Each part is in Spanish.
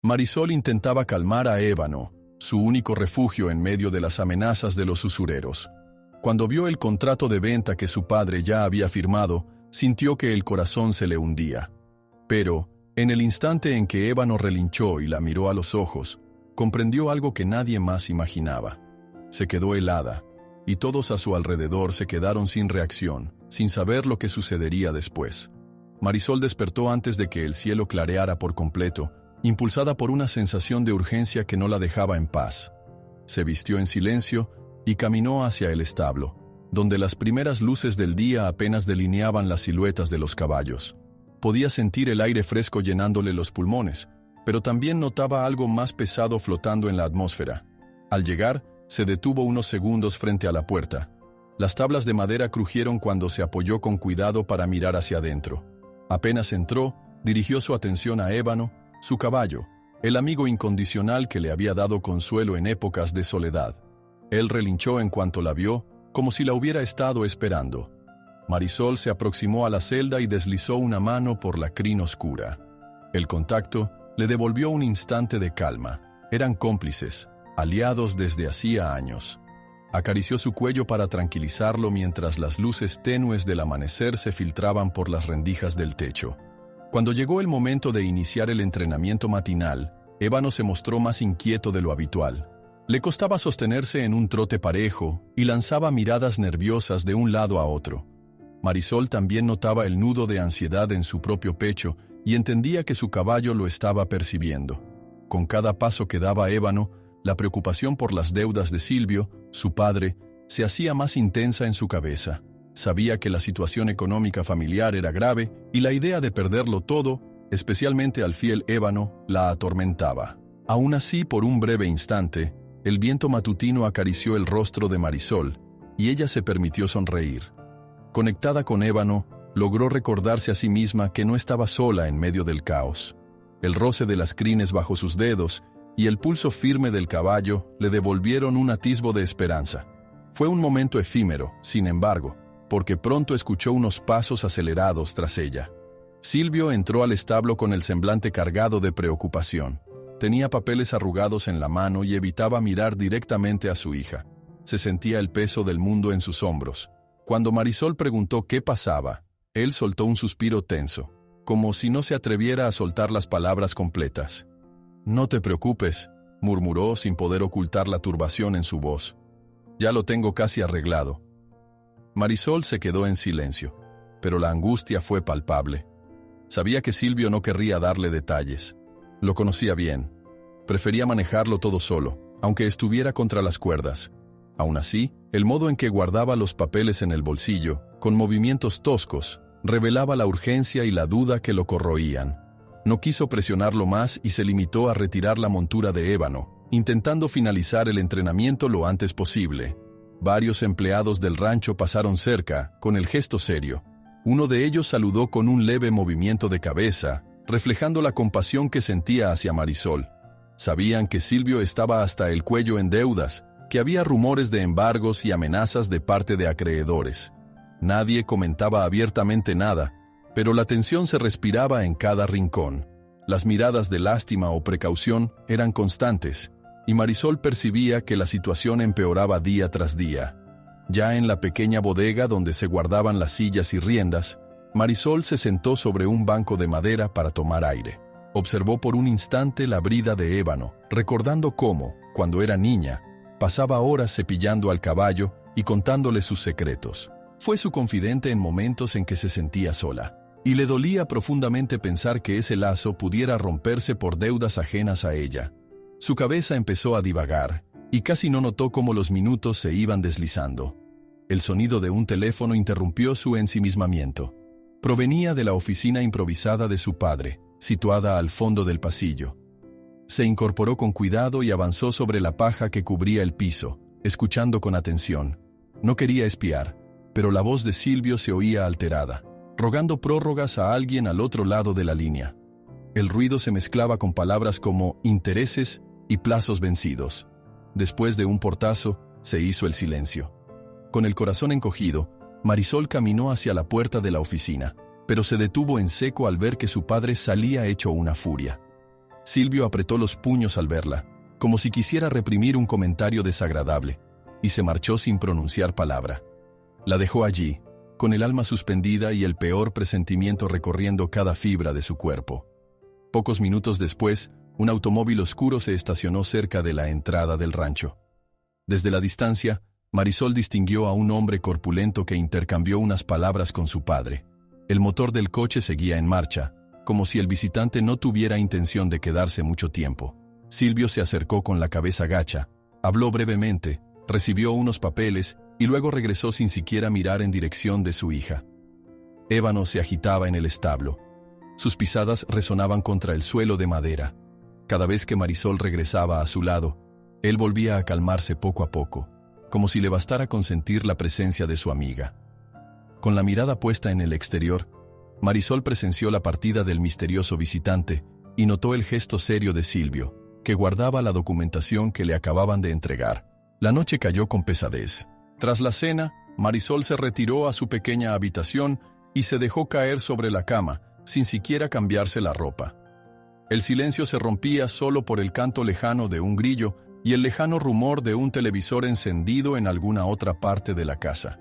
Marisol intentaba calmar a Ébano, su único refugio en medio de las amenazas de los usureros. Cuando vio el contrato de venta que su padre ya había firmado, sintió que el corazón se le hundía. Pero, en el instante en que Ébano relinchó y la miró a los ojos, comprendió algo que nadie más imaginaba. Se quedó helada, y todos a su alrededor se quedaron sin reacción, sin saber lo que sucedería después. Marisol despertó antes de que el cielo clareara por completo, impulsada por una sensación de urgencia que no la dejaba en paz. Se vistió en silencio y caminó hacia el establo, donde las primeras luces del día apenas delineaban las siluetas de los caballos. Podía sentir el aire fresco llenándole los pulmones, pero también notaba algo más pesado flotando en la atmósfera. Al llegar, se detuvo unos segundos frente a la puerta. Las tablas de madera crujieron cuando se apoyó con cuidado para mirar hacia adentro. Apenas entró, dirigió su atención a Ébano, su caballo, el amigo incondicional que le había dado consuelo en épocas de soledad. Él relinchó en cuanto la vio, como si la hubiera estado esperando. Marisol se aproximó a la celda y deslizó una mano por la crin oscura. El contacto le devolvió un instante de calma. Eran cómplices, aliados desde hacía años. Acarició su cuello para tranquilizarlo mientras las luces tenues del amanecer se filtraban por las rendijas del techo. Cuando llegó el momento de iniciar el entrenamiento matinal, Ébano se mostró más inquieto de lo habitual. Le costaba sostenerse en un trote parejo y lanzaba miradas nerviosas de un lado a otro. Marisol también notaba el nudo de ansiedad en su propio pecho y entendía que su caballo lo estaba percibiendo. Con cada paso que daba Ébano, la preocupación por las deudas de Silvio, su padre, se hacía más intensa en su cabeza. Sabía que la situación económica familiar era grave y la idea de perderlo todo, especialmente al fiel Ébano, la atormentaba. Aún así, por un breve instante, el viento matutino acarició el rostro de Marisol y ella se permitió sonreír. Conectada con Ébano, logró recordarse a sí misma que no estaba sola en medio del caos. El roce de las crines bajo sus dedos y el pulso firme del caballo le devolvieron un atisbo de esperanza. Fue un momento efímero, sin embargo, porque pronto escuchó unos pasos acelerados tras ella. Silvio entró al establo con el semblante cargado de preocupación. Tenía papeles arrugados en la mano y evitaba mirar directamente a su hija. Se sentía el peso del mundo en sus hombros. Cuando Marisol preguntó qué pasaba, él soltó un suspiro tenso, como si no se atreviera a soltar las palabras completas. «No te preocupes», murmuró sin poder ocultar la turbación en su voz. «Ya lo tengo casi arreglado». Marisol se quedó en silencio, pero la angustia fue palpable. Sabía que Silvio no querría darle detalles. Lo conocía bien. Prefería manejarlo todo solo, aunque estuviera contra las cuerdas. Aún así, el modo en que guardaba los papeles en el bolsillo, con movimientos toscos, revelaba la urgencia y la duda que lo corroían. No quiso presionarlo más y se limitó a retirar la montura de Ébano, intentando finalizar el entrenamiento lo antes posible. Varios empleados del rancho pasaron cerca, con el gesto serio. Uno de ellos saludó con un leve movimiento de cabeza, reflejando la compasión que sentía hacia Marisol. Sabían que Silvio estaba hasta el cuello en deudas, que había rumores de embargos y amenazas de parte de acreedores. Nadie comentaba abiertamente nada, pero la tensión se respiraba en cada rincón. Las miradas de lástima o precaución eran constantes, y Marisol percibía que la situación empeoraba día tras día. Ya en la pequeña bodega donde se guardaban las sillas y riendas, Marisol se sentó sobre un banco de madera para tomar aire. Observó por un instante la brida de Ébano, recordando cómo, cuando era niña, pasaba horas cepillando al caballo y contándole sus secretos. Fue su confidente en momentos en que se sentía sola, y le dolía profundamente pensar que ese lazo pudiera romperse por deudas ajenas a ella. Su cabeza empezó a divagar, y casi no notó cómo los minutos se iban deslizando. El sonido de un teléfono interrumpió su ensimismamiento. Provenía de la oficina improvisada de su padre, situada al fondo del pasillo. Se incorporó con cuidado y avanzó sobre la paja que cubría el piso, escuchando con atención. No quería espiar, pero la voz de Silvio se oía alterada, rogando prórrogas a alguien al otro lado de la línea. El ruido se mezclaba con palabras como intereses y plazos vencidos. Después de un portazo, se hizo el silencio. Con el corazón encogido, Marisol caminó hacia la puerta de la oficina, pero se detuvo en seco al ver que su padre salía hecho una furia. Silvio apretó los puños al verla, como si quisiera reprimir un comentario desagradable, y se marchó sin pronunciar palabra. La dejó allí, con el alma suspendida y el peor presentimiento recorriendo cada fibra de su cuerpo. Pocos minutos después, un automóvil oscuro se estacionó cerca de la entrada del rancho. Desde la distancia, Marisol distinguió a un hombre corpulento que intercambió unas palabras con su padre. El motor del coche seguía en marcha, como si el visitante no tuviera intención de quedarse mucho tiempo. Silvio se acercó con la cabeza gacha, habló brevemente, recibió unos papeles y luego regresó sin siquiera mirar en dirección de su hija. Ébano se agitaba en el establo. Sus pisadas resonaban contra el suelo de madera. Cada vez que Marisol regresaba a su lado, él volvía a calmarse poco a poco, como si le bastara con sentir la presencia de su amiga. Con la mirada puesta en el exterior, Marisol presenció la partida del misterioso visitante y notó el gesto serio de Silvio, que guardaba la documentación que le acababan de entregar. La noche cayó con pesadez. Tras la cena, Marisol se retiró a su pequeña habitación y se dejó caer sobre la cama, sin siquiera cambiarse la ropa. El silencio se rompía solo por el canto lejano de un grillo y el lejano rumor de un televisor encendido en alguna otra parte de la casa.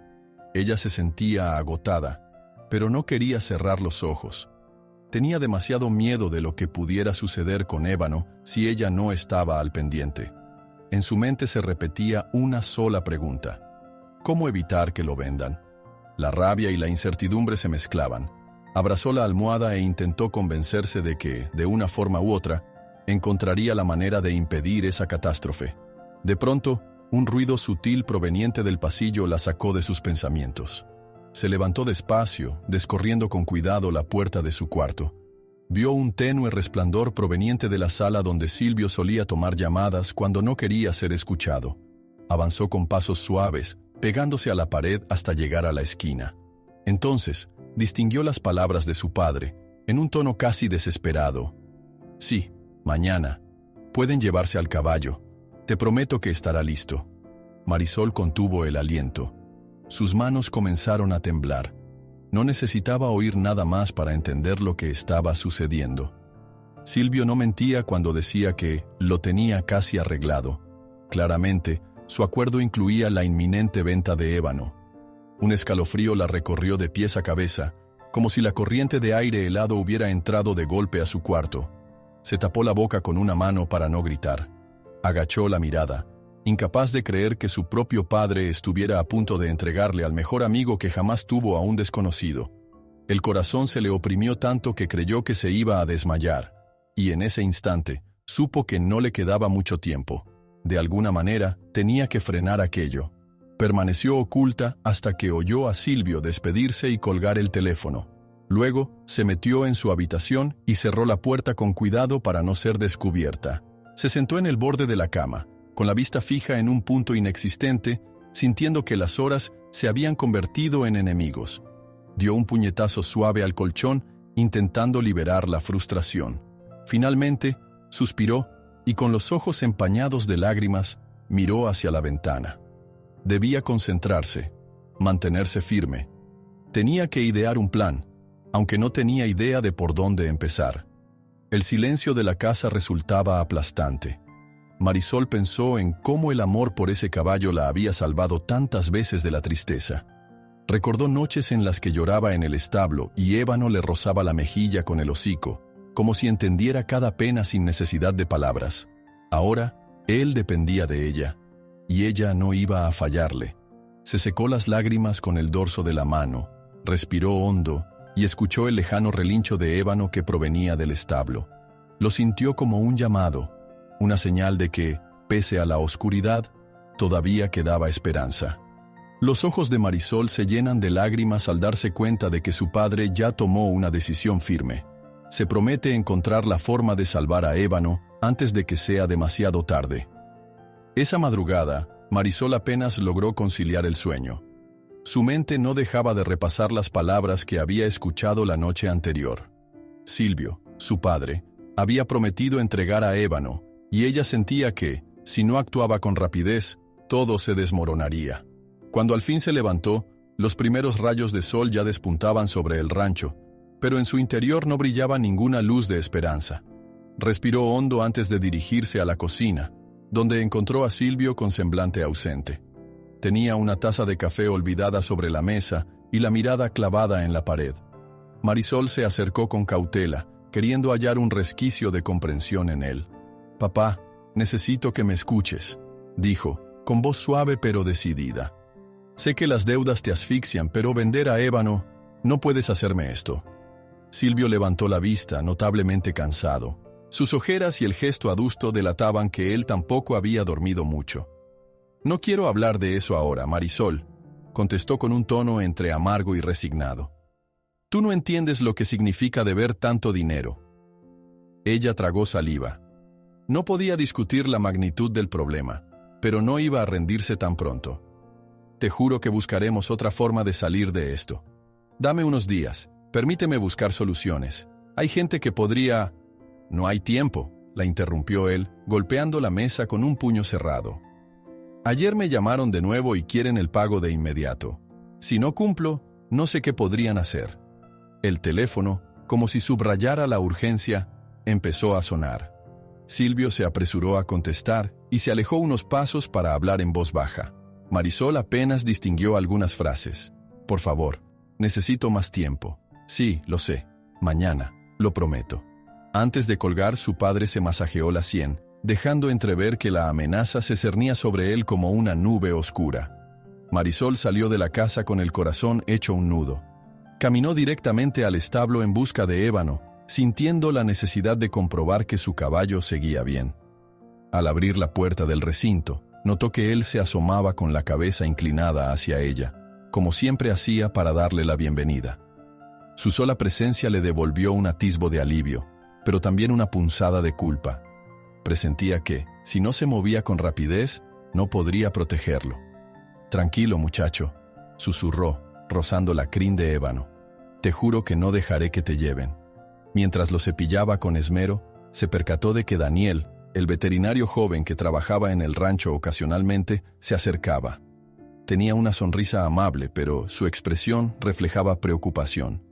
Ella se sentía agotada, pero no quería cerrar los ojos. Tenía demasiado miedo de lo que pudiera suceder con Ébano si ella no estaba al pendiente. En su mente se repetía una sola pregunta: ¿cómo evitar que lo vendan? La rabia y la incertidumbre se mezclaban. Abrazó la almohada e intentó convencerse de que, de una forma u otra, encontraría la manera de impedir esa catástrofe. De pronto, un ruido sutil proveniente del pasillo la sacó de sus pensamientos. Se levantó despacio, descorriendo con cuidado la puerta de su cuarto. Vio un tenue resplandor proveniente de la sala donde Silvio solía tomar llamadas cuando no quería ser escuchado. Avanzó con pasos suaves, pegándose a la pared hasta llegar a la esquina. Entonces, distinguió las palabras de su padre, en un tono casi desesperado. «Sí, mañana. Pueden llevarse al caballo. Te prometo que estará listo». Marisol contuvo el aliento. Sus manos comenzaron a temblar. No necesitaba oír nada más para entender lo que estaba sucediendo. Silvio no mentía cuando decía que lo tenía casi arreglado. Claramente, su acuerdo incluía la inminente venta de Ébano. Un escalofrío la recorrió de pies a cabeza, como si la corriente de aire helado hubiera entrado de golpe a su cuarto. Se tapó la boca con una mano para no gritar. Agachó la mirada, incapaz de creer que su propio padre estuviera a punto de entregarle al mejor amigo que jamás tuvo a un desconocido. El corazón se le oprimió tanto que creyó que se iba a desmayar, y en ese instante supo que no le quedaba mucho tiempo. De alguna manera, tenía que frenar aquello. Permaneció oculta hasta que oyó a Silvio despedirse y colgar el teléfono. Luego, se metió en su habitación y cerró la puerta con cuidado para no ser descubierta. Se sentó en el borde de la cama, con la vista fija en un punto inexistente, sintiendo que las horas se habían convertido en enemigos. Dio un puñetazo suave al colchón, intentando liberar la frustración. Finalmente, suspiró y con los ojos empañados de lágrimas, miró hacia la ventana. Debía concentrarse, mantenerse firme. Tenía que idear un plan, aunque no tenía idea de por dónde empezar. El silencio de la casa resultaba aplastante. Marisol pensó en cómo el amor por ese caballo la había salvado tantas veces de la tristeza. Recordó noches en las que lloraba en el establo y Ébano le rozaba la mejilla con el hocico, como si entendiera cada pena sin necesidad de palabras. Ahora, él dependía de ella, y ella no iba a fallarle. Se secó las lágrimas con el dorso de la mano, respiró hondo y escuchó el lejano relincho de Ébano que provenía del establo. Lo sintió como un llamado, una señal de que, pese a la oscuridad, todavía quedaba esperanza. Los ojos de Marisol se llenan de lágrimas al darse cuenta de que su padre ya tomó una decisión firme. Se promete encontrar la forma de salvar a Ébano antes de que sea demasiado tarde. Esa madrugada, Marisol apenas logró conciliar el sueño. Su mente no dejaba de repasar las palabras que había escuchado la noche anterior. Silvio, su padre, había prometido entregar a Ébano, y ella sentía que, si no actuaba con rapidez, todo se desmoronaría. Cuando al fin se levantó, los primeros rayos de sol ya despuntaban sobre el rancho, pero en su interior no brillaba ninguna luz de esperanza. Respiró hondo antes de dirigirse a la cocina, donde encontró a Silvio con semblante ausente. Tenía una taza de café olvidada sobre la mesa y la mirada clavada en la pared. Marisol se acercó con cautela, queriendo hallar un resquicio de comprensión en él. «Papá, necesito que me escuches», dijo, con voz suave pero decidida. «Sé que las deudas te asfixian, pero vender a ébano, no puedes hacerme esto». Silvio levantó la vista, notablemente cansado. Sus ojeras y el gesto adusto delataban que él tampoco había dormido mucho. «No quiero hablar de eso ahora, Marisol», contestó con un tono entre amargo y resignado. «Tú no entiendes lo que significa deber tanto dinero». Ella tragó saliva. No podía discutir la magnitud del problema, pero no iba a rendirse tan pronto. «Te juro que buscaremos otra forma de salir de esto. Dame unos días, permíteme buscar soluciones. Hay gente que podría...» «No hay tiempo», la interrumpió él, golpeando la mesa con un puño cerrado. «Ayer me llamaron de nuevo y quieren el pago de inmediato. Si no cumplo, no sé qué podrían hacer». El teléfono, como si subrayara la urgencia, empezó a sonar. Silvio se apresuró a contestar y se alejó unos pasos para hablar en voz baja. Marisol apenas distinguió algunas frases. «Por favor, necesito más tiempo». «Sí, lo sé. Mañana, lo prometo». Antes de colgar, su padre se masajeó la sien, dejando entrever que la amenaza se cernía sobre él como una nube oscura. Marisol salió de la casa con el corazón hecho un nudo. Caminó directamente al establo en busca de ébano, sintiendo la necesidad de comprobar que su caballo seguía bien. Al abrir la puerta del recinto, notó que él se asomaba con la cabeza inclinada hacia ella, como siempre hacía para darle la bienvenida. Su sola presencia le devolvió un atisbo de alivio, pero también una punzada de culpa. Presentía que, si no se movía con rapidez, no podría protegerlo. «Tranquilo, muchacho», susurró, rozando la crin de ébano. «Te juro que no dejaré que te lleven». Mientras lo cepillaba con esmero, se percató de que Daniel, el veterinario joven que trabajaba en el rancho ocasionalmente, se acercaba. Tenía una sonrisa amable, pero su expresión reflejaba preocupación.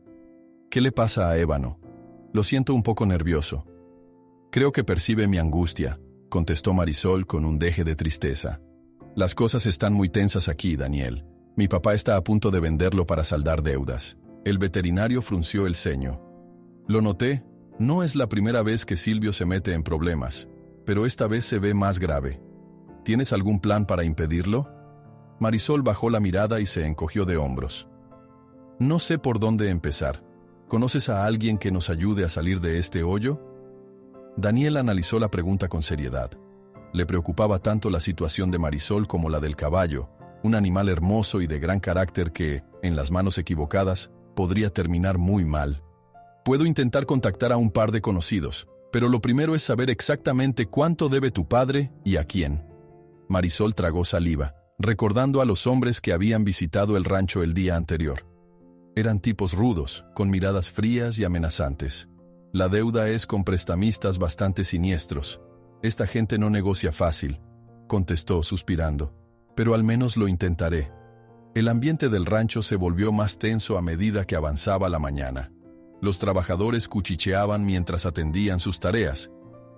«¿Qué le pasa a ébano? Lo siento un poco nervioso». «Creo que percibe mi angustia», contestó Marisol con un deje de tristeza. «Las cosas están muy tensas aquí, Daniel. Mi papá está a punto de venderlo para saldar deudas». El veterinario frunció el ceño. «Lo noté. No es la primera vez que Silvio se mete en problemas, pero esta vez se ve más grave. ¿Tienes algún plan para impedirlo?» Marisol bajó la mirada y se encogió de hombros. «No sé por dónde empezar. ¿Conoces a alguien que nos ayude a salir de este hoyo?» Daniel analizó la pregunta con seriedad. Le preocupaba tanto la situación de Marisol como la del caballo, un animal hermoso y de gran carácter que, en las manos equivocadas, podría terminar muy mal. «Puedo intentar contactar a un par de conocidos, pero lo primero es saber exactamente cuánto debe tu padre y a quién». Marisol tragó saliva, recordando a los hombres que habían visitado el rancho el día anterior. Eran tipos rudos, con miradas frías y amenazantes. «La deuda es con prestamistas bastante siniestros. Esta gente no negocia fácil», contestó suspirando. «Pero al menos lo intentaré». El ambiente del rancho se volvió más tenso a medida que avanzaba la mañana. Los trabajadores cuchicheaban mientras atendían sus tareas,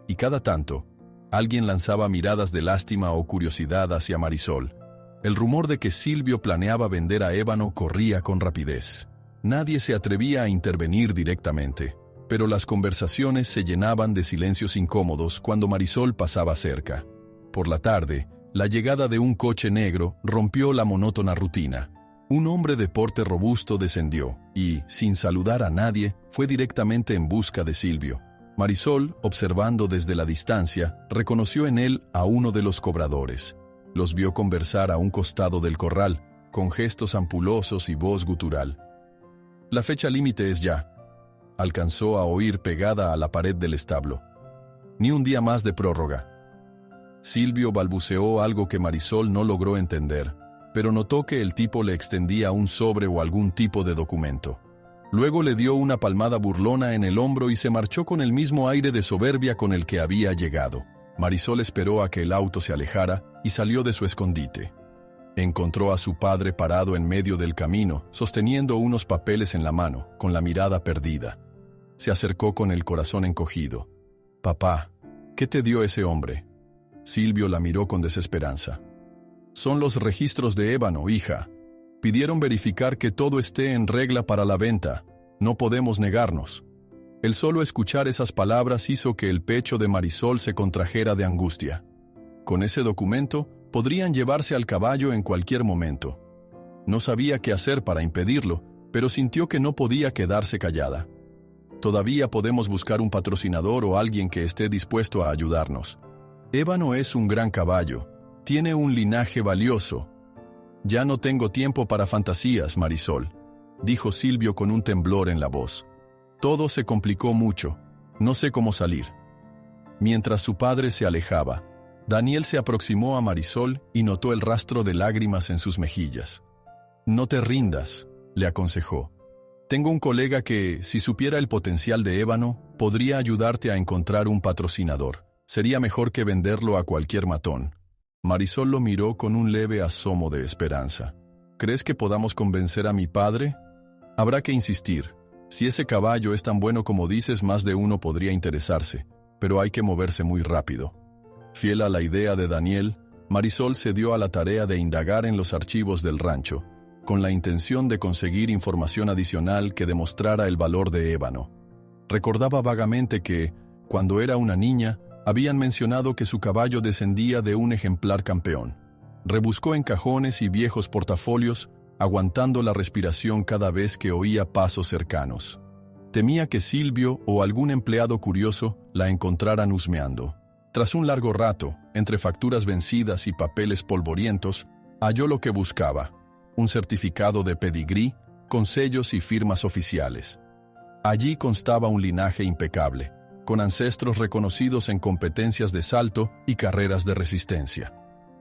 y cada tanto, alguien lanzaba miradas de lástima o curiosidad hacia Marisol. El rumor de que Silvio planeaba vender a ébano corría con rapidez. Nadie se atrevía a intervenir directamente, pero las conversaciones se llenaban de silencios incómodos cuando Marisol pasaba cerca. Por la tarde, la llegada de un coche negro rompió la monótona rutina. Un hombre de porte robusto descendió y, sin saludar a nadie, fue directamente en busca de Silvio. Marisol, observando desde la distancia, reconoció en él a uno de los cobradores. Los vio conversar a un costado del corral, con gestos ampulosos y voz gutural. «La fecha límite es ya», alcanzó a oír pegada a la pared del establo. «Ni un día más de prórroga». Silvio balbuceó algo que Marisol no logró entender, pero notó que el tipo le extendía un sobre o algún tipo de documento. Luego le dio una palmada burlona en el hombro y se marchó con el mismo aire de soberbia con el que había llegado. Marisol esperó a que el auto se alejara y salió de su escondite. Encontró a su padre parado en medio del camino, sosteniendo unos papeles en la mano, con la mirada perdida. Se acercó con el corazón encogido. Papá, ¿qué te dio ese hombre? Silvio la miró con desesperanza. Son los registros de ébano, hija. Pidieron verificar que todo esté en regla para la venta. No podemos negarnos. El solo escuchar esas palabras hizo que el pecho de Marisol se contrajera de angustia. Con ese documento, podrían llevarse al caballo en cualquier momento. No sabía qué hacer para impedirlo, pero sintió que no podía quedarse callada. Todavía podemos buscar un patrocinador o alguien que esté dispuesto a ayudarnos. Ébano es un gran caballo. Tiene un linaje valioso. Ya no tengo tiempo para fantasías, Marisol, dijo Silvio con un temblor en la voz. Todo se complicó mucho. No sé cómo salir. Mientras su padre se alejaba, Daniel se aproximó a Marisol y notó el rastro de lágrimas en sus mejillas. No te rindas, le aconsejó. Tengo un colega que, si supiera el potencial de ébano, podría ayudarte a encontrar un patrocinador. Sería mejor que venderlo a cualquier matón. Marisol lo miró con un leve asomo de esperanza. ¿Crees que podamos convencer a mi padre? Habrá que insistir. Si ese caballo es tan bueno como dices, más de uno podría interesarse, pero hay que moverse muy rápido. Fiel a la idea de Daniel, Marisol se dio a la tarea de indagar en los archivos del rancho, con la intención de conseguir información adicional que demostrara el valor de ébano. Recordaba vagamente que, cuando era una niña, habían mencionado que su caballo descendía de un ejemplar campeón. Rebuscó en cajones y viejos portafolios, aguantando la respiración cada vez que oía pasos cercanos. Temía que Silvio o algún empleado curioso la encontraran husmeando. Tras un largo rato, entre facturas vencidas y papeles polvorientos, halló lo que buscaba: un certificado de pedigrí con sellos y firmas oficiales. Allí constaba un linaje impecable, con ancestros reconocidos en competencias de salto y carreras de resistencia.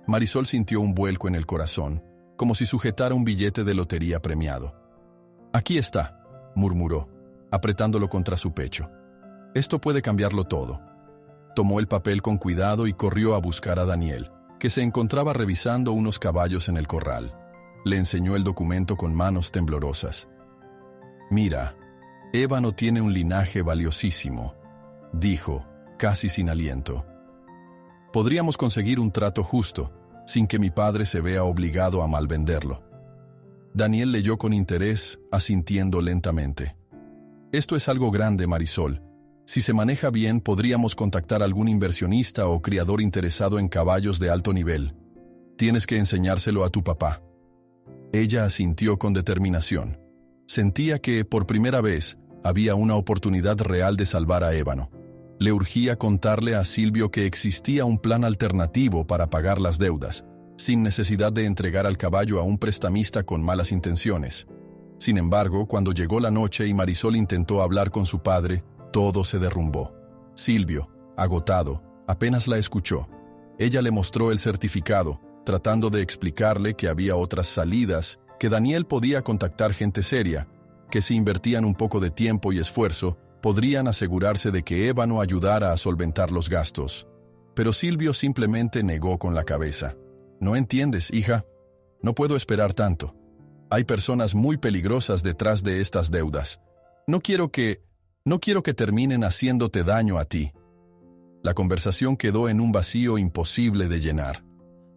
Marisol sintió un vuelco en el corazón, como si sujetara un billete de lotería premiado. «Aquí está», murmuró, apretándolo contra su pecho. «Esto puede cambiarlo todo». Tomó el papel con cuidado y corrió a buscar a Daniel, que se encontraba revisando unos caballos en el corral. Le enseñó el documento con manos temblorosas. «Mira, ébano tiene un linaje valiosísimo», dijo, casi sin aliento. «Podríamos conseguir un trato justo, sin que mi padre se vea obligado a malvenderlo». Daniel leyó con interés, asintiendo lentamente. «Esto es algo grande, Marisol. Si se maneja bien, podríamos contactar a algún inversionista o criador interesado en caballos de alto nivel. Tienes que enseñárselo a tu papá». Ella asintió con determinación. Sentía que, por primera vez, había una oportunidad real de salvar a ébano. Le urgía contarle a Silvio que existía un plan alternativo para pagar las deudas, sin necesidad de entregar al caballo a un prestamista con malas intenciones. Sin embargo, cuando llegó la noche y Marisol intentó hablar con su padre, todo se derrumbó. Silvio, agotado, apenas la escuchó. Ella le mostró el certificado, tratando de explicarle que había otras salidas, que Daniel podía contactar gente seria, que si invertían un poco de tiempo y esfuerzo, podrían asegurarse de que ébano ayudara a solventar los gastos. Pero Silvio simplemente negó con la cabeza. «No entiendes, hija. No puedo esperar tanto. Hay personas muy peligrosas detrás de estas deudas. No quiero que terminen haciéndote daño a ti». La conversación quedó en un vacío imposible de llenar.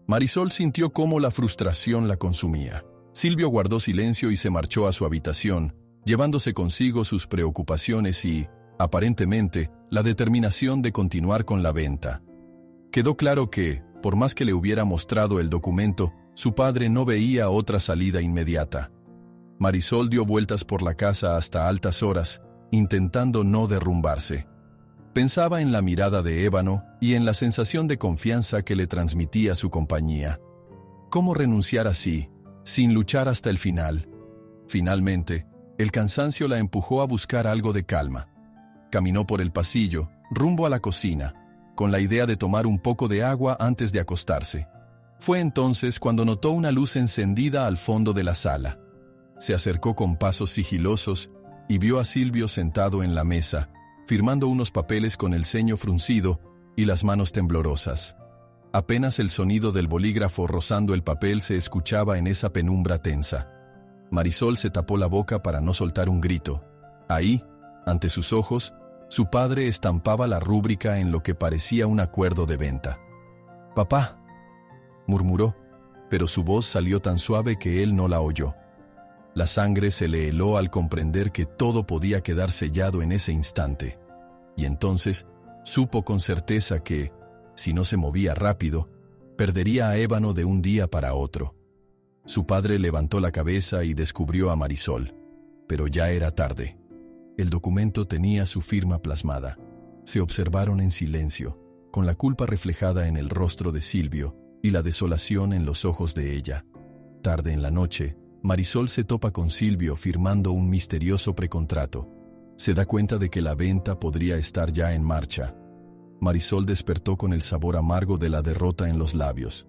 Marisol sintió cómo la frustración la consumía. Silvio guardó silencio y se marchó a su habitación, llevándose consigo sus preocupaciones y, aparentemente, la determinación de continuar con la venta. Quedó claro que, por más que le hubiera mostrado el documento, su padre no veía otra salida inmediata. Marisol dio vueltas por la casa hasta altas horas, intentando no derrumbarse. Pensaba en la mirada de ébano y en la sensación de confianza que le transmitía su compañía. ¿Cómo renunciar así, sin luchar hasta el final? Finalmente, el cansancio la empujó a buscar algo de calma. Caminó por el pasillo, rumbo a la cocina, con la idea de tomar un poco de agua antes de acostarse. Fue entonces cuando notó una luz encendida al fondo de la sala. Se acercó con pasos sigilosos y vio a Silvio sentado en la mesa, firmando unos papeles con el ceño fruncido y las manos temblorosas. Apenas el sonido del bolígrafo rozando el papel se escuchaba en esa penumbra tensa. Marisol se tapó la boca para no soltar un grito. Ahí, ante sus ojos, Su padre estampaba la rúbrica en lo que parecía un acuerdo de venta. «Papá», murmuró, pero su voz salió tan suave que él no la oyó. La sangre se le heló al comprender que todo podía quedar sellado en ese instante. Y entonces supo con certeza que, si no se movía rápido, perdería a Ébano de un día para otro. Su padre levantó la cabeza y descubrió a Marisol, pero ya era tarde. El documento tenía su firma plasmada. Se observaron en silencio, con la culpa reflejada en el rostro de Silvio y la desolación en los ojos de ella. Tarde en la noche, Marisol se topa con Silvio firmando un misterioso precontrato. Se da cuenta de que la venta podría estar ya en marcha. Marisol despertó con el sabor amargo de la derrota en los labios.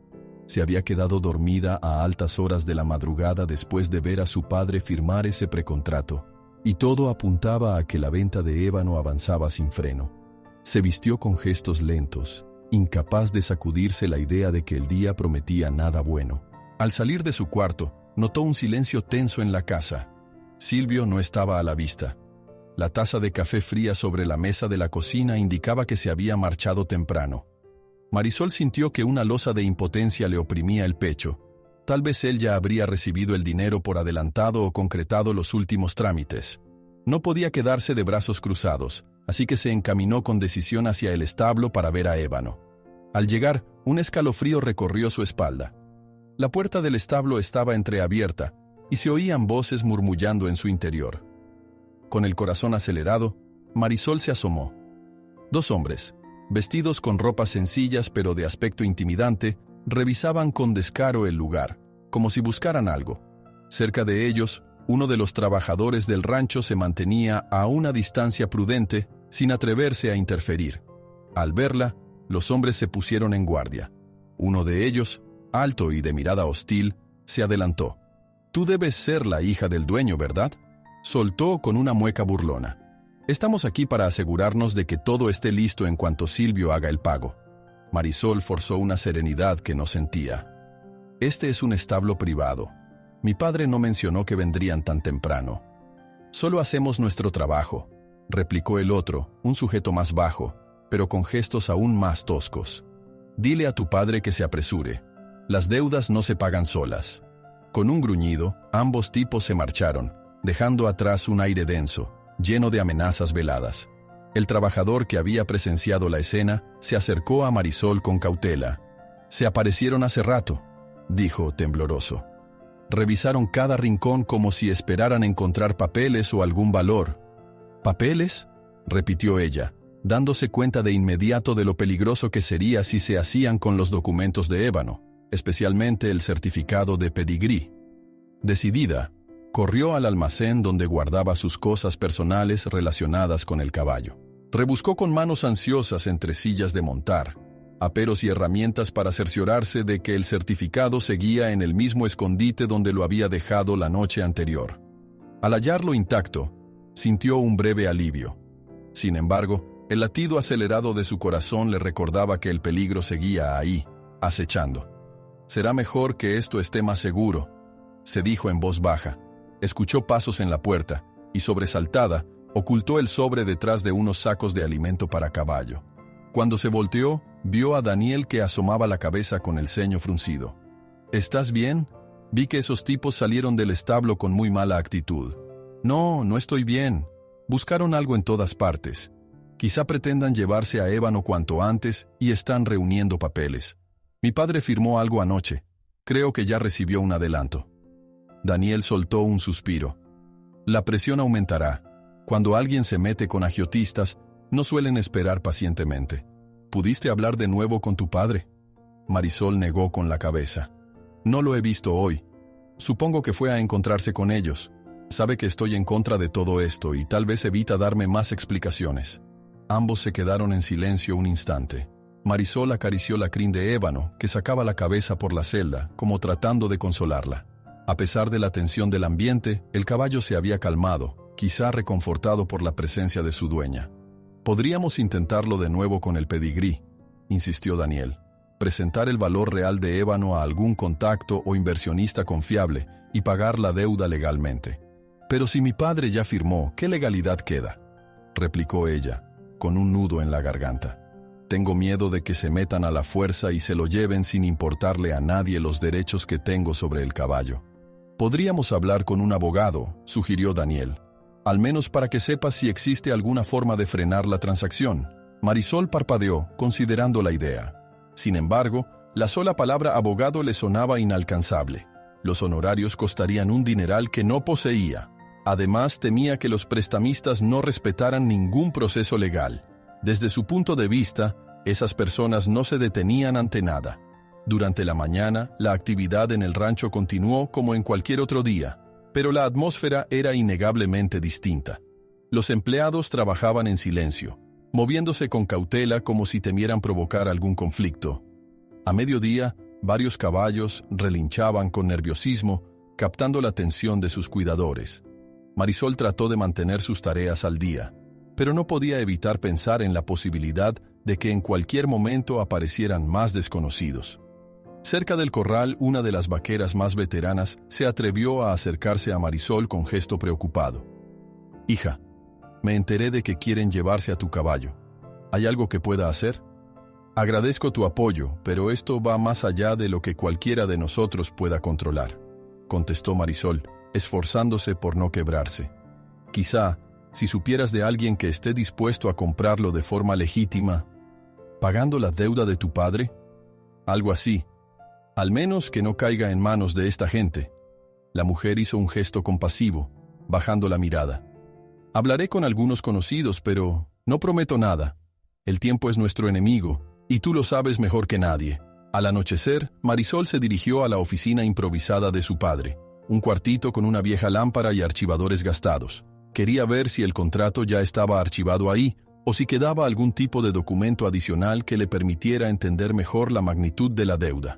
Se había quedado dormida a altas horas de la madrugada después de ver a su padre firmar ese precontrato, y todo apuntaba a que la venta de Ébano avanzaba sin freno. Se vistió con gestos lentos, incapaz de sacudirse la idea de que el día prometía nada bueno. Al salir de su cuarto, notó un silencio tenso en la casa. Silvio no estaba a la vista. La taza de café fría sobre la mesa de la cocina indicaba que se había marchado temprano. Marisol sintió que una losa de impotencia le oprimía el pecho. Tal vez él ya habría recibido el dinero por adelantado o concretado los últimos trámites. No podía quedarse de brazos cruzados, así que se encaminó con decisión hacia el establo para ver a Ébano. Al llegar, un escalofrío recorrió su espalda. La puerta del establo estaba entreabierta y se oían voces murmullando en su interior. Con el corazón acelerado, Marisol se asomó. Dos hombres, vestidos con ropas sencillas pero de aspecto intimidante, revisaban con descaro el lugar, como si buscaran algo. Cerca de ellos, uno de los trabajadores del rancho se mantenía a una distancia prudente, sin atreverse a interferir. Al verla, los hombres se pusieron en guardia. Uno de ellos, alto y de mirada hostil, se adelantó. «Tú debes ser la hija del dueño, ¿verdad?», soltó con una mueca burlona. «Estamos aquí para asegurarnos de que todo esté listo en cuanto Silvio haga el pago». Marisol forzó una serenidad que no sentía. «Este es un establo privado. Mi padre no mencionó que vendrían tan temprano». «Solo hacemos nuestro trabajo», replicó el otro, un sujeto más bajo, pero con gestos aún más toscos. «Dile a tu padre que se apresure. Las deudas no se pagan solas». Con un gruñido, ambos tipos se marcharon, dejando atrás un aire denso, lleno de amenazas veladas. El trabajador que había presenciado la escena se acercó a Marisol con cautela. «Se aparecieron hace rato», dijo tembloroso. Revisaron cada rincón como si esperaran encontrar papeles o algún valor. «¿Papeles?», repitió ella, dándose cuenta de inmediato de lo peligroso que sería si se hacían con los documentos de Ébano, especialmente el certificado de pedigrí. Decidida, corrió al almacén donde guardaba sus cosas personales relacionadas con el caballo. Rebuscó con manos ansiosas entre sillas de montar, aperos y herramientas para cerciorarse de que el certificado seguía en el mismo escondite donde lo había dejado la noche anterior. Al hallarlo intacto, sintió un breve alivio. Sin embargo, el latido acelerado de su corazón le recordaba que el peligro seguía ahí, acechando. «Será mejor que esto esté más seguro», se dijo en voz baja. Escuchó pasos en la puerta y, sobresaltada, ocultó el sobre detrás de unos sacos de alimento para caballo. Cuando se volteó, vio a Daniel que asomaba la cabeza con el ceño fruncido. «¿Estás bien? Vi que esos tipos salieron del establo con muy mala actitud». «No, no estoy bien. Buscaron algo en todas partes. Quizá pretendan llevarse a Ébano cuanto antes y están reuniendo papeles. Mi padre firmó algo anoche. Creo que ya recibió un adelanto». Daniel soltó un suspiro. «La presión aumentará. Cuando alguien se mete con agiotistas, no suelen esperar pacientemente. ¿Pudiste hablar de nuevo con tu padre?». Marisol negó con la cabeza. «No lo he visto hoy. Supongo que fue a encontrarse con ellos. Sabe que estoy en contra de todo esto y tal vez evita darme más explicaciones». Ambos se quedaron en silencio un instante. Marisol acarició la crin de Ébano, que sacaba la cabeza por la celda, como tratando de consolarla. A pesar de la tensión del ambiente, el caballo se había calmado, quizá reconfortado por la presencia de su dueña. «Podríamos intentarlo de nuevo con el pedigrí», insistió Daniel. «Presentar el valor real de Ébano a algún contacto o inversionista confiable y pagar la deuda legalmente». «Pero si mi padre ya firmó, ¿qué legalidad queda?», replicó ella. con un nudo en la garganta. Tengo miedo de que se metan a la fuerza y se lo lleven sin importarle a nadie los derechos que tengo sobre el caballo. Podríamos hablar con un abogado, sugirió Daniel, al menos para que sepas si existe alguna forma de frenar la transacción. Marisol parpadeó, considerando la idea. Sin embargo, la sola palabra abogado le sonaba inalcanzable. Los honorarios costarían un dineral que no poseía. Además, temía que los prestamistas no respetaran ningún proceso legal. Desde su punto de vista, esas personas no se detenían ante nada. Durante la mañana, la actividad en el rancho continuó como en cualquier otro día, pero la atmósfera era innegablemente distinta. Los empleados trabajaban en silencio, moviéndose con cautela como si temieran provocar algún conflicto. A mediodía, varios caballos relinchaban con nerviosismo, captando la atención de sus cuidadores. Marisol trató de mantener sus tareas al día, pero no podía evitar pensar en la posibilidad de que en cualquier momento aparecieran más desconocidos. Cerca del corral, una de las vaqueras más veteranas se atrevió a acercarse a Marisol con gesto preocupado. «Hija, me enteré de que quieren llevarse a tu caballo. ¿Hay algo que pueda hacer? Agradezco tu apoyo, pero esto va más allá de lo que cualquiera de nosotros pueda controlar», contestó Marisol, esforzándose por no quebrarse. «Quizá, si supieras de alguien que esté dispuesto a comprarlo de forma legítima, pagando la deuda de tu padre, algo así, al menos que no caiga en manos de esta gente». La mujer hizo un gesto compasivo, bajando la mirada. «Hablaré con algunos conocidos, pero no prometo nada. El tiempo es nuestro enemigo, y tú lo sabes mejor que nadie». Al anochecer, Marisol se dirigió a la oficina improvisada de su padre, un cuartito con una vieja lámpara y archivadores gastados. Quería ver si el contrato ya estaba archivado ahí, o si quedaba algún tipo de documento adicional que le permitiera entender mejor la magnitud de la deuda.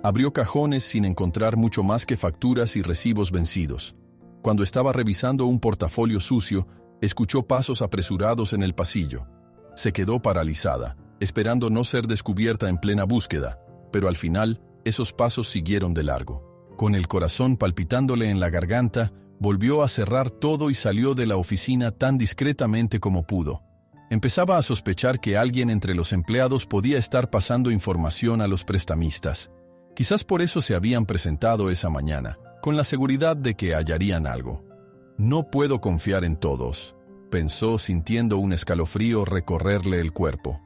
Abrió cajones sin encontrar mucho más que facturas y recibos vencidos. Cuando estaba revisando un portafolio sucio, escuchó pasos apresurados en el pasillo. Se quedó paralizada, esperando no ser descubierta en plena búsqueda, pero al final, esos pasos siguieron de largo. Con el corazón palpitándole en la garganta, volvió a cerrar todo y salió de la oficina tan discretamente como pudo. Empezaba a sospechar que alguien entre los empleados podía estar pasando información a los prestamistas. Quizás por eso se habían presentado esa mañana, con la seguridad de que hallarían algo. «No puedo confiar en todos», pensó sintiendo un escalofrío recorrerle el cuerpo.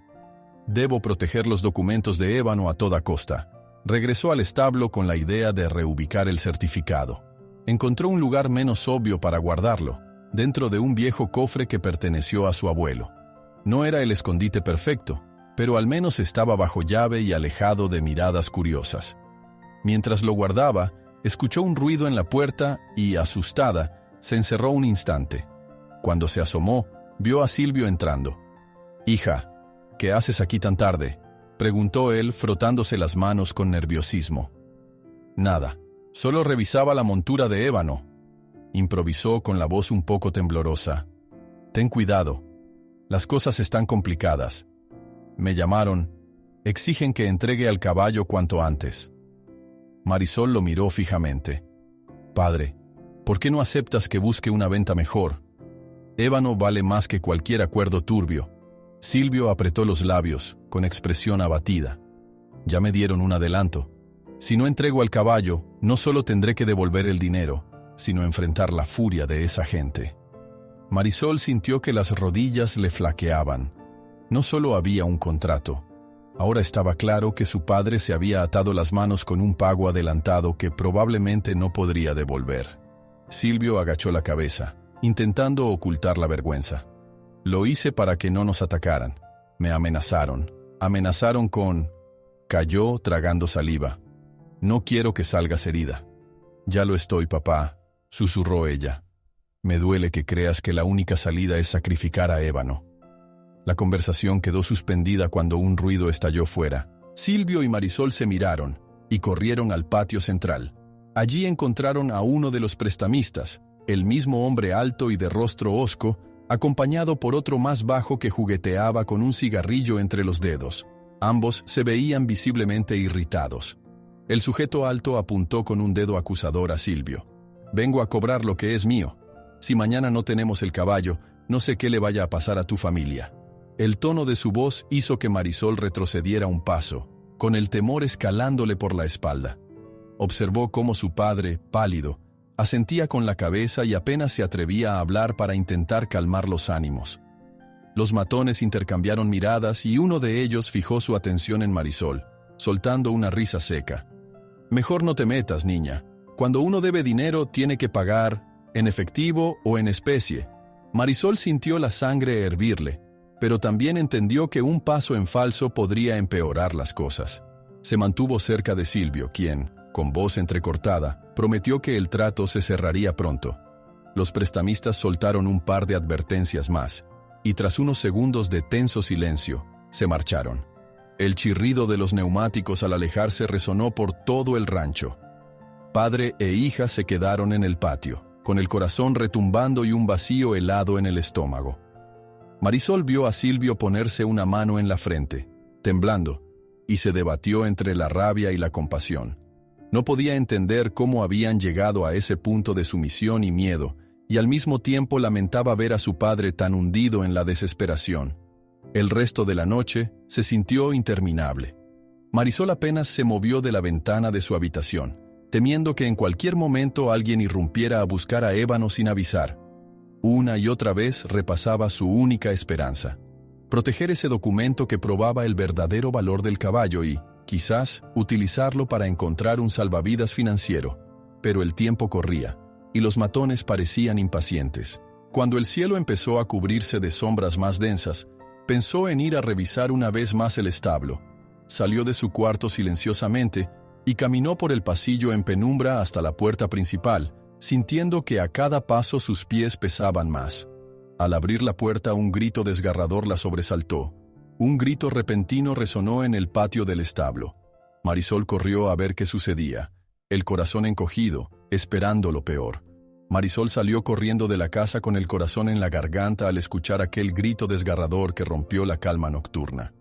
«Debo proteger los documentos de ébano a toda costa». Regresó al establo con la idea de reubicar el certificado. Encontró un lugar menos obvio para guardarlo, dentro de un viejo cofre que perteneció a su abuelo. No era el escondite perfecto, pero al menos estaba bajo llave y alejado de miradas curiosas. Mientras lo guardaba, escuchó un ruido en la puerta y, asustada, se encerró un instante. Cuando se asomó, vio a Silvio entrando. «Hija, ¿qué haces aquí tan tarde?», preguntó él, frotándose las manos con nerviosismo. «Nada, solo revisaba la montura de ébano», improvisó con la voz un poco temblorosa. «Ten cuidado, las cosas están complicadas. Me llamaron, exigen que entregue al caballo cuanto antes». Marisol lo miró fijamente. «Padre, ¿por qué no aceptas que busque una venta mejor? Ébano vale más que cualquier acuerdo turbio». Silvio apretó los labios, con expresión abatida. «Ya me dieron un adelanto. Si no entrego al caballo, no solo tendré que devolver el dinero, sino enfrentar la furia de esa gente». Marisol sintió que las rodillas le flaqueaban. No solo había un contrato. Ahora estaba claro que su padre se había atado las manos con un pago adelantado que probablemente no podría devolver. Silvio agachó la cabeza, intentando ocultar la vergüenza. «Lo hice para que no nos atacaran. Me amenazaron. Amenazaron con...». Cayó tragando saliva. «No quiero que salgas herida». «Ya lo estoy, papá», susurró ella. «Me duele que creas que la única salida es sacrificar a ébano». La conversación quedó suspendida cuando un ruido estalló fuera. Silvio y Marisol se miraron y corrieron al patio central. Allí encontraron a uno de los prestamistas, el mismo hombre alto y de rostro hosco, acompañado por otro más bajo que jugueteaba con un cigarrillo entre los dedos. Ambos se veían visiblemente irritados. El sujeto alto apuntó con un dedo acusador a Silvio. «Vengo a cobrar lo que es mío. Si mañana no tenemos el caballo, no sé qué le vaya a pasar a tu familia». El tono de su voz hizo que Marisol retrocediera un paso, con el temor escalándole por la espalda. Observó cómo su padre, pálido, asentía con la cabeza y apenas se atrevía a hablar para intentar calmar los ánimos. Los matones intercambiaron miradas y uno de ellos fijó su atención en Marisol, soltando una risa seca. «Mejor no te metas, niña. Cuando uno debe dinero, tiene que pagar, en efectivo o en especie». Marisol sintió la sangre hervirle, pero también entendió que un paso en falso podría empeorar las cosas. Se mantuvo cerca de Silvio, quien, con voz entrecortada, prometió que el trato se cerraría pronto. Los prestamistas soltaron un par de advertencias más, y tras unos segundos de tenso silencio, se marcharon. El chirrido de los neumáticos al alejarse resonó por todo el rancho. Padre e hija se quedaron en el patio, con el corazón retumbando y un vacío helado en el estómago. Marisol vio a Silvio ponerse una mano en la frente, temblando, y se debatió entre la rabia y la compasión. No podía entender cómo habían llegado a ese punto de sumisión y miedo, y al mismo tiempo lamentaba ver a su padre tan hundido en la desesperación. El resto de la noche se sintió interminable. Marisol apenas se movió de la ventana de su habitación, temiendo que en cualquier momento alguien irrumpiera a buscar a Ébano sin avisar. Una y otra vez repasaba su única esperanza: proteger ese documento que probaba el verdadero valor del caballo y, quizás, utilizarlo para encontrar un salvavidas financiero. Pero el tiempo corría, y los matones parecían impacientes. Cuando el cielo empezó a cubrirse de sombras más densas, pensó en ir a revisar una vez más el establo. Salió de su cuarto silenciosamente y caminó por el pasillo en penumbra hasta la puerta principal, sintiendo que a cada paso sus pies pesaban más. Al abrir la puerta, un grito desgarrador la sobresaltó. Un grito repentino resonó en el patio del establo. Marisol corrió a ver qué sucedía, el corazón encogido, esperando lo peor. Marisol salió corriendo de la casa con el corazón en la garganta al escuchar aquel grito desgarrador que rompió la calma nocturna.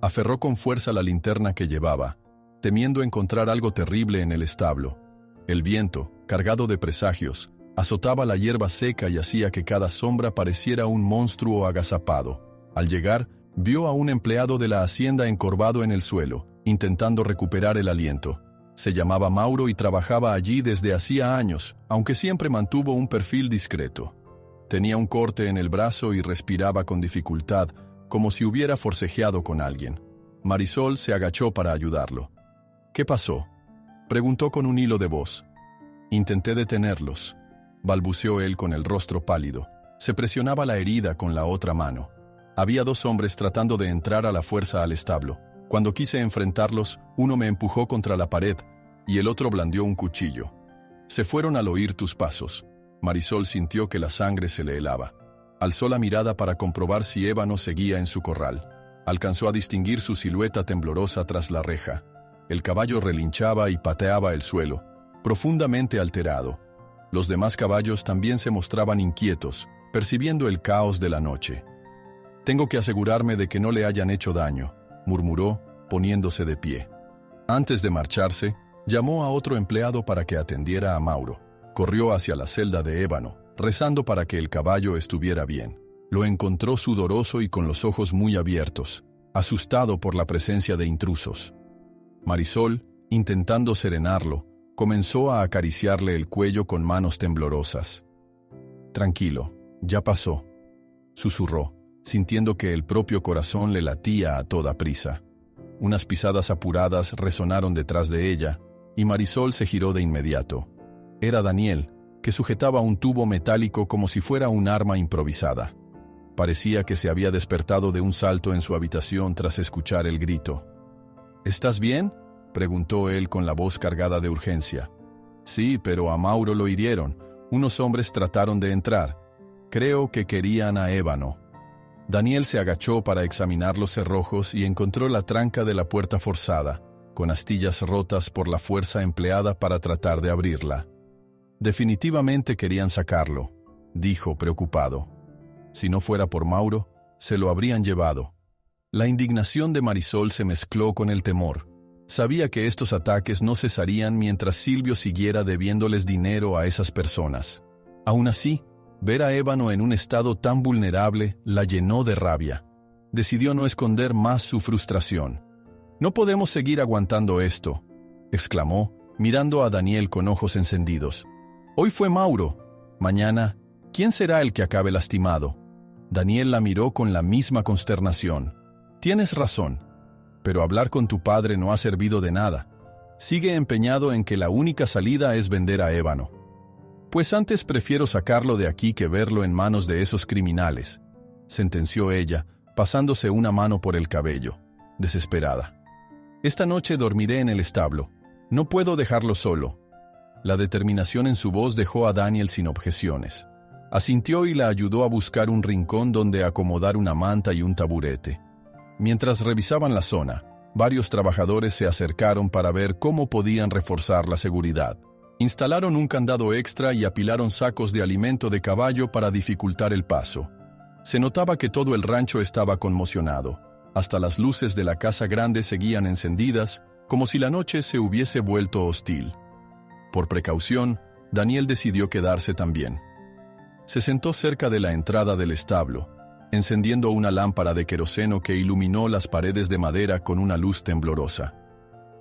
Aferró con fuerza la linterna que llevaba, temiendo encontrar algo terrible en el establo. El viento, cargado de presagios, azotaba la hierba seca y hacía que cada sombra pareciera un monstruo agazapado. Al llegar, vio a un empleado de la hacienda encorvado en el suelo, intentando recuperar el aliento. Se llamaba Mauro y trabajaba allí desde hacía años, aunque siempre mantuvo un perfil discreto. Tenía un corte en el brazo y respiraba con dificultad, como si hubiera forcejeado con alguien. Marisol se agachó para ayudarlo. «¿Qué pasó?», preguntó con un hilo de voz. «Intenté detenerlos», balbuceó él con el rostro pálido. Se presionaba la herida con la otra mano. Había dos hombres tratando de entrar a la fuerza al establo. Cuando quise enfrentarlos, uno me empujó contra la pared y el otro blandió un cuchillo. Se fueron al oír tus pasos. Marisol sintió que la sangre se le helaba. Alzó la mirada para comprobar si Ébano seguía en su corral. Alcanzó a distinguir su silueta temblorosa tras la reja. El caballo relinchaba y pateaba el suelo, profundamente alterado. Los demás caballos también se mostraban inquietos, percibiendo el caos de la noche. «Tengo que asegurarme de que no le hayan hecho daño», murmuró, poniéndose de pie. Antes de marcharse, llamó a otro empleado para que atendiera a Mauro. Corrió hacia la celda de Ébano, rezando para que el caballo estuviera bien. Lo encontró sudoroso y con los ojos muy abiertos, asustado por la presencia de intrusos. Marisol, intentando serenarlo, comenzó a acariciarle el cuello con manos temblorosas. «Tranquilo, ya pasó», susurró, sintiendo que el propio corazón le latía a toda prisa. Unas pisadas apuradas resonaron detrás de ella, y Marisol se giró de inmediato. Era Daniel, que sujetaba un tubo metálico como si fuera un arma improvisada. Parecía que se había despertado de un salto en su habitación tras escuchar el grito. «¿Estás bien?», preguntó él con la voz cargada de urgencia. «Sí, pero a Mauro lo hirieron. Unos hombres trataron de entrar. Creo que querían a Ébano». Daniel se agachó para examinar los cerrojos y encontró la tranca de la puerta forzada, con astillas rotas por la fuerza empleada para tratar de abrirla. «Definitivamente querían sacarlo», dijo preocupado. «Si no fuera por Mauro, se lo habrían llevado». La indignación de Marisol se mezcló con el temor. Sabía que estos ataques no cesarían mientras Silvio siguiera debiéndoles dinero a esas personas. Aún así, ver a Ébano en un estado tan vulnerable la llenó de rabia. decidió no esconder más su frustración. «No podemos seguir aguantando esto», exclamó, mirando a Daniel con ojos encendidos. «Hoy fue Mauro. Mañana, ¿quién será el que acabe lastimado?» Daniel la miró con la misma consternación. «Tienes razón, pero hablar con tu padre no ha servido de nada. Sigue empeñado en que la única salida es vender a Ébano. Pues antes prefiero sacarlo de aquí que verlo en manos de esos criminales», sentenció ella, pasándose una mano por el cabello, desesperada. «Esta noche dormiré en el establo. No puedo dejarlo solo». La determinación en su voz dejó a Daniel sin objeciones. Asintió y la ayudó a buscar un rincón donde acomodar una manta y un taburete. Mientras revisaban la zona, varios trabajadores se acercaron para ver cómo podían reforzar la seguridad. Instalaron un candado extra y apilaron sacos de alimento de caballo para dificultar el paso. Se notaba que todo el rancho estaba conmocionado. Hasta las luces de la casa grande seguían encendidas, como si la noche se hubiese vuelto hostil. Por precaución, Daniel decidió quedarse también. Se sentó cerca de la entrada del establo, encendiendo una lámpara de queroseno que iluminó las paredes de madera con una luz temblorosa.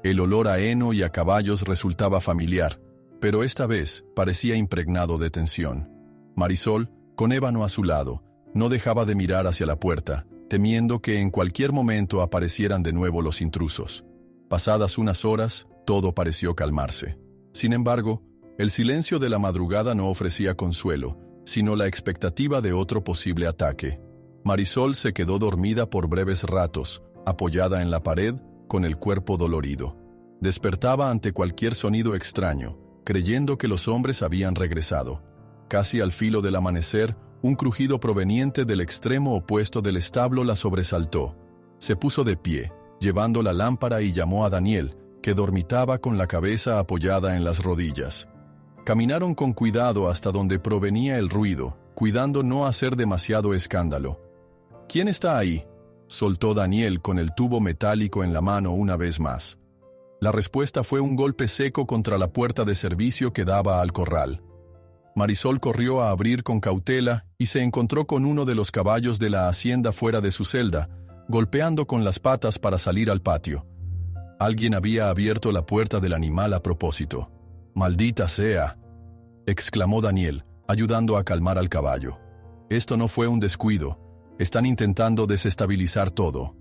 El olor a heno y a caballos resultaba familiar, pero esta vez parecía impregnado de tensión. Marisol, con Ébano a su lado, no dejaba de mirar hacia la puerta, temiendo que en cualquier momento aparecieran de nuevo los intrusos. Pasadas unas horas, todo pareció calmarse. Sin embargo, el silencio de la madrugada no ofrecía consuelo, sino la expectativa de otro posible ataque. Marisol se quedó dormida por breves ratos, apoyada en la pared, con el cuerpo dolorido. Despertaba ante cualquier sonido extraño, creyendo que los hombres habían regresado. Casi al filo del amanecer, un crujido proveniente del extremo opuesto del establo la sobresaltó. Se puso de pie, llevando la lámpara y llamó a Daniel, que dormitaba con la cabeza apoyada en las rodillas. Caminaron con cuidado hasta donde provenía el ruido, cuidando no hacer demasiado escándalo. «¿Quién está ahí?», soltó Daniel con el tubo metálico en la mano una vez más. La respuesta fue un golpe seco contra la puerta de servicio que daba al corral. Marisol corrió a abrir con cautela y se encontró con uno de los caballos de la hacienda fuera de su celda, golpeando con las patas para salir al patio. Alguien había abierto la puerta del animal a propósito. «¡Maldita sea!», exclamó Daniel, ayudando a calmar al caballo. «Esto no fue un descuido. Están intentando desestabilizar todo».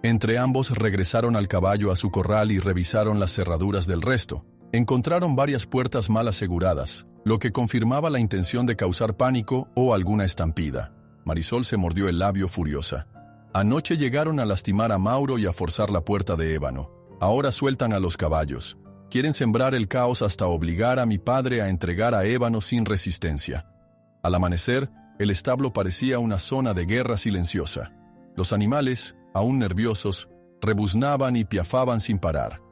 Entre ambos regresaron al caballo a su corral y revisaron las cerraduras del resto. Encontraron varias puertas mal aseguradas, lo que confirmaba la intención de causar pánico o alguna estampida. Marisol se mordió el labio furiosa. «Anoche llegaron a lastimar a Mauro y a forzar la puerta de Ébano. Ahora sueltan a los caballos. Quieren sembrar el caos hasta obligar a mi padre a entregar a Ébano sin resistencia». Al amanecer, el establo parecía una zona de guerra silenciosa. Los animales, aún nerviosos, rebuznaban y piafaban sin parar.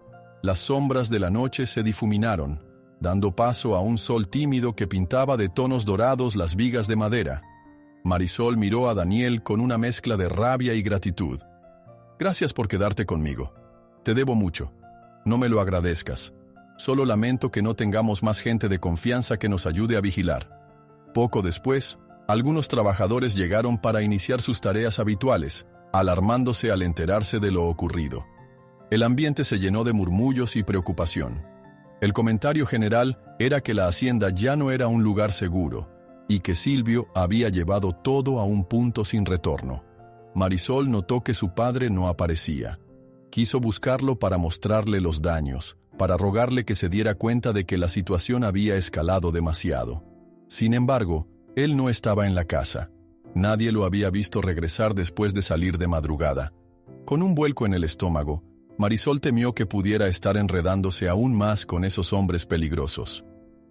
Las sombras de la noche se difuminaron, dando paso a un sol tímido que pintaba de tonos dorados las vigas de madera. Marisol miró a Daniel con una mezcla de rabia y gratitud. «Gracias por quedarte conmigo. Te debo mucho. No me lo agradezcas. Solo lamento que no tengamos más gente de confianza que nos ayude a vigilar». Poco después, algunos trabajadores llegaron para iniciar sus tareas habituales, alarmándose al enterarse de lo ocurrido. El ambiente se llenó de murmullos y preocupación. El comentario general era que la hacienda ya no era un lugar seguro y que Silvio había llevado todo a un punto sin retorno. Marisol notó que su padre no aparecía. Quiso buscarlo para mostrarle los daños, para rogarle que se diera cuenta de que la situación había escalado demasiado. Sin embargo, él no estaba en la casa. Nadie lo había visto regresar después de salir de madrugada. Con un vuelco en el estómago, Marisol temió que pudiera estar enredándose aún más con esos hombres peligrosos.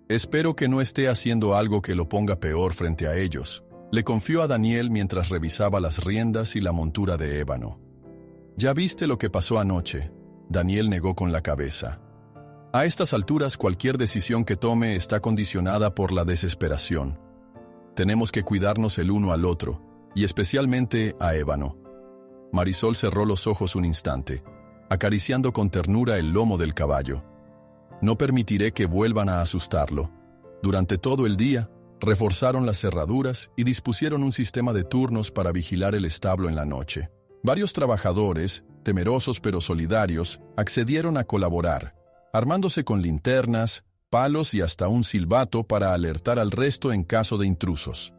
«Espero que no esté haciendo algo que lo ponga peor frente a ellos», le confió a Daniel mientras revisaba las riendas y la montura de Ébano. «¿Ya viste lo que pasó anoche?», Daniel negó con la cabeza. «A estas alturas cualquier decisión que tome está condicionada por la desesperación. Tenemos que cuidarnos el uno al otro, y especialmente a Ébano». Marisol cerró los ojos un instante, acariciando con ternura el lomo del caballo. «No permitiré que vuelvan a asustarlo. Durante todo el día, Reforzaron las cerraduras y dispusieron un sistema de turnos para vigilar el establo en la noche. Varios trabajadores, temerosos pero solidarios, accedieron a colaborar, armándose con linternas, palos y hasta un silbato para alertar al resto en caso de intrusos.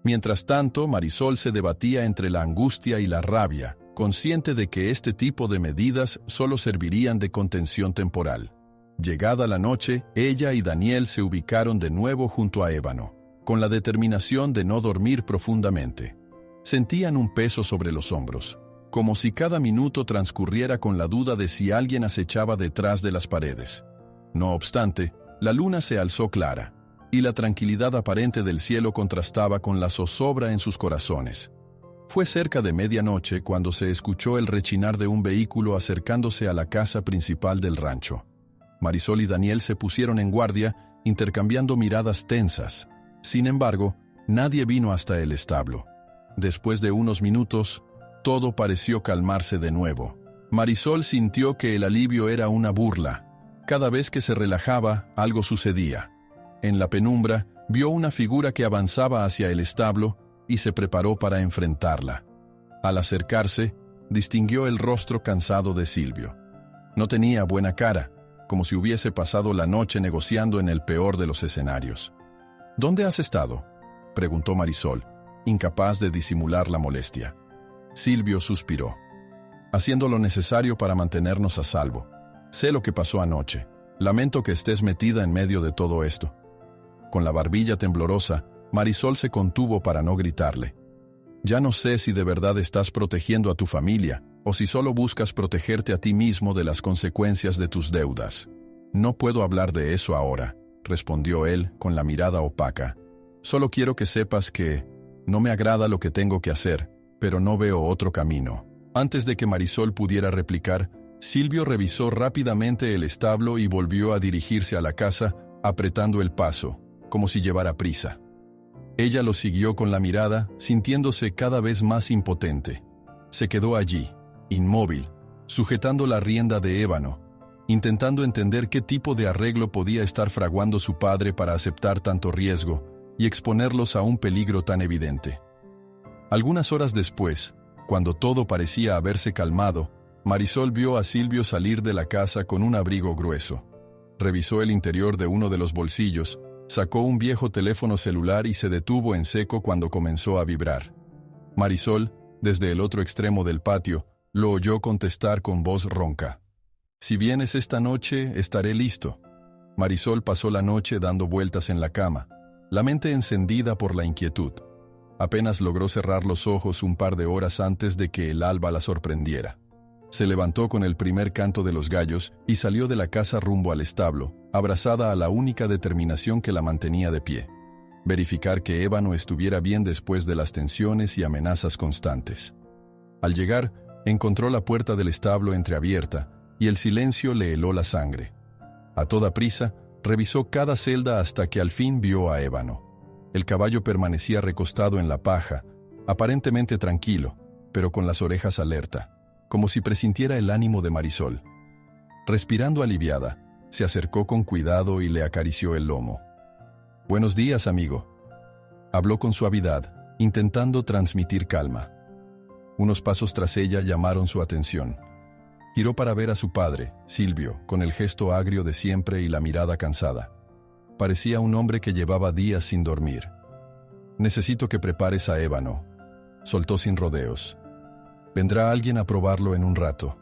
Mientras tanto, Marisol se debatía entre la angustia y la rabia, consciente de que este tipo de medidas solo servirían de contención temporal. Llegada la noche, ella y Daniel se ubicaron de nuevo junto a Ébano, con la determinación de no dormir profundamente. Sentían un peso sobre los hombros, como si cada minuto transcurriera con la duda de si alguien acechaba detrás de las paredes. No obstante, la luna se alzó clara, y la tranquilidad aparente del cielo contrastaba con la zozobra en sus corazones. Fue cerca de medianoche cuando se escuchó el rechinar de un vehículo acercándose a la casa principal del rancho. Marisol y Daniel se pusieron en guardia, intercambiando miradas tensas. Sin embargo, nadie vino hasta el establo. Después de unos minutos, todo pareció calmarse de nuevo. Marisol sintió que el alivio era una burla. Cada vez que se relajaba, algo sucedía. En la penumbra, vio una figura que avanzaba hacia el establo y se preparó para enfrentarla. Al acercarse, distinguió el rostro cansado de Silvio. No tenía buena cara, como si hubiese pasado la noche negociando en el peor de los escenarios. «¿Dónde has estado?», preguntó Marisol, incapaz de disimular la molestia. Silvio suspiró. «Haciendo lo necesario para mantenernos a salvo. Sé lo que pasó anoche. Lamento que estés metida en medio de todo esto». Con la barbilla temblorosa, Marisol se contuvo para no gritarle. «Ya no sé si de verdad estás protegiendo a tu familia o si solo buscas protegerte a ti mismo de las consecuencias de tus deudas». «No puedo hablar de eso ahora», respondió él con la mirada opaca. «Solo quiero que sepas que no me agrada lo que tengo que hacer, pero no veo otro camino». Antes de que Marisol pudiera replicar, Silvio revisó rápidamente el establo y volvió a dirigirse a la casa, apretando el paso, como si llevara prisa. Ella lo siguió con la mirada, sintiéndose cada vez más impotente. Se quedó allí, inmóvil, sujetando la rienda de Ébano, intentando entender qué tipo de arreglo podía estar fraguando su padre para aceptar tanto riesgo y exponerlos a un peligro tan evidente. Algunas horas después, cuando todo parecía haberse calmado, Marisol vio a Silvio salir de la casa con un abrigo grueso. Revisó el interior de uno de los bolsillos, sacó un viejo teléfono celular y se detuvo en seco cuando comenzó a vibrar. Marisol, desde el otro extremo del patio, lo oyó contestar con voz ronca. «Si vienes esta noche, estaré listo». Marisol pasó la noche dando vueltas en la cama, la mente encendida por la inquietud. Apenas logró cerrar los ojos un par de horas antes de que el alba la sorprendiera. Se levantó con el primer canto de los gallos y salió de la casa rumbo al establo, abrazada a la única determinación que la mantenía de pie: verificar que Ébano estuviera bien después de las tensiones y amenazas constantes. Al llegar, encontró la puerta del establo entreabierta y el silencio le heló la sangre. A toda prisa, revisó cada celda hasta que al fin vio a Ébano. El caballo permanecía recostado en la paja, aparentemente tranquilo, pero con las orejas alerta, como si presintiera el ánimo de Marisol. Respirando aliviada, se acercó con cuidado y le acarició el lomo. «Buenos días, amigo», habló con suavidad, intentando transmitir calma. Unos pasos tras ella llamaron su atención. Giró para ver a su padre, Silvio, con el gesto agrio de siempre y la mirada cansada. Parecía un hombre que llevaba días sin dormir. «Necesito que prepares a Ébano», soltó sin rodeos. «Vendrá alguien a probarlo en un rato».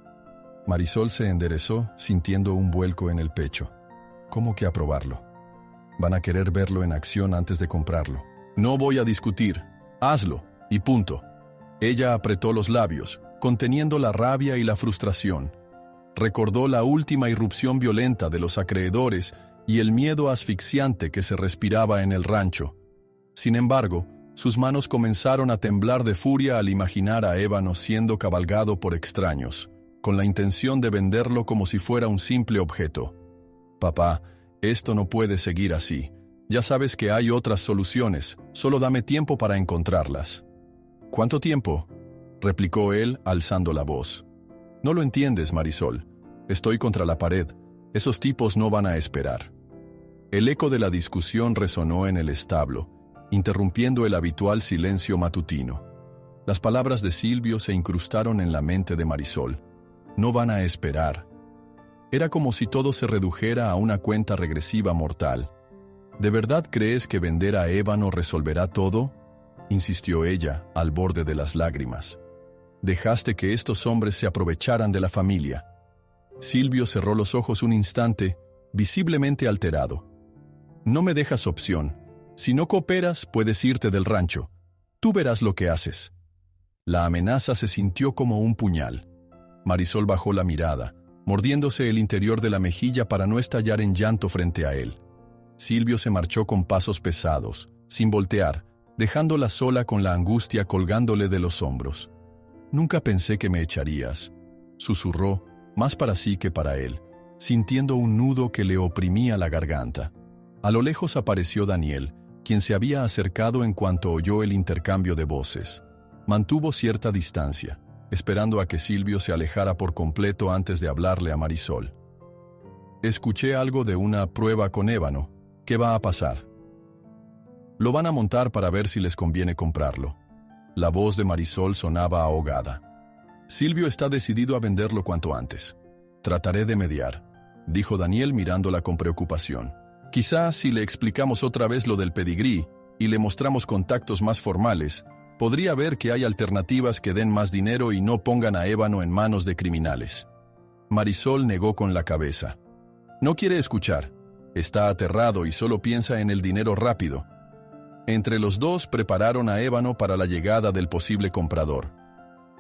Marisol se enderezó, sintiendo un vuelco en el pecho. «¿Cómo que a probarlo? Van a querer verlo en acción antes de comprarlo». «No voy a discutir. Hazlo, y punto». Ella apretó los labios, conteniendo la rabia y la frustración. Recordó la última irrupción violenta de los acreedores y el miedo asfixiante que se respiraba en el rancho. Sin embargo, sus manos comenzaron a temblar de furia al imaginar a Ébano siendo cabalgado por extraños, con la intención de venderlo como si fuera un simple objeto. «Papá, esto no puede seguir así. Ya sabes que hay otras soluciones, solo dame tiempo para encontrarlas». «¿Cuánto tiempo?», replicó él, alzando la voz. «No lo entiendes, Marisol. Estoy contra la pared. Esos tipos no van a esperar». El eco de la discusión resonó en el establo, interrumpiendo el habitual silencio matutino. Las palabras de Silvio se incrustaron en la mente de Marisol. No van a esperar. Era como si todo se redujera a una cuenta regresiva mortal. ¿De verdad crees que vender a Ébano resolverá todo?, insistió ella, al borde de las lágrimas. Dejaste que estos hombres se aprovecharan de la familia. Silvio cerró los ojos un instante, visiblemente alterado. No me dejas opción. Si no cooperas, puedes irte del rancho. Tú verás lo que haces. La amenaza se sintió como un puñal. Marisol bajó la mirada, mordiéndose el interior de la mejilla para no estallar en llanto frente a él. Silvio se marchó con pasos pesados, sin voltear, dejándola sola con la angustia colgándole de los hombros. «Nunca pensé que me echarías», susurró, más para sí que para él, sintiendo un nudo que le oprimía la garganta. A lo lejos apareció Daniel, quien se había acercado en cuanto oyó el intercambio de voces. Mantuvo cierta distancia, esperando a que Silvio se alejara por completo antes de hablarle a Marisol. «Escuché algo de una prueba con Ébano. ¿Qué va a pasar?» «Lo van a montar para ver si les conviene comprarlo». La voz de Marisol sonaba ahogada. «Silvio está decidido a venderlo cuanto antes. Trataré de mediar», dijo Daniel mirándola con preocupación. «Quizás si le explicamos otra vez lo del pedigrí y le mostramos contactos más formales, podría ver que hay alternativas que den más dinero y no pongan a Ébano en manos de criminales». Marisol negó con la cabeza. No quiere escuchar. Está aterrado y solo piensa en el dinero rápido. Entre los dos prepararon a Ébano para la llegada del posible comprador.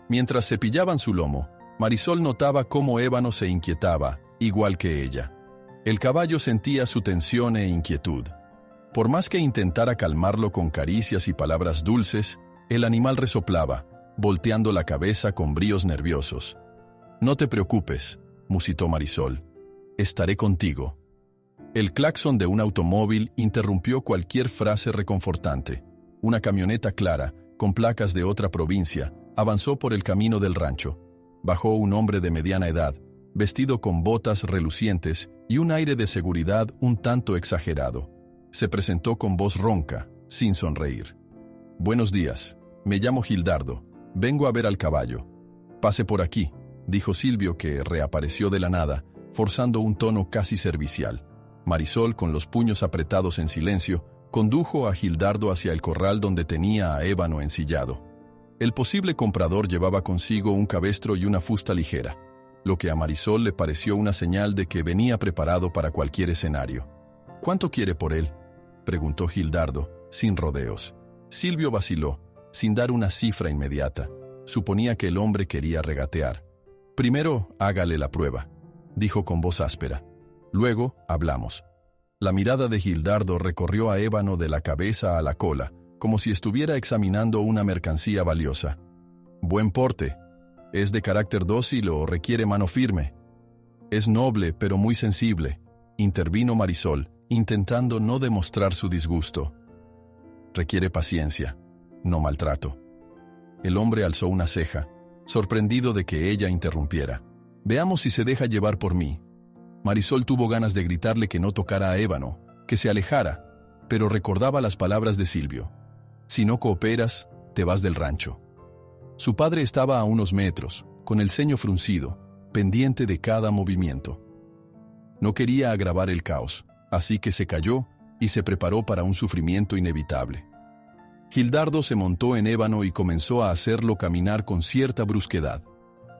Mientras cepillaban su lomo, Marisol notaba cómo Ébano se inquietaba, igual que ella. El caballo sentía su tensión e inquietud. Por más que intentara calmarlo con caricias y palabras dulces, el animal resoplaba, volteando la cabeza con bríos nerviosos. «No te preocupes», musitó Marisol. «Estaré contigo». El claxon de un automóvil interrumpió cualquier frase reconfortante. Una camioneta clara, con placas de otra provincia, avanzó por el camino del rancho. Bajó un hombre de mediana edad, vestido con botas relucientes y un aire de seguridad un tanto exagerado. Se presentó con voz ronca, sin sonreír. «Buenos días, me llamo Gildardo, vengo a ver al caballo». «Pase por aquí», dijo Silvio, que reapareció de la nada, forzando un tono casi servicial. Marisol, con los puños apretados en silencio, condujo a Gildardo hacia el corral donde tenía a Ébano ensillado. El posible comprador llevaba consigo un cabestro y una fusta ligera, lo que a Marisol le pareció una señal de que venía preparado para cualquier escenario. «¿Cuánto quiere por él?», preguntó Gildardo, sin rodeos. Silvio vaciló, sin dar una cifra inmediata. Suponía que el hombre quería regatear. «Primero, hágale la prueba», dijo con voz áspera. «Luego, hablamos». La mirada de Gildardo recorrió a Ébano de la cabeza a la cola, como si estuviera examinando una mercancía valiosa. «Buen porte. ¿Es de carácter dócil o requiere mano firme?» «Es noble, pero muy sensible», intervino Marisol, intentando no demostrar su disgusto. «Requiere paciencia, no maltrato». El hombre alzó una ceja, sorprendido de que ella interrumpiera. «Veamos si se deja llevar por mí». Marisol tuvo ganas de gritarle que no tocara a Ébano, que se alejara, pero recordaba las palabras de Silvio. «Si no cooperas, te vas del rancho». Su padre estaba a unos metros, con el ceño fruncido, pendiente de cada movimiento. No quería agravar el caos, así que se calló y se preparó para un sufrimiento inevitable. Gildardo se montó en Ébano y comenzó a hacerlo caminar con cierta brusquedad.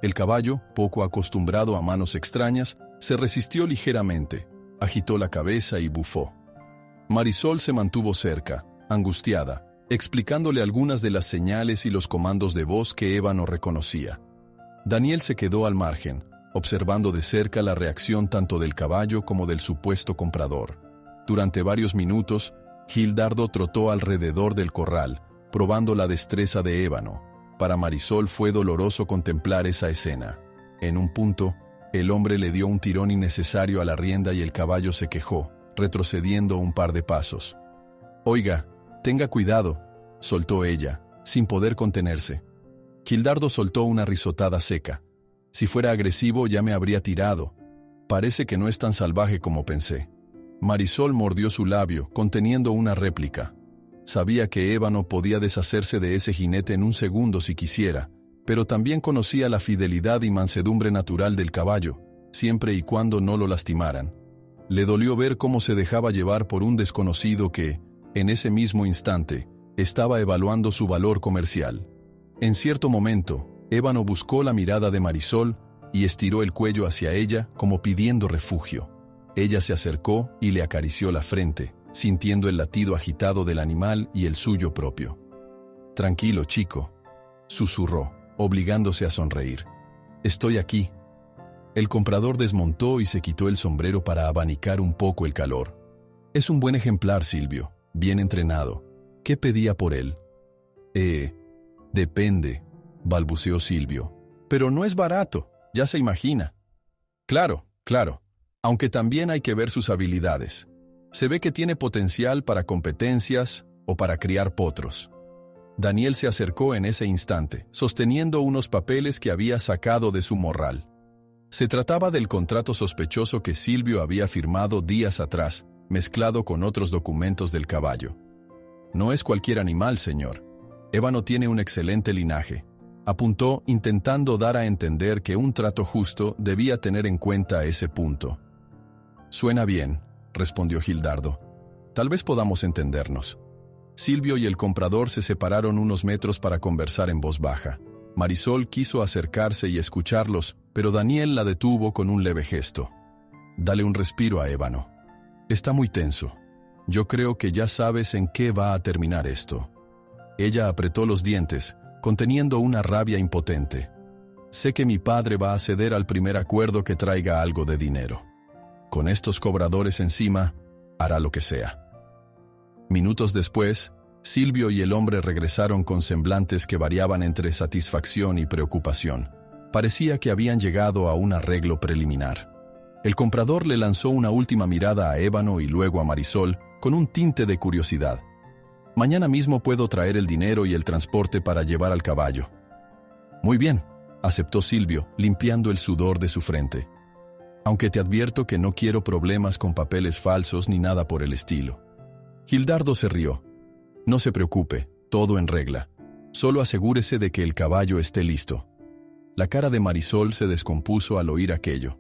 El caballo, poco acostumbrado a manos extrañas, se resistió ligeramente, agitó la cabeza y bufó. Marisol se mantuvo cerca, angustiada, explicándole algunas de las señales y los comandos de voz que Ébano reconocía. Daniel se quedó al margen, observando de cerca la reacción tanto del caballo como del supuesto comprador. Durante varios minutos, Gildardo trotó alrededor del corral, probando la destreza de Ébano. Para Marisol fue doloroso contemplar esa escena. En un punto, el hombre le dio un tirón innecesario a la rienda y el caballo se quejó, retrocediendo un par de pasos. «Oiga, tenga cuidado», soltó ella, sin poder contenerse. Gildardo soltó una risotada seca. «Si fuera agresivo ya me habría tirado. Parece que no es tan salvaje como pensé». Marisol mordió su labio, conteniendo una réplica. Sabía que Ébano podía deshacerse de ese jinete en un segundo si quisiera, pero también conocía la fidelidad y mansedumbre natural del caballo, siempre y cuando no lo lastimaran. Le dolió ver cómo se dejaba llevar por un desconocido que, en ese mismo instante, estaba evaluando su valor comercial. En cierto momento, Ébano buscó la mirada de Marisol y estiró el cuello hacia ella como pidiendo refugio. Ella se acercó y le acarició la frente, sintiendo el latido agitado del animal y el suyo propio. «Tranquilo, chico», susurró, obligándose a sonreír. «Estoy aquí». El comprador desmontó y se quitó el sombrero para abanicar un poco el calor. «Es un buen ejemplar, Silvio, bien entrenado. ¿Qué pedía por él?» Depende», balbuceó Silvio. «Pero no es barato, ya se imagina». Claro, aunque también hay que ver sus habilidades. Se ve que tiene potencial para competencias o para criar potros». Daniel se acercó en ese instante, sosteniendo unos papeles que había sacado de su morral. Se trataba del contrato sospechoso que Silvio había firmado días atrás, mezclado con otros documentos del caballo. «No es cualquier animal, señor. Ébano tiene un excelente linaje», apuntó, intentando dar a entender que un trato justo debía tener en cuenta ese punto. «Suena bien», respondió Gildardo. «Tal vez podamos entendernos». Silvio y el comprador se separaron unos metros para conversar en voz baja. Marisol quiso acercarse y escucharlos, pero Daniel la detuvo con un leve gesto. «Dale un respiro a Ébano. Está muy tenso. Yo creo que ya sabes en qué va a terminar esto». Ella apretó los dientes, conteniendo una rabia impotente. «Sé que mi padre va a ceder al primer acuerdo que traiga algo de dinero. Con estos cobradores encima, hará lo que sea». Minutos después, Silvio y el hombre regresaron con semblantes que variaban entre satisfacción y preocupación. Parecía que habían llegado a un arreglo preliminar. El comprador le lanzó una última mirada a Ébano y luego a Marisol, con un tinte de curiosidad. «Mañana mismo puedo traer el dinero y el transporte para llevar al caballo». «Muy bien», aceptó Silvio, limpiando el sudor de su frente. «Aunque te advierto que no quiero problemas con papeles falsos ni nada por el estilo». Gildardo se rió. «No se preocupe, todo en regla. Solo asegúrese de que el caballo esté listo». La cara de Marisol se descompuso al oír aquello.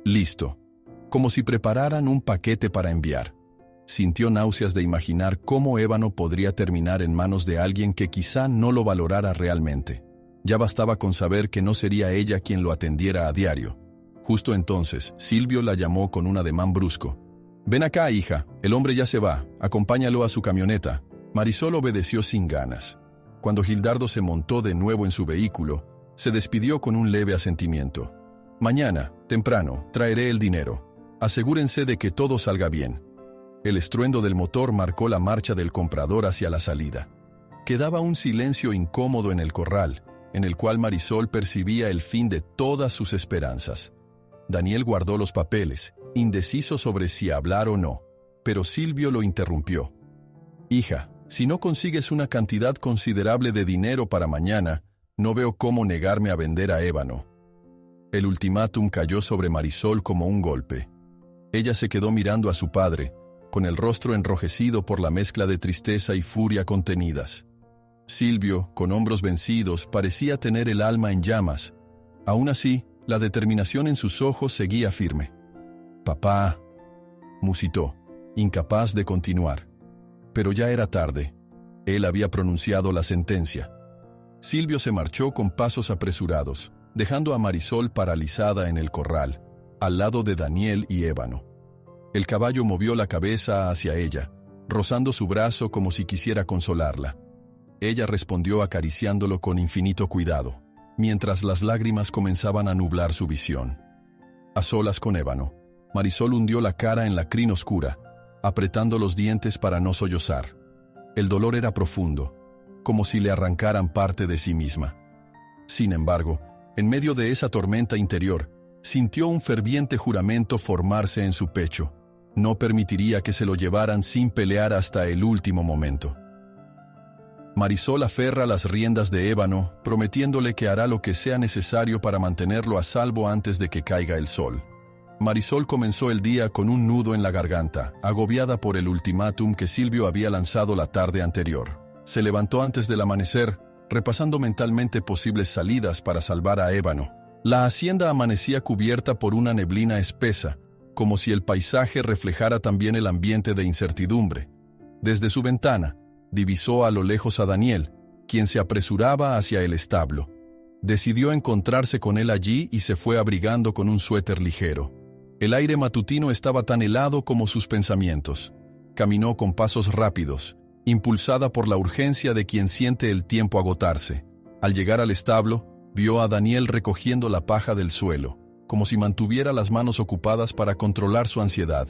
«Listo», como si prepararan un paquete para enviar. Sintió náuseas de imaginar cómo Ébano podría terminar en manos de alguien que quizá no lo valorara realmente. Ya bastaba con saber que no sería ella quien lo atendiera a diario. Justo entonces, Silvio la llamó con un ademán brusco. «Ven acá, hija, el hombre ya se va, acompáñalo a su camioneta». Marisol obedeció sin ganas. Cuando Gildardo se montó de nuevo en su vehículo, se despidió con un leve asentimiento. «Mañana, temprano, traeré el dinero. Asegúrense de que todo salga bien». El estruendo del motor marcó la marcha del comprador hacia la salida. Quedaba un silencio incómodo en el corral, en el cual Marisol percibía el fin de todas sus esperanzas. Daniel guardó los papeles, indeciso sobre si hablar o no, pero Silvio lo interrumpió. «Hija, si no consigues una cantidad considerable de dinero para mañana, no veo cómo negarme a vender a Ébano». El ultimátum cayó sobre Marisol como un golpe. Ella se quedó mirando a su padre, con el rostro enrojecido por la mezcla de tristeza y furia contenidas. Silvio, con hombros vencidos, parecía tener el alma en llamas. Aún así, la determinación en sus ojos seguía firme. «Papá», musitó, incapaz de continuar. Pero ya era tarde. Él había pronunciado la sentencia. Silvio se marchó con pasos apresurados, dejando a Marisol paralizada en el corral, al lado de Daniel y Ébano. El caballo movió la cabeza hacia ella, rozando su brazo como si quisiera consolarla. Ella respondió acariciándolo con infinito cuidado, mientras las lágrimas comenzaban a nublar su visión. A solas con Ébano, Marisol hundió la cara en la crin oscura, apretando los dientes para no sollozar. El dolor era profundo, como si le arrancaran parte de sí misma. Sin embargo, en medio de esa tormenta interior, sintió un ferviente juramento formarse en su pecho. No permitiría que se lo llevaran sin pelear hasta el último momento. Marisol aferra las riendas de Ébano, prometiéndole que hará lo que sea necesario para mantenerlo a salvo antes de que caiga el sol. Marisol comenzó el día con un nudo en la garganta, agobiada por el ultimátum que Silvio había lanzado la tarde anterior. Se levantó antes del amanecer, repasando mentalmente posibles salidas para salvar a Ébano. La hacienda amanecía cubierta por una neblina espesa, como si el paisaje reflejara también el ambiente de incertidumbre. Desde su ventana, divisó a lo lejos a Daniel, quien se apresuraba hacia el establo. Decidió encontrarse con él allí y se fue abrigando con un suéter ligero. El aire matutino estaba tan helado como sus pensamientos. Caminó con pasos rápidos, impulsada por la urgencia de quien siente el tiempo agotarse. Al llegar al establo, vio a Daniel recogiendo la paja del suelo, como si mantuviera las manos ocupadas para controlar su ansiedad.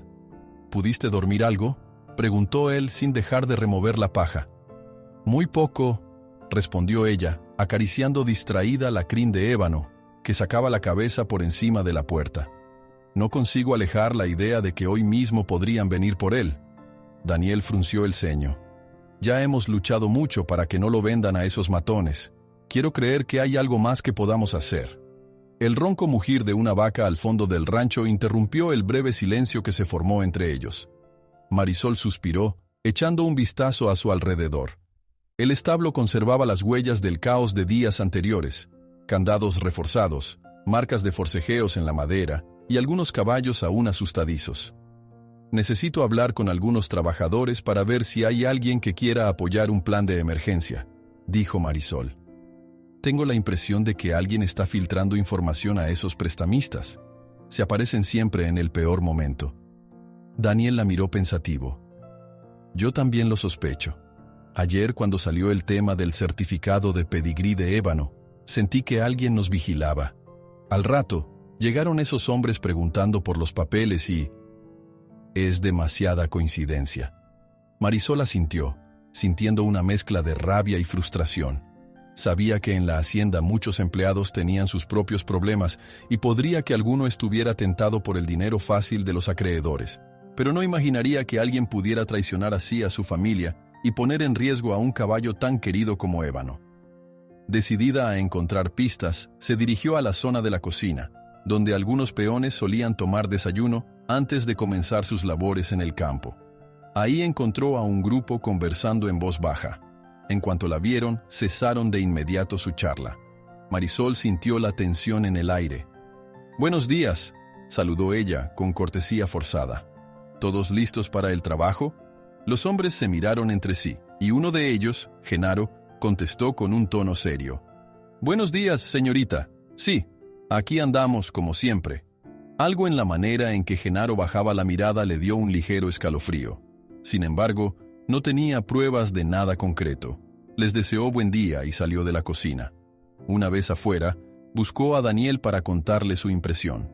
¿Pudiste dormir algo?, preguntó él sin dejar de remover la paja. Muy poco, respondió ella, acariciando distraída la crin de ébano, que sacaba la cabeza por encima de la puerta. No consigo alejar la idea de que hoy mismo podrían venir por él. Daniel frunció el ceño. Ya hemos luchado mucho para que no lo vendan a esos matones. Quiero creer que hay algo más que podamos hacer. El ronco mugir de una vaca al fondo del rancho interrumpió el breve silencio que se formó entre ellos. Marisol suspiró, echando un vistazo a su alrededor. El establo conservaba las huellas del caos de días anteriores, candados reforzados, marcas de forcejeos en la madera y algunos caballos aún asustadizos. Necesito hablar con algunos trabajadores para ver si hay alguien que quiera apoyar un plan de emergencia, dijo Marisol. Tengo la impresión de que alguien está filtrando información a esos prestamistas. Se aparecen siempre en el peor momento. Daniel la miró pensativo. Yo también lo sospecho. Ayer, cuando salió el tema del certificado de pedigrí de ébano, sentí que alguien nos vigilaba. Al rato, llegaron esos hombres preguntando por los papeles y... Es demasiada coincidencia. Marisol asintió, sintiendo una mezcla de rabia y frustración. Sabía que en la hacienda muchos empleados tenían sus propios problemas y podría que alguno estuviera tentado por el dinero fácil de los acreedores, pero no imaginaría que alguien pudiera traicionar así a su familia y poner en riesgo a un caballo tan querido como Ébano. Decidida a encontrar pistas, se dirigió a la zona de la cocina, donde algunos peones solían tomar desayuno antes de comenzar sus labores en el campo. Ahí encontró a un grupo conversando en voz baja. En cuanto la vieron, cesaron de inmediato su charla. Marisol sintió la tensión en el aire. «Buenos días», saludó ella con cortesía forzada. «¿Todos listos para el trabajo?» Los hombres se miraron entre sí, y uno de ellos, Genaro, contestó con un tono serio. «Buenos días, señorita. Sí, aquí andamos como siempre». Algo en la manera en que Genaro bajaba la mirada le dio un ligero escalofrío. Sin embargo, no tenía pruebas de nada concreto. Les deseó buen día y salió de la cocina. Una vez afuera, buscó a Daniel para contarle su impresión.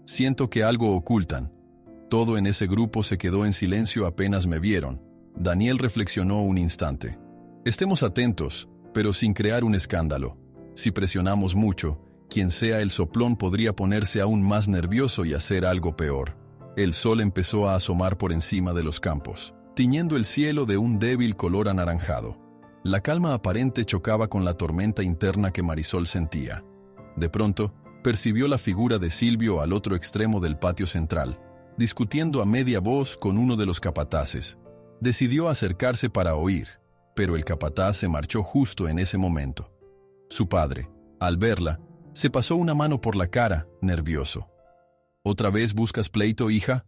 «Siento que algo ocultan. Todo en ese grupo se quedó en silencio apenas me vieron». Daniel reflexionó un instante. «Estemos atentos, pero sin crear un escándalo. Si presionamos mucho, quien sea el soplón podría ponerse aún más nervioso y hacer algo peor». El sol empezó a asomar por encima de los campos, tiñendo el cielo de un débil color anaranjado. La calma aparente chocaba con la tormenta interna que Marisol sentía. De pronto, percibió la figura de Silvio al otro extremo del patio central, discutiendo a media voz con uno de los capataces. Decidió acercarse para oír, pero el capataz se marchó justo en ese momento. Su padre, al verla, se pasó una mano por la cara, nervioso. «¿Otra vez buscas pleito, hija?»,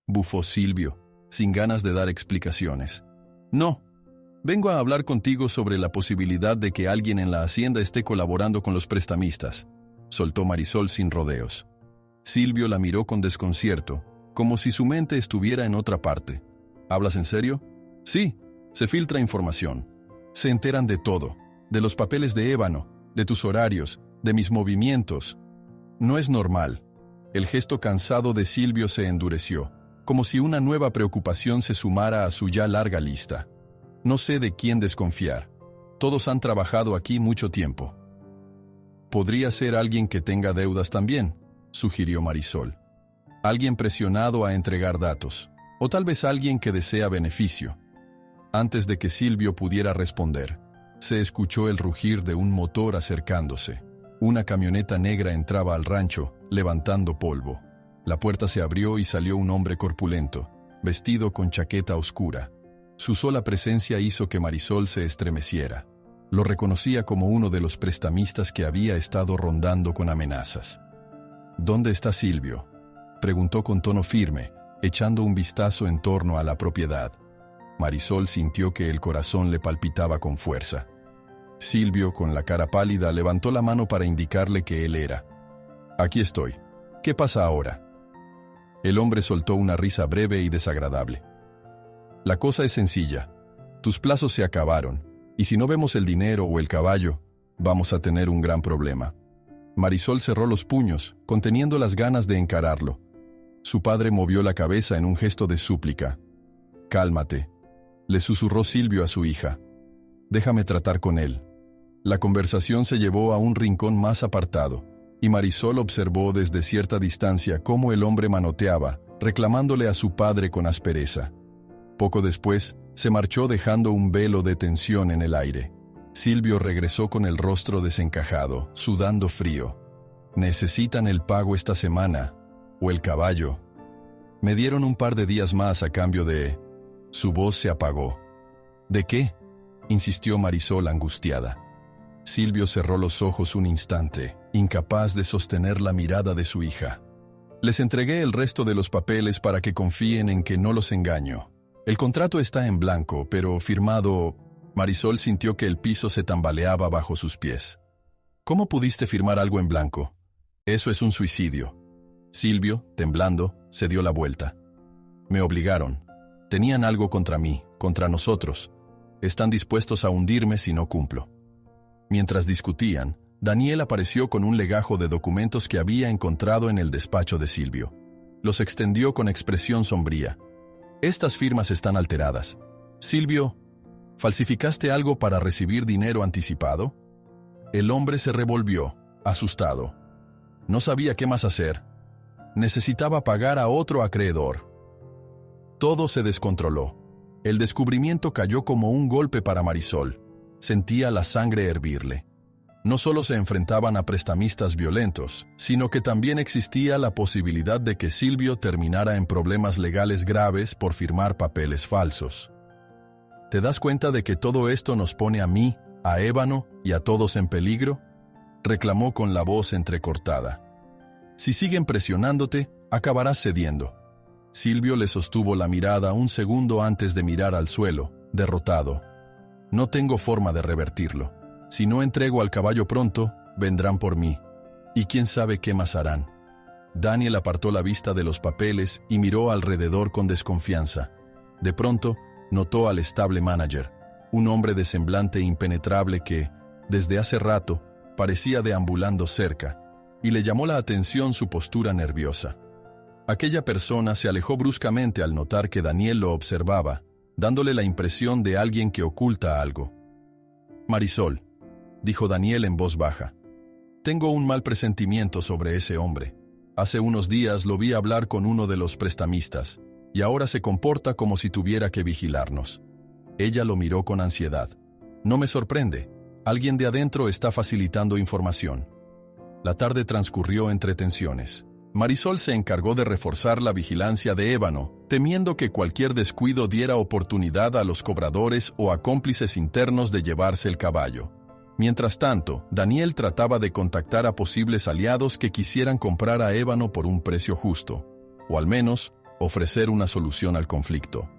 bufó Silvio, sin ganas de dar explicaciones. «No, vengo a hablar contigo sobre la posibilidad de que alguien en la hacienda esté colaborando con los prestamistas», soltó Marisol sin rodeos. Silvio la miró con desconcierto, como si su mente estuviera en otra parte. «¿Hablas en serio?». «Sí, se filtra información. Se enteran de todo, de los papeles de ébano, de tus horarios, de mis movimientos. No es normal». El gesto cansado de Silvio se endureció, como si una nueva preocupación se sumara a su ya larga lista. «No sé de quién desconfiar. Todos han trabajado aquí mucho tiempo». «Podría ser alguien que tenga deudas también», sugirió Marisol. «Alguien presionado a entregar datos, o tal vez alguien que desea beneficio». Antes de que Silvio pudiera responder, se escuchó el rugir de un motor acercándose. Una camioneta negra entraba al rancho, levantando polvo. La puerta se abrió y salió un hombre corpulento, vestido con chaqueta oscura. Su sola presencia hizo que Marisol se estremeciera. Lo reconocía como uno de los prestamistas que había estado rondando con amenazas. «¿Dónde está Silvio?», preguntó con tono firme, echando un vistazo en torno a la propiedad. Marisol sintió que el corazón le palpitaba con fuerza. Silvio, con la cara pálida, levantó la mano para indicarle que él era. «Aquí estoy. ¿Qué pasa ahora?». El hombre soltó una risa breve y desagradable. «La cosa es sencilla. Tus plazos se acabaron, y si no vemos el dinero o el caballo, vamos a tener un gran problema». Marisol cerró los puños, conteniendo las ganas de encararlo. Su padre movió la cabeza en un gesto de súplica. «Cálmate», le susurró Silvio a su hija. «Déjame tratar con él». La conversación se llevó a un rincón más apartado, y Marisol observó desde cierta distancia cómo el hombre manoteaba, reclamándole a su padre con aspereza. Poco después, se marchó dejando un velo de tensión en el aire. Silvio regresó con el rostro desencajado, sudando frío. «Necesitan el pago esta semana, o el caballo. Me dieron un par de días más a cambio de...». Su voz se apagó. «¿De qué?», insistió Marisol angustiada. Silvio cerró los ojos un instante, incapaz de sostener la mirada de su hija. «Les entregué el resto de los papeles para que confíen en que no los engaño. El contrato está en blanco, pero firmado...». Marisol sintió que el piso se tambaleaba bajo sus pies. «¿Cómo pudiste firmar algo en blanco? Eso es un suicidio». Silvio, temblando, se dio la vuelta. «Me obligaron. Tenían algo contra mí, contra nosotros. Están dispuestos a hundirme si no cumplo». Mientras discutían, Daniel apareció con un legajo de documentos que había encontrado en el despacho de Silvio. Los extendió con expresión sombría. «Estas firmas están alteradas. Silvio, ¿falsificaste algo para recibir dinero anticipado?». El hombre se revolvió, asustado. No sabía qué más hacer. Necesitaba pagar a otro acreedor. Todo se descontroló. El descubrimiento cayó como un golpe para Marisol. Sentía la sangre hervirle. No solo se enfrentaban a prestamistas violentos, sino que también existía la posibilidad de que Silvio terminara en problemas legales graves por firmar papeles falsos. «¿Te das cuenta de que todo esto nos pone a mí, a Ébano y a todos en peligro?», reclamó con la voz entrecortada. «Si siguen presionándote, acabarás cediendo». Silvio le sostuvo la mirada un segundo antes de mirar al suelo, derrotado. «No tengo forma de revertirlo. Si no entrego al caballo pronto, vendrán por mí. Y quién sabe qué más harán». Daniel apartó la vista de los papeles y miró alrededor con desconfianza. De pronto, notó al stable manager, un hombre de semblante impenetrable que, desde hace rato, parecía deambulando cerca, y le llamó la atención su postura nerviosa. Aquella persona se alejó bruscamente al notar que Daniel lo observaba, dándole la impresión de alguien que oculta algo. «Marisol», dijo Daniel en voz baja, «tengo un mal presentimiento sobre ese hombre. Hace unos días lo vi hablar con uno de los prestamistas, y ahora se comporta como si tuviera que vigilarnos». Ella lo miró con ansiedad. «No me sorprende. Alguien de adentro está facilitando información». La tarde transcurrió entre tensiones. Marisol se encargó de reforzar la vigilancia de Ébano, temiendo que cualquier descuido diera oportunidad a los cobradores o a cómplices internos de llevarse el caballo. Mientras tanto, Daniel trataba de contactar a posibles aliados que quisieran comprar a Ébano por un precio justo, o al menos ofrecer una solución al conflicto.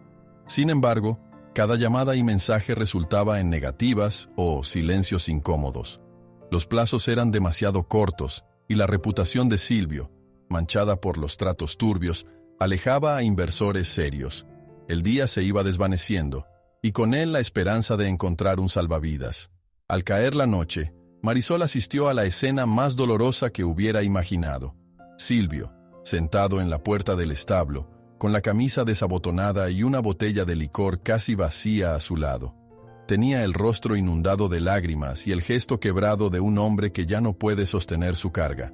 Sin embargo, cada llamada y mensaje resultaba en negativas o silencios incómodos. Los plazos eran demasiado cortos y la reputación de Silvio, manchada por los tratos turbios, alejaba a inversores serios. El día se iba desvaneciendo, y con él la esperanza de encontrar un salvavidas. Al caer la noche, Marisol asistió a la escena más dolorosa que hubiera imaginado. Silvio, sentado en la puerta del establo, con la camisa desabotonada y una botella de licor casi vacía a su lado. Tenía el rostro inundado de lágrimas y el gesto quebrado de un hombre que ya no puede sostener su carga.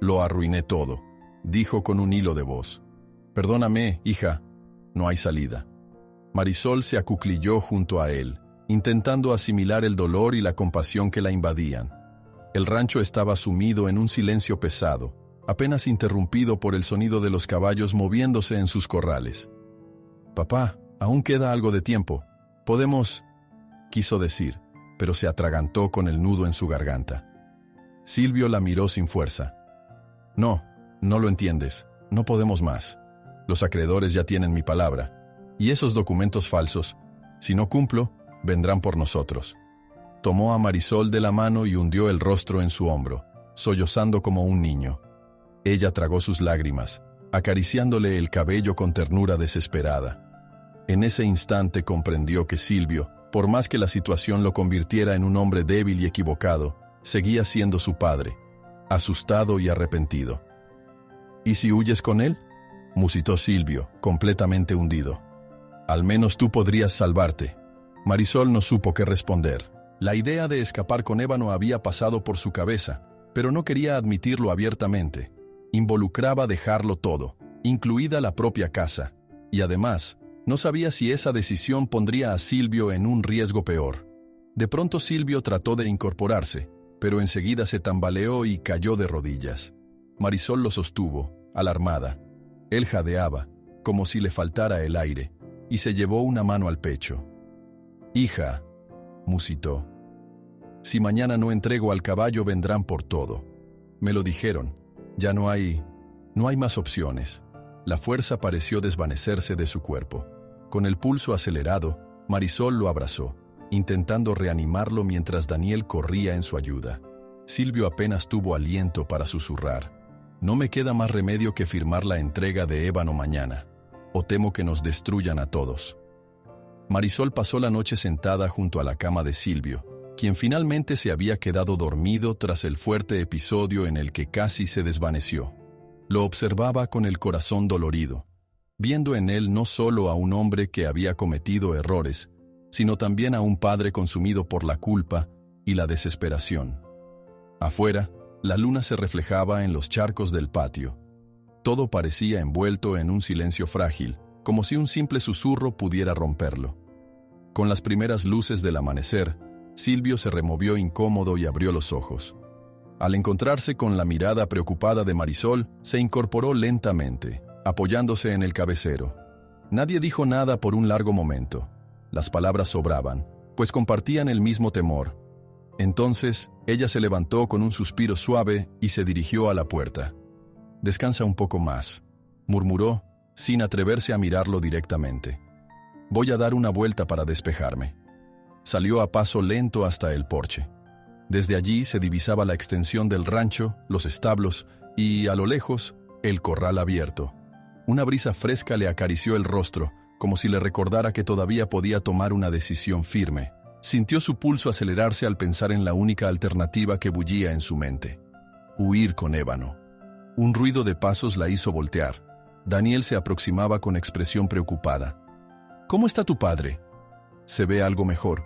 «Lo arruiné todo», dijo con un hilo de voz. «Perdóname, hija, no hay salida». Marisol se acuclilló junto a él, intentando asimilar el dolor y la compasión que la invadían. El rancho estaba sumido en un silencio pesado, apenas interrumpido por el sonido de los caballos moviéndose en sus corrales. «Papá, aún queda algo de tiempo. Podemos…», quiso decir, pero se atragantó con el nudo en su garganta. Silvio la miró sin fuerza. «No, no lo entiendes. No podemos más. Los acreedores ya tienen mi palabra. Y esos documentos falsos, si no cumplo, vendrán por nosotros». Tomó a Marisol de la mano y hundió el rostro en su hombro, sollozando como un niño. Ella tragó sus lágrimas, acariciándole el cabello con ternura desesperada. En ese instante comprendió que Silvio, por más que la situación lo convirtiera en un hombre débil y equivocado, seguía siendo su padre, asustado y arrepentido. «¿Y si huyes con él?», musitó Silvio, completamente hundido. «Al menos tú podrías salvarte». Marisol no supo qué responder. La idea de escapar con Ébano había pasado por su cabeza, pero no quería admitirlo abiertamente. Involucraba dejarlo todo, incluida la propia casa, y además, no sabía si esa decisión pondría a Silvio en un riesgo peor. De pronto Silvio trató de incorporarse, pero enseguida se tambaleó y cayó de rodillas. Marisol lo sostuvo, alarmada. Él jadeaba, como si le faltara el aire, y se llevó una mano al pecho. «Hija», musitó, «si mañana no entrego al caballo vendrán por todo. Me lo dijeron, ya no hay más opciones». La fuerza pareció desvanecerse de su cuerpo. Con el pulso acelerado, Marisol lo abrazó, intentando reanimarlo mientras Daniel corría en su ayuda. Silvio apenas tuvo aliento para susurrar: «No me queda más remedio que firmar la entrega de Ébano mañana, o temo que nos destruyan a todos». Marisol pasó la noche sentada junto a la cama de Silvio, quien finalmente se había quedado dormido tras el fuerte episodio en el que casi se desvaneció. Lo observaba con el corazón dolorido, viendo en él no solo a un hombre que había cometido errores, sino también a un padre consumido por la culpa y la desesperación. Afuera, la luna se reflejaba en los charcos del patio. Todo parecía envuelto en un silencio frágil, como si un simple susurro pudiera romperlo. Con las primeras luces del amanecer, Silvio se removió incómodo y abrió los ojos. Al encontrarse con la mirada preocupada de Marisol, se incorporó lentamente, apoyándose en el cabecero. Nadie dijo nada por un largo momento. Las palabras sobraban, pues compartían el mismo temor. Entonces, ella se levantó con un suspiro suave y se dirigió a la puerta. «Descansa un poco más», murmuró, sin atreverse a mirarlo directamente. «Voy a dar una vuelta para despejarme». Salió a paso lento hasta el porche. Desde allí se divisaba la extensión del rancho, los establos y, a lo lejos, el corral abierto. Una brisa fresca le acarició el rostro, como si le recordara que todavía podía tomar una decisión firme. Sintió su pulso acelerarse al pensar en la única alternativa que bullía en su mente: huir con Ébano. Un ruido de pasos la hizo voltear. Daniel se aproximaba con expresión preocupada. «¿Cómo está tu padre?» «Se ve algo mejor,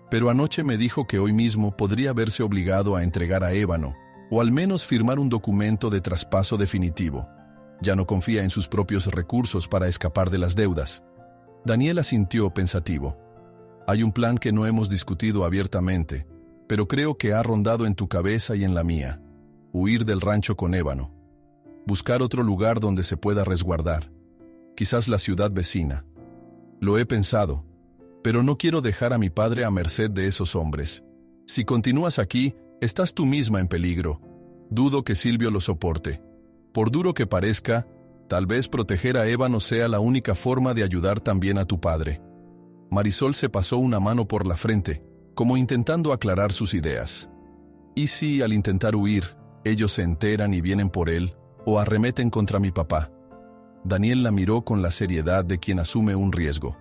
pero anoche me dijo que hoy mismo podría verse obligado a entregar a Ébano, o al menos firmar un documento de traspaso definitivo. Ya no confía en sus propios recursos para escapar de las deudas». Daniel asintió pensativo. «Hay un plan que no hemos discutido abiertamente, pero creo que ha rondado en tu cabeza y en la mía: huir del rancho con Ébano. Buscar otro lugar donde se pueda resguardar. Quizás la ciudad vecina. Lo he pensado, pero no quiero dejar a mi padre a merced de esos hombres. Si continúas aquí, estás tú misma en peligro. Dudo que Silvio lo soporte. Por duro que parezca, tal vez proteger a Ébano sea la única forma de ayudar también a tu padre». Marisol se pasó una mano por la frente, como intentando aclarar sus ideas. ¿Y si, al intentar huir, ellos se enteran y vienen por él, o arremeten contra mi papá? Daniel la miró con la seriedad de quien asume un riesgo.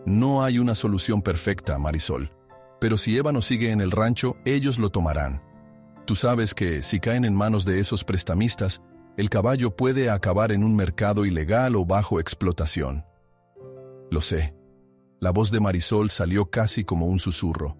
«No hay una solución perfecta, Marisol, pero si Ébano sigue en el rancho, ellos lo tomarán. Tú sabes que, si caen en manos de esos prestamistas, el caballo puede acabar en un mercado ilegal o bajo explotación». «Lo sé». La voz de Marisol salió casi como un susurro.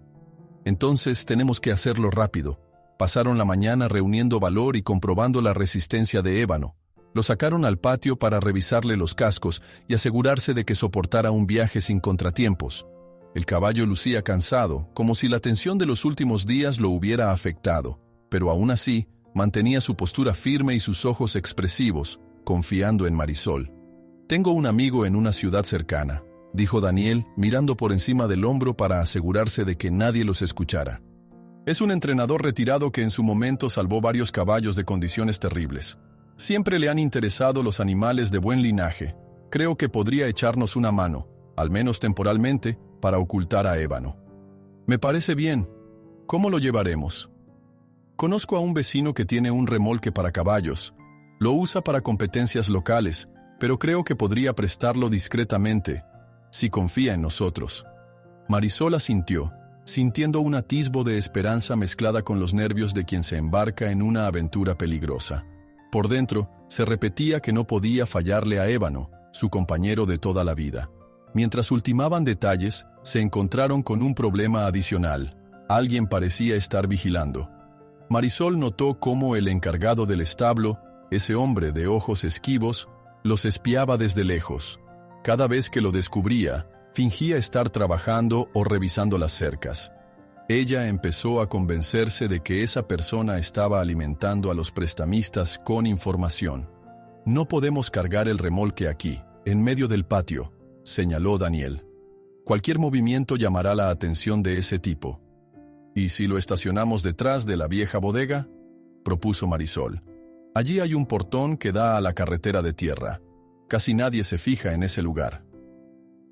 «Entonces tenemos que hacerlo rápido». Pasaron la mañana reuniendo valor y comprobando la resistencia de Ébano. Lo sacaron al patio para revisarle los cascos y asegurarse de que soportara un viaje sin contratiempos. El caballo lucía cansado, como si la tensión de los últimos días lo hubiera afectado, pero aún así, Mantenía su postura firme y sus ojos expresivos, confiando en Marisol. «Tengo un amigo en una ciudad cercana», dijo Daniel, mirando por encima del hombro para asegurarse de que nadie los escuchara. «Es un entrenador retirado que en su momento salvó varios caballos de condiciones terribles. Siempre le han interesado los animales de buen linaje. Creo que podría echarnos una mano, al menos temporalmente, para ocultar a Ébano». «Me parece bien. ¿Cómo lo llevaremos?» «Conozco a un vecino que tiene un remolque para caballos. Lo usa para competencias locales, pero creo que podría prestarlo discretamente, si confía en nosotros». Marisol asintió, sintiendo un atisbo de esperanza mezclada con los nervios de quien se embarca en una aventura peligrosa. Por dentro, se repetía que no podía fallarle a Ébano, su compañero de toda la vida. Mientras ultimaban detalles, se encontraron con un problema adicional. Alguien parecía estar vigilando. Marisol notó cómo el encargado del establo, ese hombre de ojos esquivos, los espiaba desde lejos. Cada vez que lo descubría, fingía estar trabajando o revisando las cercas. Ella empezó a convencerse de que esa persona estaba alimentando a los prestamistas con información. «No podemos cargar el remolque aquí, en medio del patio», señaló Daniel. «Cualquier movimiento llamará la atención de ese tipo». «¿Y si lo estacionamos detrás de la vieja bodega?», propuso Marisol. «Allí hay un portón que da a la carretera de tierra. Casi nadie se fija en ese lugar».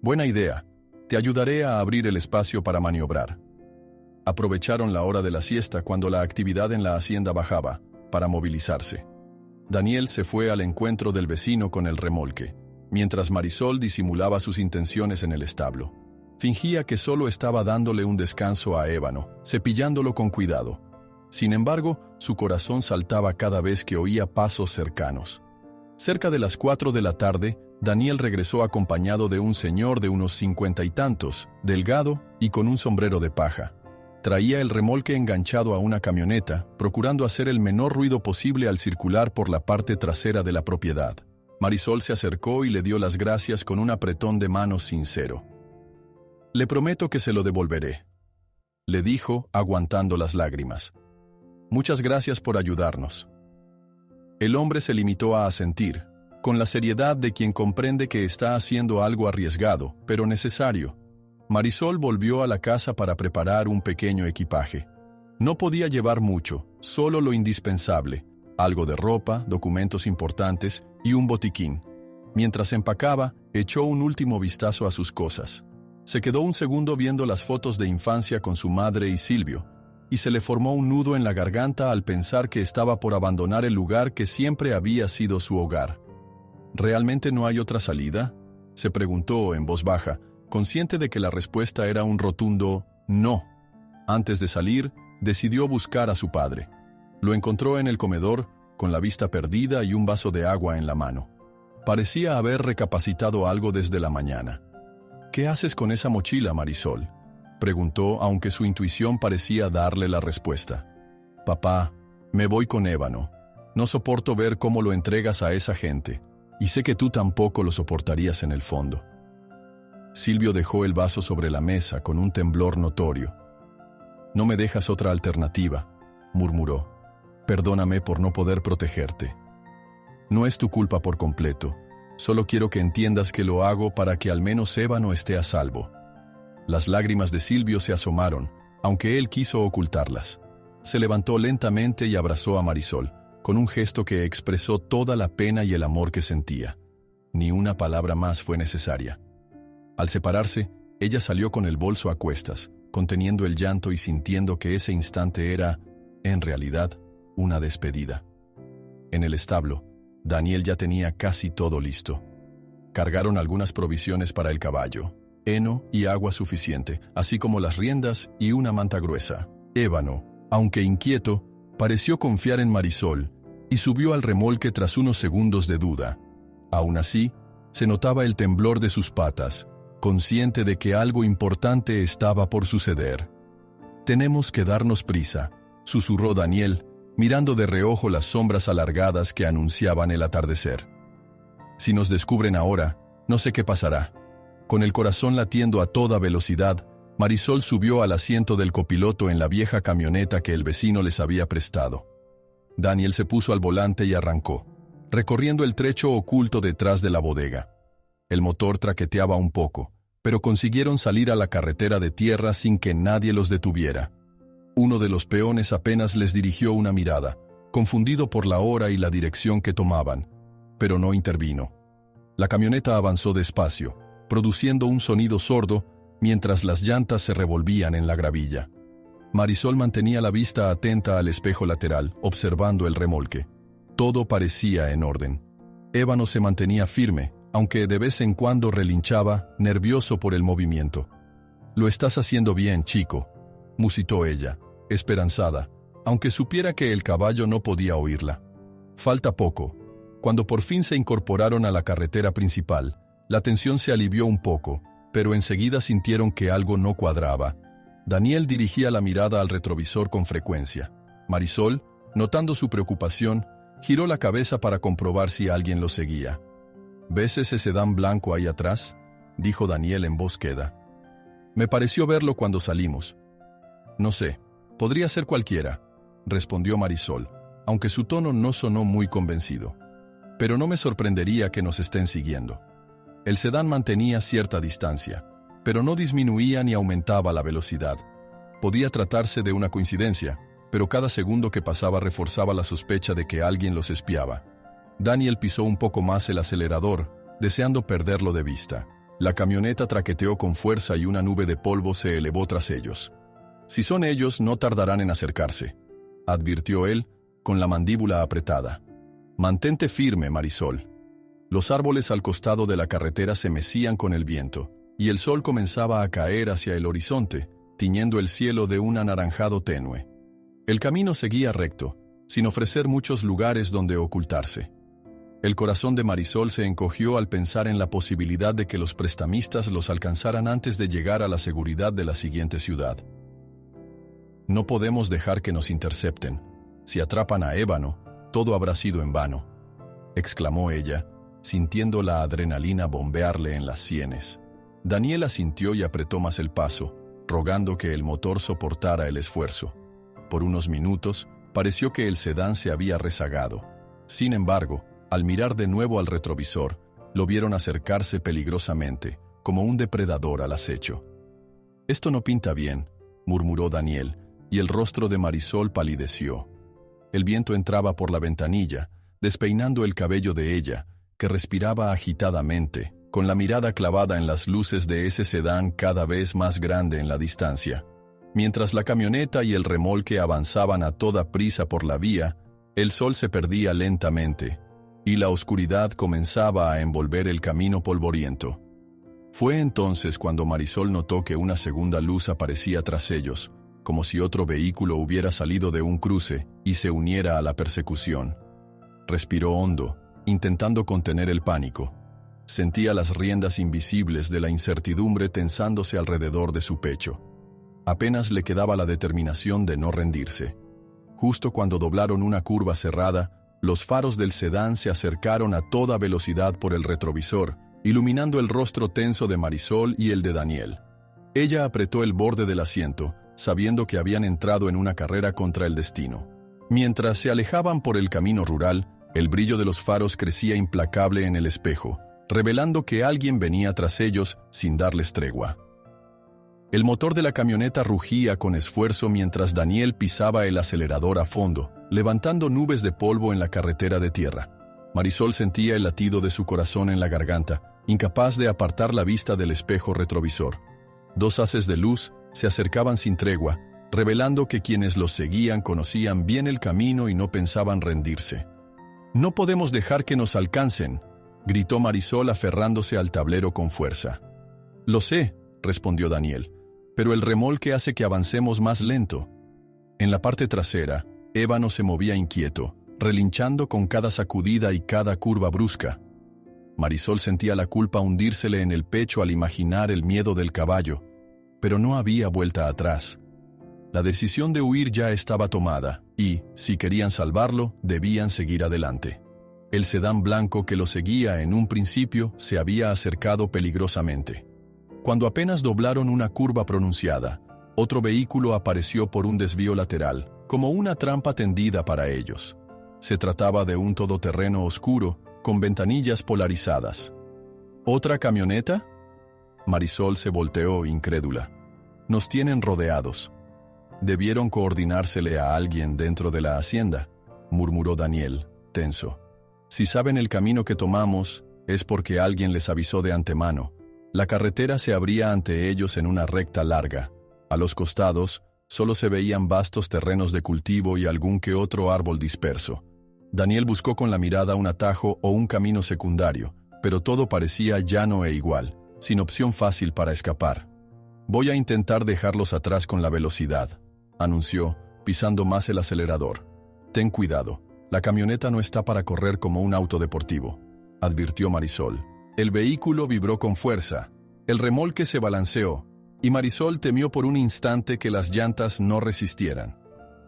«Buena idea. Te ayudaré a abrir el espacio para maniobrar». Aprovecharon la hora de la siesta cuando la actividad en la hacienda bajaba, para movilizarse. Daniel se fue al encuentro del vecino con el remolque, mientras Marisol disimulaba sus intenciones en el establo. Fingía que solo estaba dándole un descanso a Ébano, cepillándolo con cuidado. Sin embargo, su corazón saltaba cada vez que oía pasos cercanos. Cerca de las 4 de la tarde, Daniel regresó acompañado de un señor de unos 50 y tantos, delgado y con un sombrero de paja. Traía el remolque enganchado a una camioneta, procurando hacer el menor ruido posible al circular por la parte trasera de la propiedad. Marisol se acercó y le dio las gracias con un apretón de manos sincero. «Le prometo que se lo devolveré», le dijo, aguantando las lágrimas. «Muchas gracias por ayudarnos». El hombre se limitó a asentir, con la seriedad de quien comprende que está haciendo algo arriesgado, pero necesario. Marisol volvió a la casa para preparar un pequeño equipaje. No podía llevar mucho, solo lo indispensable, algo de ropa, documentos importantes y un botiquín. Mientras empacaba, echó un último vistazo a sus cosas. Se quedó un segundo viendo las fotos de infancia con su madre y Silvio, y se le formó un nudo en la garganta al pensar que estaba por abandonar el lugar que siempre había sido su hogar. ¿Realmente no hay otra salida?, se preguntó en voz baja, consciente de que la respuesta era un rotundo no. Antes de salir, decidió buscar a su padre. Lo encontró en el comedor, con la vista perdida y un vaso de agua en la mano. Parecía haber recapacitado algo desde la mañana. «¿Qué haces con esa mochila, Marisol?», preguntó, aunque su intuición parecía darle la respuesta. «Papá, me voy con Ébano. No soporto ver cómo lo entregas a esa gente, y sé que tú tampoco lo soportarías en el fondo». Silvio dejó el vaso sobre la mesa con un temblor notorio. «No me dejas otra alternativa», murmuró. «Perdóname por no poder protegerte. No es tu culpa por completo. Solo quiero que entiendas que lo hago para que al menos Ébano esté a salvo». Las lágrimas de Silvio se asomaron, aunque él quiso ocultarlas. Se levantó lentamente y abrazó a Marisol, con un gesto que expresó toda la pena y el amor que sentía. Ni una palabra más fue necesaria. Al separarse, ella salió con el bolso a cuestas, conteniendo el llanto y sintiendo que ese instante era, en realidad, una despedida. En el establo, Daniel ya tenía casi todo listo. Cargaron algunas provisiones para el caballo, heno y agua suficiente, así como las riendas y una manta gruesa. Ébano, aunque inquieto, pareció confiar en Marisol y subió al remolque tras unos segundos de duda. Aún así, se notaba el temblor de sus patas, consciente de que algo importante estaba por suceder. «Tenemos que darnos prisa», susurró Daniel, mirando de reojo las sombras alargadas que anunciaban el atardecer. «Si nos descubren ahora, no sé qué pasará». Con el corazón latiendo a toda velocidad, Marisol subió al asiento del copiloto en la vieja camioneta que el vecino les había prestado. Daniel se puso al volante y arrancó, recorriendo el trecho oculto detrás de la bodega. El motor traqueteaba un poco, pero consiguieron salir a la carretera de tierra sin que nadie los detuviera. Uno de los peones apenas les dirigió una mirada, confundido por la hora y la dirección que tomaban, pero no intervino. La camioneta avanzó despacio, produciendo un sonido sordo mientras las llantas se revolvían en la gravilla. Marisol mantenía la vista atenta al espejo lateral, observando el remolque. Todo parecía en orden. Ébano se mantenía firme, aunque de vez en cuando relinchaba, nervioso por el movimiento. «Lo estás haciendo bien, chico», musitó ella, esperanzada, aunque supiera que el caballo no podía oírla. Falta poco. Cuando por fin se incorporaron a la carretera principal, la tensión se alivió un poco, pero enseguida sintieron que algo no cuadraba. Daniel dirigía la mirada al retrovisor con frecuencia. Marisol, notando su preocupación, giró la cabeza para comprobar si alguien lo seguía. «¿Ves ese sedán blanco ahí atrás?», dijo Daniel en voz queda. «Me pareció verlo cuando salimos». «No sé, podría ser cualquiera», respondió Marisol, aunque su tono no sonó muy convencido. «Pero no me sorprendería que nos estén siguiendo». El sedán mantenía cierta distancia, pero no disminuía ni aumentaba la velocidad. Podía tratarse de una coincidencia, pero cada segundo que pasaba reforzaba la sospecha de que alguien los espiaba. Daniel pisó un poco más el acelerador, deseando perderlo de vista. La camioneta traqueteó con fuerza y una nube de polvo se elevó tras ellos. «Si son ellos, no tardarán en acercarse», advirtió él, con la mandíbula apretada. «Mantente firme, Marisol». Los árboles al costado de la carretera se mecían con el viento, y el sol comenzaba a caer hacia el horizonte, tiñendo el cielo de un anaranjado tenue. El camino seguía recto, sin ofrecer muchos lugares donde ocultarse. El corazón de Marisol se encogió al pensar en la posibilidad de que los prestamistas los alcanzaran antes de llegar a la seguridad de la siguiente ciudad. «No podemos dejar que nos intercepten. Si atrapan a Ébano, todo habrá sido en vano», exclamó ella, sintiendo la adrenalina bombearle en las sienes. Daniel asintió y apretó más el paso, rogando que el motor soportara el esfuerzo. Por unos minutos, pareció que el sedán se había rezagado. Sin embargo, al mirar de nuevo al retrovisor, lo vieron acercarse peligrosamente, como un depredador al acecho. «Esto no pinta bien», murmuró Daniel, y el rostro de Marisol palideció. El viento entraba por la ventanilla, despeinando el cabello de ella, que respiraba agitadamente, con la mirada clavada en las luces de ese sedán cada vez más grande en la distancia. Mientras la camioneta y el remolque avanzaban a toda prisa por la vía, el sol se perdía lentamente, y la oscuridad comenzaba a envolver el camino polvoriento. Fue entonces cuando Marisol notó que una segunda luz aparecía tras ellos, como si otro vehículo hubiera salido de un cruce y se uniera a la persecución. Respiró hondo, intentando contener el pánico. Sentía las riendas invisibles de la incertidumbre tensándose alrededor de su pecho. Apenas le quedaba la determinación de no rendirse. Justo cuando doblaron una curva cerrada, los faros del sedán se acercaron a toda velocidad por el retrovisor, iluminando el rostro tenso de Marisol y el de Daniel. Ella apretó el borde del asiento, sabiendo que habían entrado en una carrera contra el destino. Mientras se alejaban por el camino rural, el brillo de los faros crecía implacable en el espejo, revelando que alguien venía tras ellos sin darles tregua. El motor de la camioneta rugía con esfuerzo mientras Daniel pisaba el acelerador a fondo, levantando nubes de polvo en la carretera de tierra. Marisol sentía el latido de su corazón en la garganta, incapaz de apartar la vista del espejo retrovisor. Dos haces de luz se acercaban sin tregua, revelando que quienes los seguían conocían bien el camino y no pensaban rendirse. «No podemos dejar que nos alcancen», gritó Marisol aferrándose al tablero con fuerza. «Lo sé», respondió Daniel, «pero el remolque hace que avancemos más lento». En la parte trasera, Ébano se movía inquieto, relinchando con cada sacudida y cada curva brusca. Marisol sentía la culpa hundírsele en el pecho al imaginar el miedo del caballo, pero no había vuelta atrás. La decisión de huir ya estaba tomada y, si querían salvarlo, debían seguir adelante. El sedán blanco que lo seguía en un principio se había acercado peligrosamente. Cuando apenas doblaron una curva pronunciada, otro vehículo apareció por un desvío lateral, como una trampa tendida para ellos. Se trataba de un todoterreno oscuro, con ventanillas polarizadas. ¿Otra camioneta? Marisol se volteó incrédula. Nos tienen rodeados. Debieron coordinársele a alguien dentro de la hacienda, murmuró Daniel, tenso. Si saben el camino que tomamos, es porque alguien les avisó de antemano. La carretera se abría ante ellos en una recta larga. A los costados, solo se veían vastos terrenos de cultivo y algún que otro árbol disperso. Daniel buscó con la mirada un atajo o un camino secundario, pero todo parecía llano e igual, sin opción fácil para escapar. Voy a intentar dejarlos atrás con la velocidad, anunció, pisando más el acelerador. Ten cuidado, la camioneta no está para correr como un auto deportivo, advirtió Marisol. El vehículo vibró con fuerza, el remolque se balanceó, y Marisol temió por un instante que las llantas no resistieran.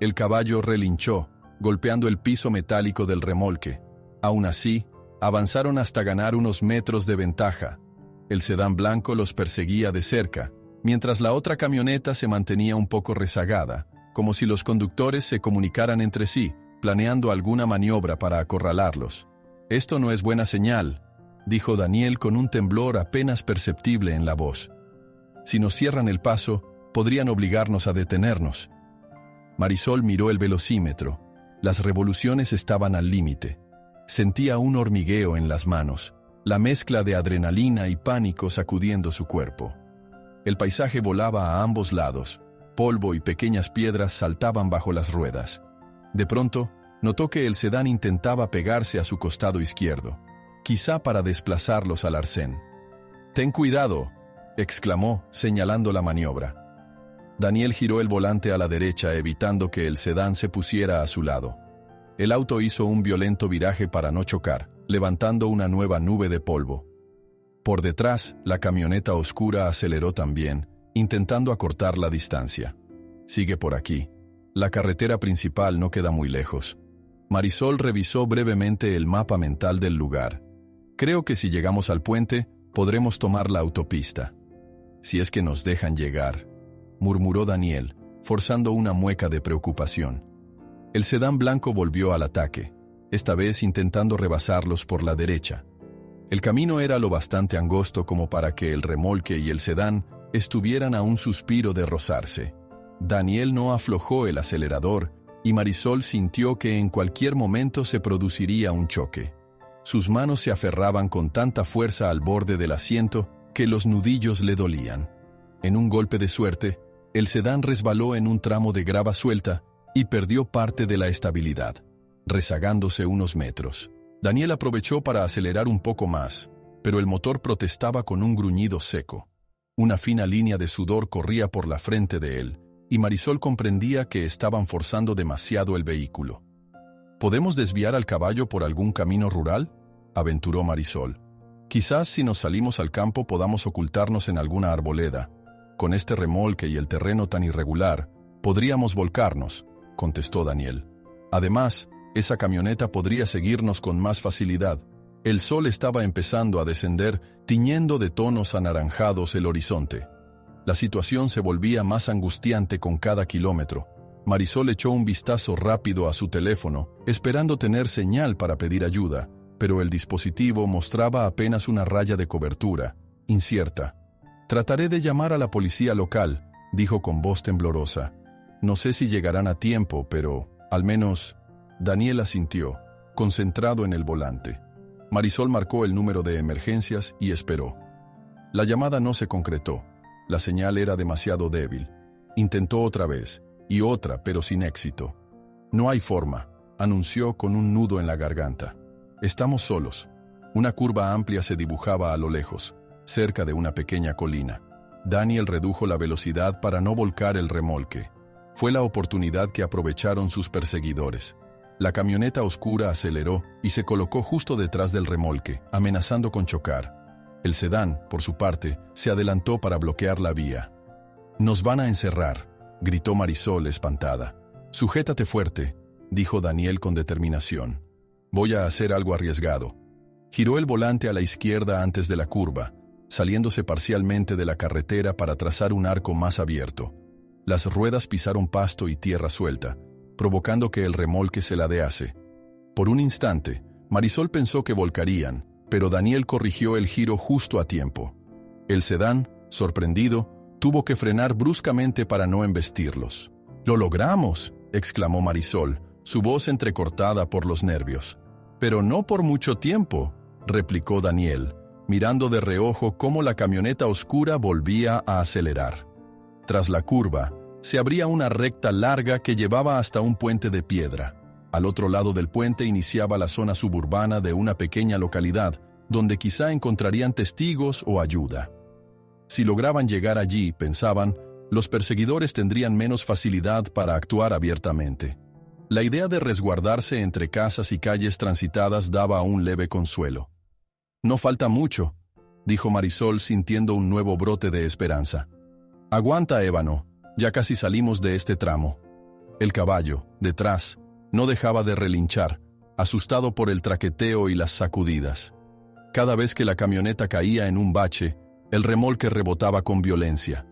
El caballo relinchó, golpeando el piso metálico del remolque. Aún así, avanzaron hasta ganar unos metros de ventaja. El sedán blanco los perseguía de cerca, mientras la otra camioneta se mantenía un poco rezagada, como si los conductores se comunicaran entre sí, planeando alguna maniobra para acorralarlos. Esto no es buena señal, dijo Daniel con un temblor apenas perceptible en la voz. Si nos cierran el paso, podrían obligarnos a detenernos. Marisol miró el velocímetro. Las revoluciones estaban al límite. Sentía un hormigueo en las manos, la mezcla de adrenalina y pánico sacudiendo su cuerpo. El paisaje volaba a ambos lados. Polvo y pequeñas piedras saltaban bajo las ruedas. De pronto, notó que el sedán intentaba pegarse a su costado izquierdo, quizá para desplazarlos al arcén. «Ten cuidado», exclamó, señalando la maniobra. Daniel giró el volante a la derecha, evitando que el sedán se pusiera a su lado. El auto hizo un violento viraje para no chocar, levantando una nueva nube de polvo. Por detrás, la camioneta oscura aceleró también, intentando acortar la distancia. «Sigue por aquí. La carretera principal no queda muy lejos». Marisol revisó brevemente el mapa mental del lugar. «Creo que si llegamos al puente, podremos tomar la autopista. Si es que nos dejan llegar», murmuró Daniel, forzando una mueca de preocupación. El sedán blanco volvió al ataque, esta vez intentando rebasarlos por la derecha. El camino era lo bastante angosto como para que el remolque y el sedán estuvieran a un suspiro de rozarse. Daniel no aflojó el acelerador y Marisol sintió que en cualquier momento se produciría un choque. Sus manos se aferraban con tanta fuerza al borde del asiento que los nudillos le dolían. En un golpe de suerte, el sedán resbaló en un tramo de grava suelta y perdió parte de la estabilidad, rezagándose unos metros. Daniel aprovechó para acelerar un poco más, pero el motor protestaba con un gruñido seco. Una fina línea de sudor corría por la frente de él, y Marisol comprendía que estaban forzando demasiado el vehículo. ¿Podemos desviar al caballo por algún camino rural?, aventuró Marisol. Quizás si nos salimos al campo podamos ocultarnos en alguna arboleda. Con este remolque y el terreno tan irregular, podríamos volcarnos, contestó Daniel. Además, esa camioneta podría seguirnos con más facilidad. El sol estaba empezando a descender, tiñendo de tonos anaranjados el horizonte. La situación se volvía más angustiante con cada kilómetro. Marisol echó un vistazo rápido a su teléfono, esperando tener señal para pedir ayuda, pero el dispositivo mostraba apenas una raya de cobertura, incierta. «Trataré de llamar a la policía local», dijo con voz temblorosa. «No sé si llegarán a tiempo, pero, al menos...» Daniel asintió, concentrado en el volante. Marisol marcó el número de emergencias y esperó. La llamada no se concretó. La señal era demasiado débil. Intentó otra vez, y otra, pero sin éxito. «No hay forma», anunció con un nudo en la garganta. «Estamos solos». Una curva amplia se dibujaba a lo lejos, cerca de una pequeña colina. Daniel redujo la velocidad para no volcar el remolque. Fue la oportunidad que aprovecharon sus perseguidores. La camioneta oscura aceleró y se colocó justo detrás del remolque, amenazando con chocar. El sedán, por su parte, se adelantó para bloquear la vía. «Nos van a encerrar», gritó Marisol espantada. «Sujétate fuerte», dijo Daniel con determinación. «Voy a hacer algo arriesgado». Giró el volante a la izquierda antes de la curva, saliéndose parcialmente de la carretera para trazar un arco más abierto. Las ruedas pisaron pasto y tierra suelta, provocando que el remolque se ladease. Por un instante, Marisol pensó que volcarían, pero Daniel corrigió el giro justo a tiempo. El sedán, sorprendido, tuvo que frenar bruscamente para no embestirlos. «¡Lo logramos!», exclamó Marisol, su voz entrecortada por los nervios. «Pero no por mucho tiempo», replicó Daniel, mirando de reojo cómo la camioneta oscura volvía a acelerar. Tras la curva, se abría una recta larga que llevaba hasta un puente de piedra. Al otro lado del puente iniciaba la zona suburbana de una pequeña localidad, donde quizá encontrarían testigos o ayuda. Si lograban llegar allí, pensaban, los perseguidores tendrían menos facilidad para actuar abiertamente. La idea de resguardarse entre casas y calles transitadas daba un leve consuelo. «No falta mucho», dijo Marisol sintiendo un nuevo brote de esperanza. «Aguanta, Ébano, ya casi salimos de este tramo». El caballo, detrás, no dejaba de relinchar, asustado por el traqueteo y las sacudidas. Cada vez que la camioneta caía en un bache, el remolque rebotaba con violencia.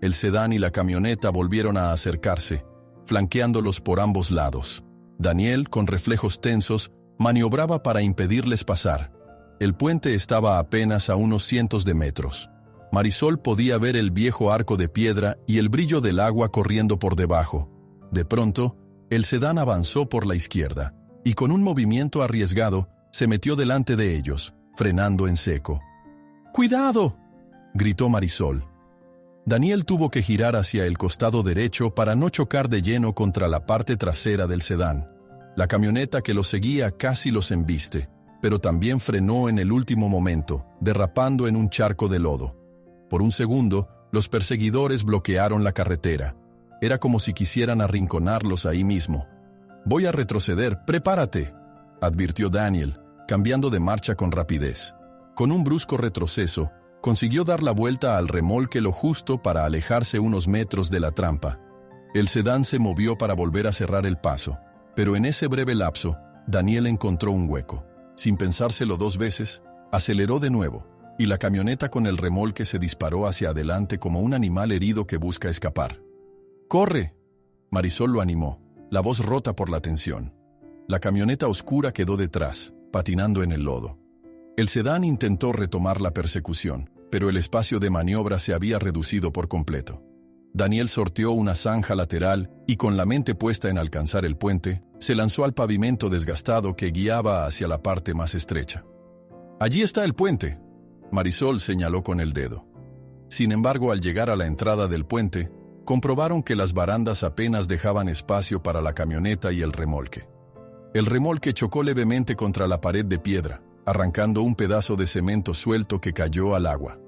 El sedán y la camioneta volvieron a acercarse, flanqueándolos por ambos lados. Daniel, con reflejos tensos, maniobraba para impedirles pasar. El puente estaba apenas a unos cientos de metros. Marisol podía ver el viejo arco de piedra y el brillo del agua corriendo por debajo. De pronto, el sedán avanzó por la izquierda, y con un movimiento arriesgado, se metió delante de ellos, frenando en seco. «¡Cuidado!», gritó Marisol. Daniel tuvo que girar hacia el costado derecho para no chocar de lleno contra la parte trasera del sedán. La camioneta que los seguía casi los embiste, pero también frenó en el último momento, derrapando en un charco de lodo. Por un segundo, los perseguidores bloquearon la carretera. Era como si quisieran arrinconarlos ahí mismo. «Voy a retroceder, prepárate», advirtió Daniel, cambiando de marcha con rapidez. Con un brusco retroceso, consiguió dar la vuelta al remolque lo justo para alejarse unos metros de la trampa. El sedán se movió para volver a cerrar el paso, pero en ese breve lapso, Daniel encontró un hueco. Sin pensárselo dos veces, aceleró de nuevo, y la camioneta con el remolque se disparó hacia adelante como un animal herido que busca escapar. «¡Corre!», Marisol lo animó, la voz rota por la tensión. La camioneta oscura quedó detrás, patinando en el lodo. El sedán intentó retomar la persecución, pero el espacio de maniobra se había reducido por completo. Daniel sorteó una zanja lateral y, con la mente puesta en alcanzar el puente, se lanzó al pavimento desgastado que guiaba hacia la parte más estrecha. «Allí está el puente», Marisol señaló con el dedo. Sin embargo, al llegar a la entrada del puente, comprobaron que las barandas apenas dejaban espacio para la camioneta y el remolque. El remolque chocó levemente contra la pared de piedra, arrancando un pedazo de cemento suelto que cayó al agua.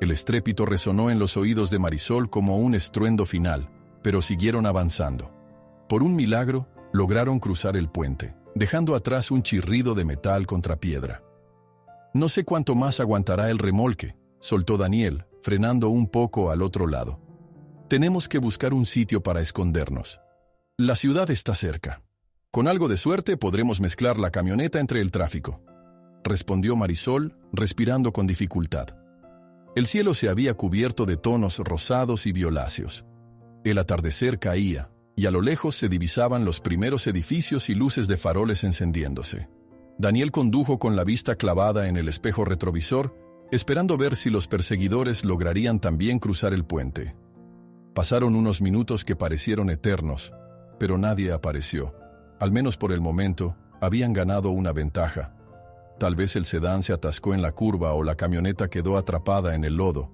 El estrépito resonó en los oídos de Marisol como un estruendo final, pero siguieron avanzando. Por un milagro, lograron cruzar el puente, dejando atrás un chirrido de metal contra piedra. «No sé cuánto más aguantará el remolque», soltó Daniel, frenando un poco al otro lado. «Tenemos que buscar un sitio para escondernos. La ciudad está cerca. Con algo de suerte podremos mezclar la camioneta entre el tráfico», respondió Marisol, respirando con dificultad. El cielo se había cubierto de tonos rosados y violáceos. El atardecer caía, y a lo lejos se divisaban los primeros edificios y luces de faroles encendiéndose. Daniel condujo con la vista clavada en el espejo retrovisor, esperando ver si los perseguidores lograrían también cruzar el puente. Pasaron unos minutos que parecieron eternos, pero nadie apareció. Al menos por el momento, habían ganado una ventaja. Tal vez el sedán se atascó en la curva o la camioneta quedó atrapada en el lodo.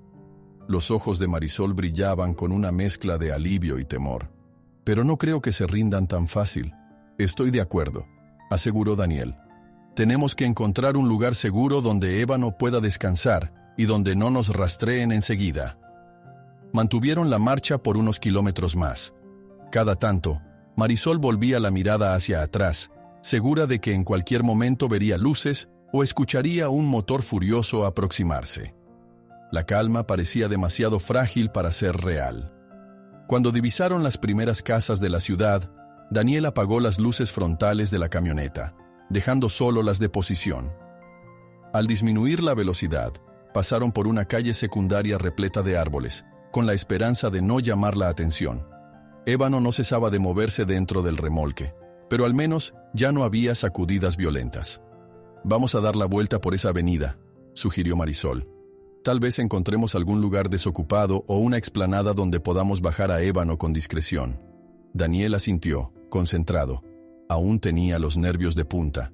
Los ojos de Marisol brillaban con una mezcla de alivio y temor. «Pero no creo que se rindan tan fácil». «Estoy de acuerdo», aseguró Daniel. «Tenemos que encontrar un lugar seguro donde Ébano pueda descansar y donde no nos rastreen enseguida». Mantuvieron la marcha por unos kilómetros más. Cada tanto, Marisol volvía la mirada hacia atrás, segura de que en cualquier momento vería luces o escucharía un motor furioso aproximarse. La calma parecía demasiado frágil para ser real. Cuando divisaron las primeras casas de la ciudad, Daniel apagó las luces frontales de la camioneta, dejando solo las de posición. Al disminuir la velocidad, pasaron por una calle secundaria repleta de árboles, con la esperanza de no llamar la atención. Ébano no cesaba de moverse dentro del remolque. Pero al menos ya no había sacudidas violentas. «Vamos a dar la vuelta por esa avenida», sugirió Marisol. «Tal vez encontremos algún lugar desocupado o una explanada donde podamos bajar a Ébano con discreción». Daniel asintió, concentrado. Aún tenía los nervios de punta.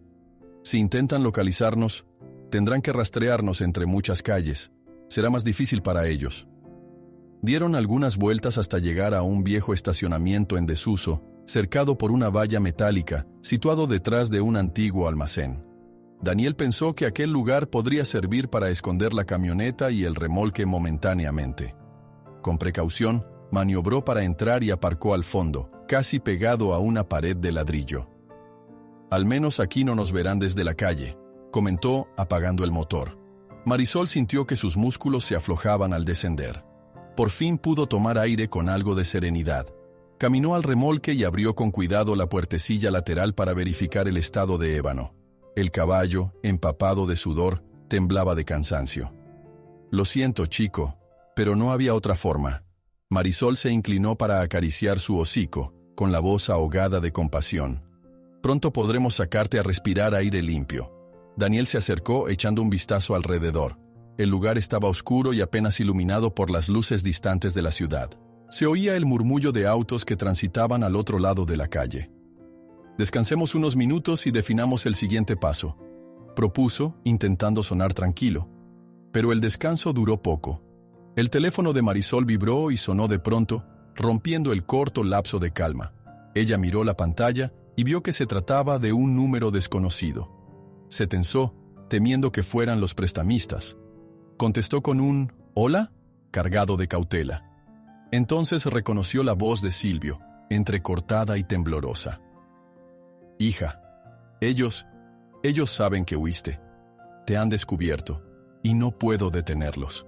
«Si intentan localizarnos, tendrán que rastrearnos entre muchas calles. Será más difícil para ellos». Dieron algunas vueltas hasta llegar a un viejo estacionamiento en desuso, cercado por una valla metálica, situado detrás de un antiguo almacén. Daniel pensó que aquel lugar podría servir para esconder la camioneta y el remolque momentáneamente. Con precaución, maniobró para entrar y aparcó al fondo, casi pegado a una pared de ladrillo. «Al menos aquí no nos verán desde la calle», comentó, apagando el motor. Marisol sintió que sus músculos se aflojaban al descender. Por fin pudo tomar aire con algo de serenidad. Caminó al remolque y abrió con cuidado la puertecilla lateral para verificar el estado de Ébano. El caballo, empapado de sudor, temblaba de cansancio. «Lo siento, chico, pero no había otra forma». Marisol se inclinó para acariciar su hocico, con la voz ahogada de compasión. «Pronto podremos sacarte a respirar aire limpio». Daniel se acercó echando un vistazo alrededor. El lugar estaba oscuro y apenas iluminado por las luces distantes de la ciudad. Se oía el murmullo de autos que transitaban al otro lado de la calle. «Descansemos unos minutos y definamos el siguiente paso», propuso, intentando sonar tranquilo. Pero el descanso duró poco. El teléfono de Marisol vibró y sonó de pronto, rompiendo el corto lapso de calma. Ella miró la pantalla y vio que se trataba de un número desconocido. Se tensó, temiendo que fueran los prestamistas. Contestó con un «¿Hola?», cargado de cautela. Entonces reconoció la voz de Silvio, entrecortada y temblorosa. «Hija, ellos saben que huiste. Te han descubierto, y no puedo detenerlos».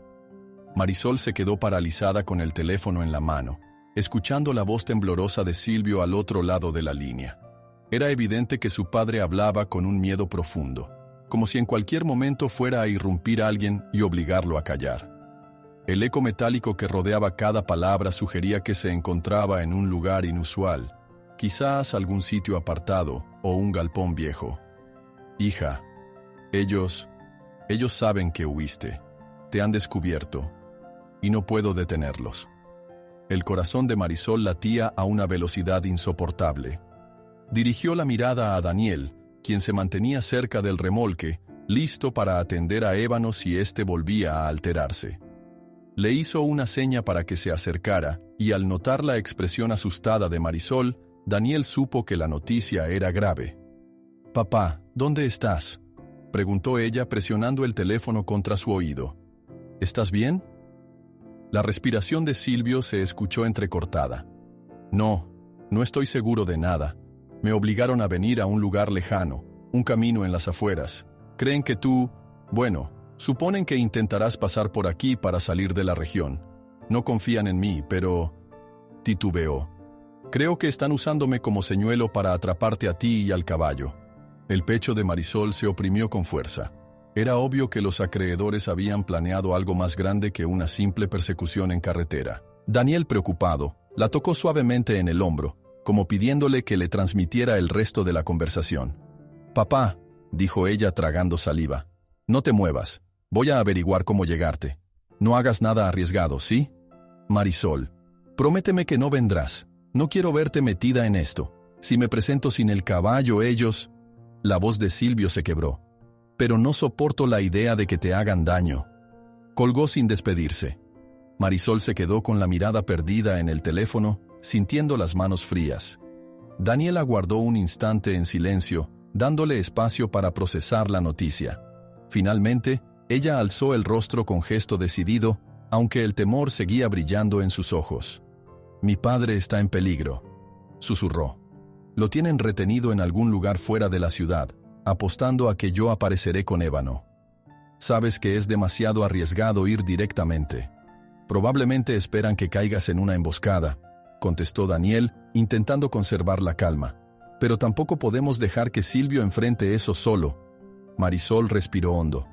Marisol se quedó paralizada con el teléfono en la mano, escuchando la voz temblorosa de Silvio al otro lado de la línea. Era evidente que su padre hablaba con un miedo profundo, como si en cualquier momento fuera a irrumpir alguien y obligarlo a callar. El eco metálico que rodeaba cada palabra sugería que se encontraba en un lugar inusual, quizás algún sitio apartado o un galpón viejo. «Hija, ellos saben que huiste, te han descubierto, y no puedo detenerlos». El corazón de Marisol latía a una velocidad insoportable. Dirigió la mirada a Daniel, quien se mantenía cerca del remolque, listo para atender a Ébano si éste volvía a alterarse. Le hizo una seña para que se acercara, y al notar la expresión asustada de Marisol, Daniel supo que la noticia era grave. «Papá, ¿dónde estás?», preguntó ella presionando el teléfono contra su oído. «¿Estás bien?». La respiración de Silvio se escuchó entrecortada. «No estoy seguro de nada. Me obligaron a venir a un lugar lejano, un camino en las afueras. Creen que tú... Bueno, suponen que intentarás pasar por aquí para salir de la región. No confían en mí, pero...». Titubeó. «Creo que están usándome como señuelo para atraparte a ti y al caballo». El pecho de Marisol se oprimió con fuerza. Era obvio que los acreedores habían planeado algo más grande que una simple persecución en carretera. Daniel, preocupado, la tocó suavemente en el hombro, como pidiéndole que le transmitiera el resto de la conversación. «Papá», dijo ella tragando saliva, «no te muevas. Voy a averiguar cómo llegarte. No hagas nada arriesgado, ¿sí? Marisol, prométeme que no vendrás. No quiero verte metida en esto. Si me presento sin el caballo, ellos...». La voz de Silvio se quebró. «Pero no soporto la idea de que te hagan daño». Colgó sin despedirse. Marisol se quedó con la mirada perdida en el teléfono, sintiendo las manos frías. Daniel aguardó un instante en silencio, dándole espacio para procesar la noticia. Finalmente, ella alzó el rostro con gesto decidido, aunque el temor seguía brillando en sus ojos. «Mi padre está en peligro», susurró. «Lo tienen retenido en algún lugar fuera de la ciudad, apostando a que yo apareceré con Ébano. Sabes que es demasiado arriesgado ir directamente. Probablemente esperan que caigas en una emboscada», contestó Daniel, intentando conservar la calma. «Pero tampoco podemos dejar que Silvio enfrente eso solo». Marisol respiró hondo.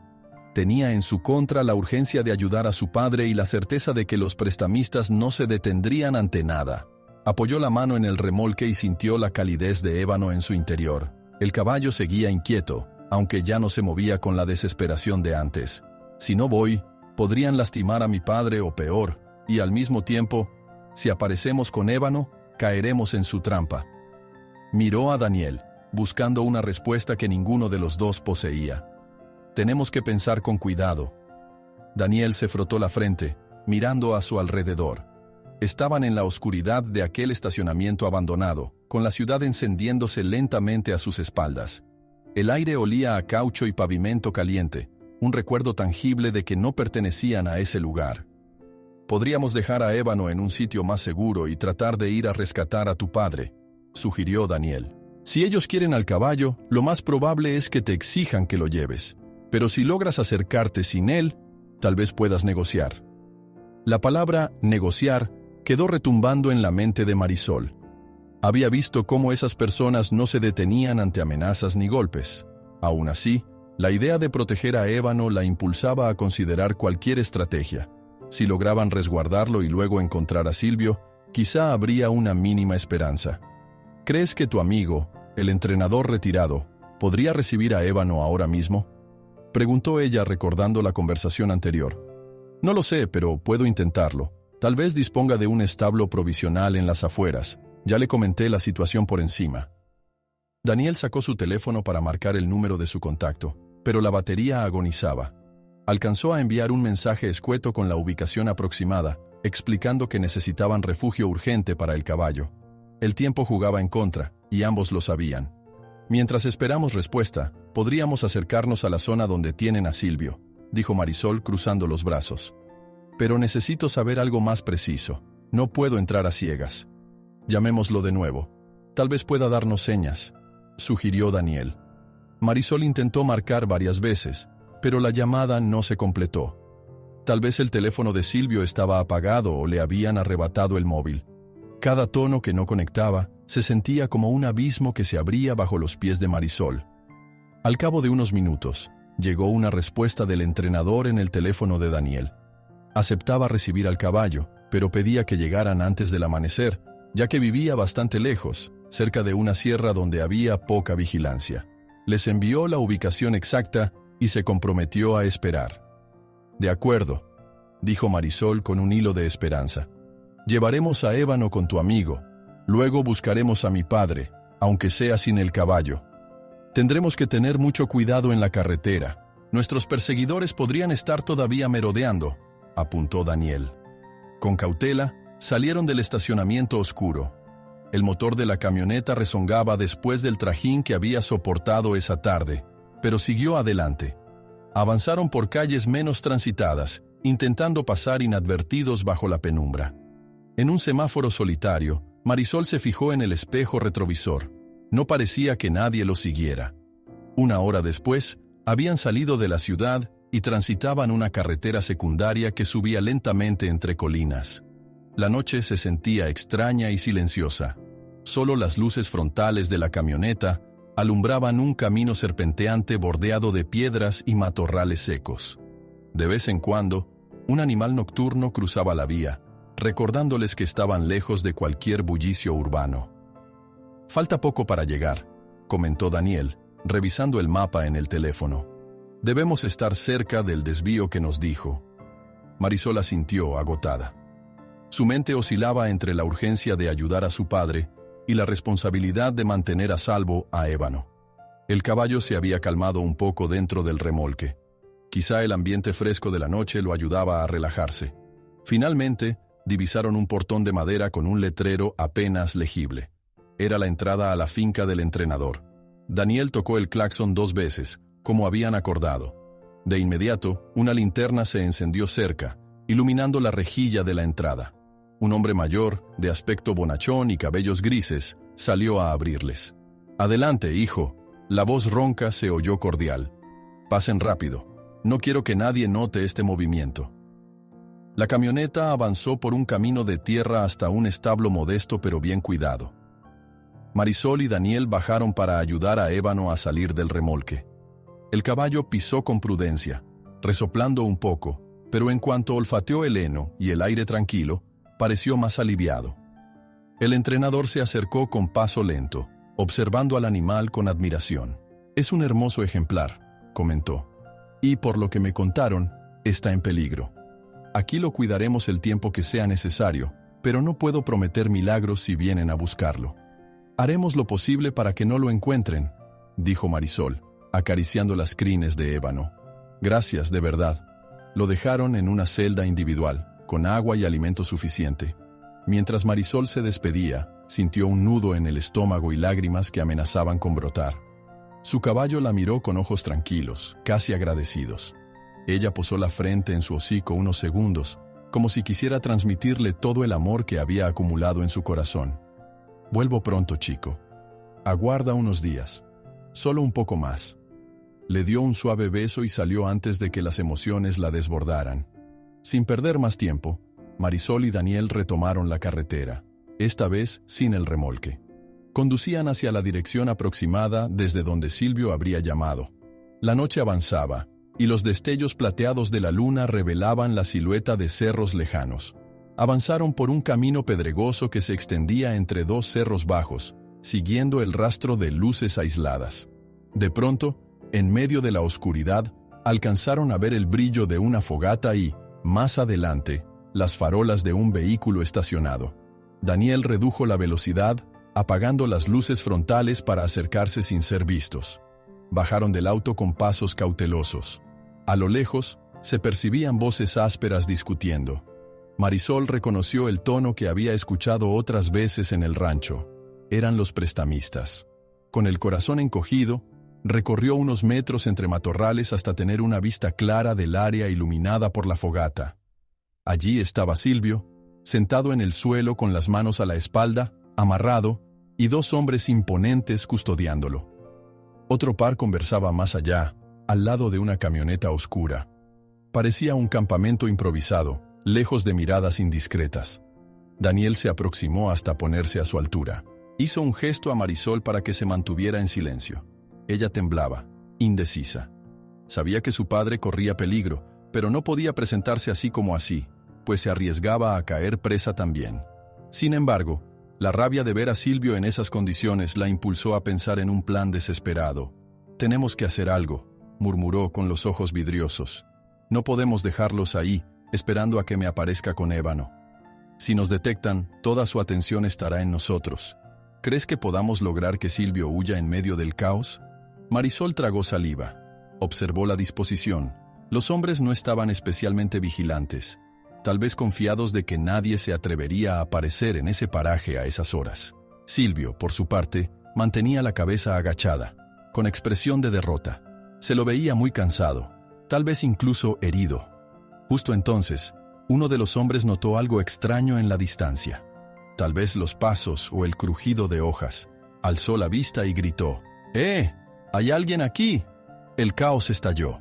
Tenía en su contra la urgencia de ayudar a su padre y la certeza de que los prestamistas no se detendrían ante nada. Apoyó la mano en el remolque y sintió la calidez de ébano en su interior. El caballo seguía inquieto, aunque ya no se movía con la desesperación de antes. Si no voy, podrían lastimar a mi padre o peor, y al mismo tiempo, si aparecemos con ébano, caeremos en su trampa. Miró a Daniel, buscando una respuesta que ninguno de los dos poseía. Tenemos que pensar con cuidado. Daniel se frotó la frente, mirando a su alrededor. Estaban en la oscuridad de aquel estacionamiento abandonado, con la ciudad encendiéndose lentamente a sus espaldas. El aire olía a caucho y pavimento caliente, un recuerdo tangible de que no pertenecían a ese lugar. Podríamos dejar a Ébano en un sitio más seguro y tratar de ir a rescatar a tu padre, sugirió Daniel. Si ellos quieren al caballo, lo más probable es que te exijan que lo lleves. Pero si logras acercarte sin él, tal vez puedas negociar. La palabra negociar quedó retumbando en la mente de Marisol. Había visto cómo esas personas no se detenían ante amenazas ni golpes. Aún así, la idea de proteger a Ébano la impulsaba a considerar cualquier estrategia. Si lograban resguardarlo y luego encontrar a Silvio, quizá habría una mínima esperanza. ¿Crees que tu amigo, el entrenador retirado, podría recibir a Ébano ahora mismo? Preguntó ella recordando la conversación anterior. No lo sé, pero puedo intentarlo. Tal vez disponga de un establo provisional en las afueras. Ya le comenté la situación por encima. Daniel sacó su teléfono para marcar el número de su contacto, pero la batería agonizaba. Alcanzó a enviar un mensaje escueto con la ubicación aproximada, explicando que necesitaban refugio urgente para el caballo. El tiempo jugaba en contra, y ambos lo sabían. Mientras esperamos respuesta, podríamos acercarnos a la zona donde tienen a Silvio, dijo Marisol cruzando los brazos. Pero necesito saber algo más preciso. No puedo entrar a ciegas. Llamémoslo de nuevo. Tal vez pueda darnos señas, sugirió Daniel. Marisol intentó marcar varias veces, pero la llamada no se completó. Tal vez el teléfono de Silvio estaba apagado o le habían arrebatado el móvil. Cada tono que no conectaba se sentía como un abismo que se abría bajo los pies de Marisol. Al cabo de unos minutos, llegó una respuesta del entrenador en el teléfono de Daniel. Aceptaba recibir al caballo, pero pedía que llegaran antes del amanecer, ya que vivía bastante lejos, cerca de una sierra donde había poca vigilancia. Les envió la ubicación exacta y se comprometió a esperar. De acuerdo, dijo Marisol con un hilo de esperanza. Llevaremos a Ébano con tu amigo. Luego buscaremos a mi padre, aunque sea sin el caballo. Tendremos que tener mucho cuidado en la carretera. Nuestros perseguidores podrían estar todavía merodeando, apuntó Daniel. Con cautela, salieron del estacionamiento oscuro. El motor de la camioneta rezongaba después del trajín que había soportado esa tarde, pero siguió adelante. Avanzaron por calles menos transitadas, intentando pasar inadvertidos bajo la penumbra. En un semáforo solitario, Marisol se fijó en el espejo retrovisor. No parecía que nadie lo siguiera. Una hora después, habían salido de la ciudad y transitaban una carretera secundaria que subía lentamente entre colinas. La noche se sentía extraña y silenciosa. Solo las luces frontales de la camioneta alumbraban un camino serpenteante bordeado de piedras y matorrales secos. De vez en cuando, un animal nocturno cruzaba la vía, recordándoles que estaban lejos de cualquier bullicio urbano. «Falta poco para llegar», comentó Daniel, revisando el mapa en el teléfono. «Debemos estar cerca del desvío que nos dijo». Marisol asintió, agotada. Su mente oscilaba entre la urgencia de ayudar a su padre y la responsabilidad de mantener a salvo a Ébano. El caballo se había calmado un poco dentro del remolque. Quizá el ambiente fresco de la noche lo ayudaba a relajarse. Finalmente, divisaron un portón de madera con un letrero apenas legible. Era la entrada a la finca del entrenador. Daniel tocó el claxon 2 veces, como habían acordado. De inmediato, una linterna se encendió cerca, iluminando la rejilla de la entrada. Un hombre mayor, de aspecto bonachón y cabellos grises, salió a abrirles. «Adelante, hijo». La voz ronca se oyó cordial. «Pasen rápido. No quiero que nadie note este movimiento». La camioneta avanzó por un camino de tierra hasta un establo modesto pero bien cuidado. Marisol y Daniel bajaron para ayudar a Ébano a salir del remolque. El caballo pisó con prudencia, resoplando un poco, pero en cuanto olfateó el heno y el aire tranquilo, pareció más aliviado. El entrenador se acercó con paso lento, observando al animal con admiración. «Es un hermoso ejemplar», comentó. «Y por lo que me contaron, está en peligro. Aquí lo cuidaremos el tiempo que sea necesario, pero no puedo prometer milagros si vienen a buscarlo». «Haremos lo posible para que no lo encuentren», dijo Marisol, acariciando las crines de ébano. «Gracias, de verdad». Lo dejaron en una celda individual, con agua y alimento suficiente. Mientras Marisol se despedía, sintió un nudo en el estómago y lágrimas que amenazaban con brotar. Su caballo la miró con ojos tranquilos, casi agradecidos. Ella posó la frente en su hocico unos segundos, como si quisiera transmitirle todo el amor que había acumulado en su corazón. «Vuelvo pronto, chico. Aguarda unos días. Solo un poco más». Le dio un suave beso y salió antes de que las emociones la desbordaran. Sin perder más tiempo, Marisol y Daniel retomaron la carretera, esta vez sin el remolque. Conducían hacia la dirección aproximada desde donde Silvio habría llamado. La noche avanzaba, y los destellos plateados de la luna revelaban la silueta de cerros lejanos. Avanzaron por un camino pedregoso que se extendía entre dos cerros bajos, siguiendo el rastro de luces aisladas. De pronto, en medio de la oscuridad, alcanzaron a ver el brillo de una fogata y, más adelante, las farolas de un vehículo estacionado. Daniel redujo la velocidad, apagando las luces frontales para acercarse sin ser vistos. Bajaron del auto con pasos cautelosos. A lo lejos, se percibían voces ásperas discutiendo. Marisol reconoció el tono que había escuchado otras veces en el rancho. Eran los prestamistas. Con el corazón encogido, recorrió unos metros entre matorrales hasta tener una vista clara del área iluminada por la fogata. Allí estaba Silvio, sentado en el suelo con las manos a la espalda, amarrado, y dos hombres imponentes custodiándolo. Otro par conversaba más allá, al lado de una camioneta oscura. Parecía un campamento improvisado, lejos de miradas indiscretas. Daniel se aproximó hasta ponerse a su altura. Hizo un gesto a Marisol para que se mantuviera en silencio. Ella temblaba, indecisa. Sabía que su padre corría peligro, pero no podía presentarse así como así, pues se arriesgaba a caer presa también. Sin embargo, la rabia de ver a Silvio en esas condiciones la impulsó a pensar en un plan desesperado. «Tenemos que hacer algo», murmuró con los ojos vidriosos. «No podemos dejarlos ahí, esperando a que me aparezca con ébano. Si nos detectan, toda su atención estará en nosotros. ¿Crees que podamos lograr que Silvio huya en medio del caos?» Marisol tragó saliva. Observó la disposición. Los hombres no estaban especialmente vigilantes, tal vez confiados de que nadie se atrevería a aparecer en ese paraje a esas horas. Silvio, por su parte, mantenía la cabeza agachada, con expresión de derrota. Se lo veía muy cansado, tal vez incluso herido. Justo entonces, uno de los hombres notó algo extraño en la distancia. Tal vez los pasos o el crujido de hojas. Alzó la vista y gritó: «¡Eh! ¿Hay alguien aquí?» El caos estalló.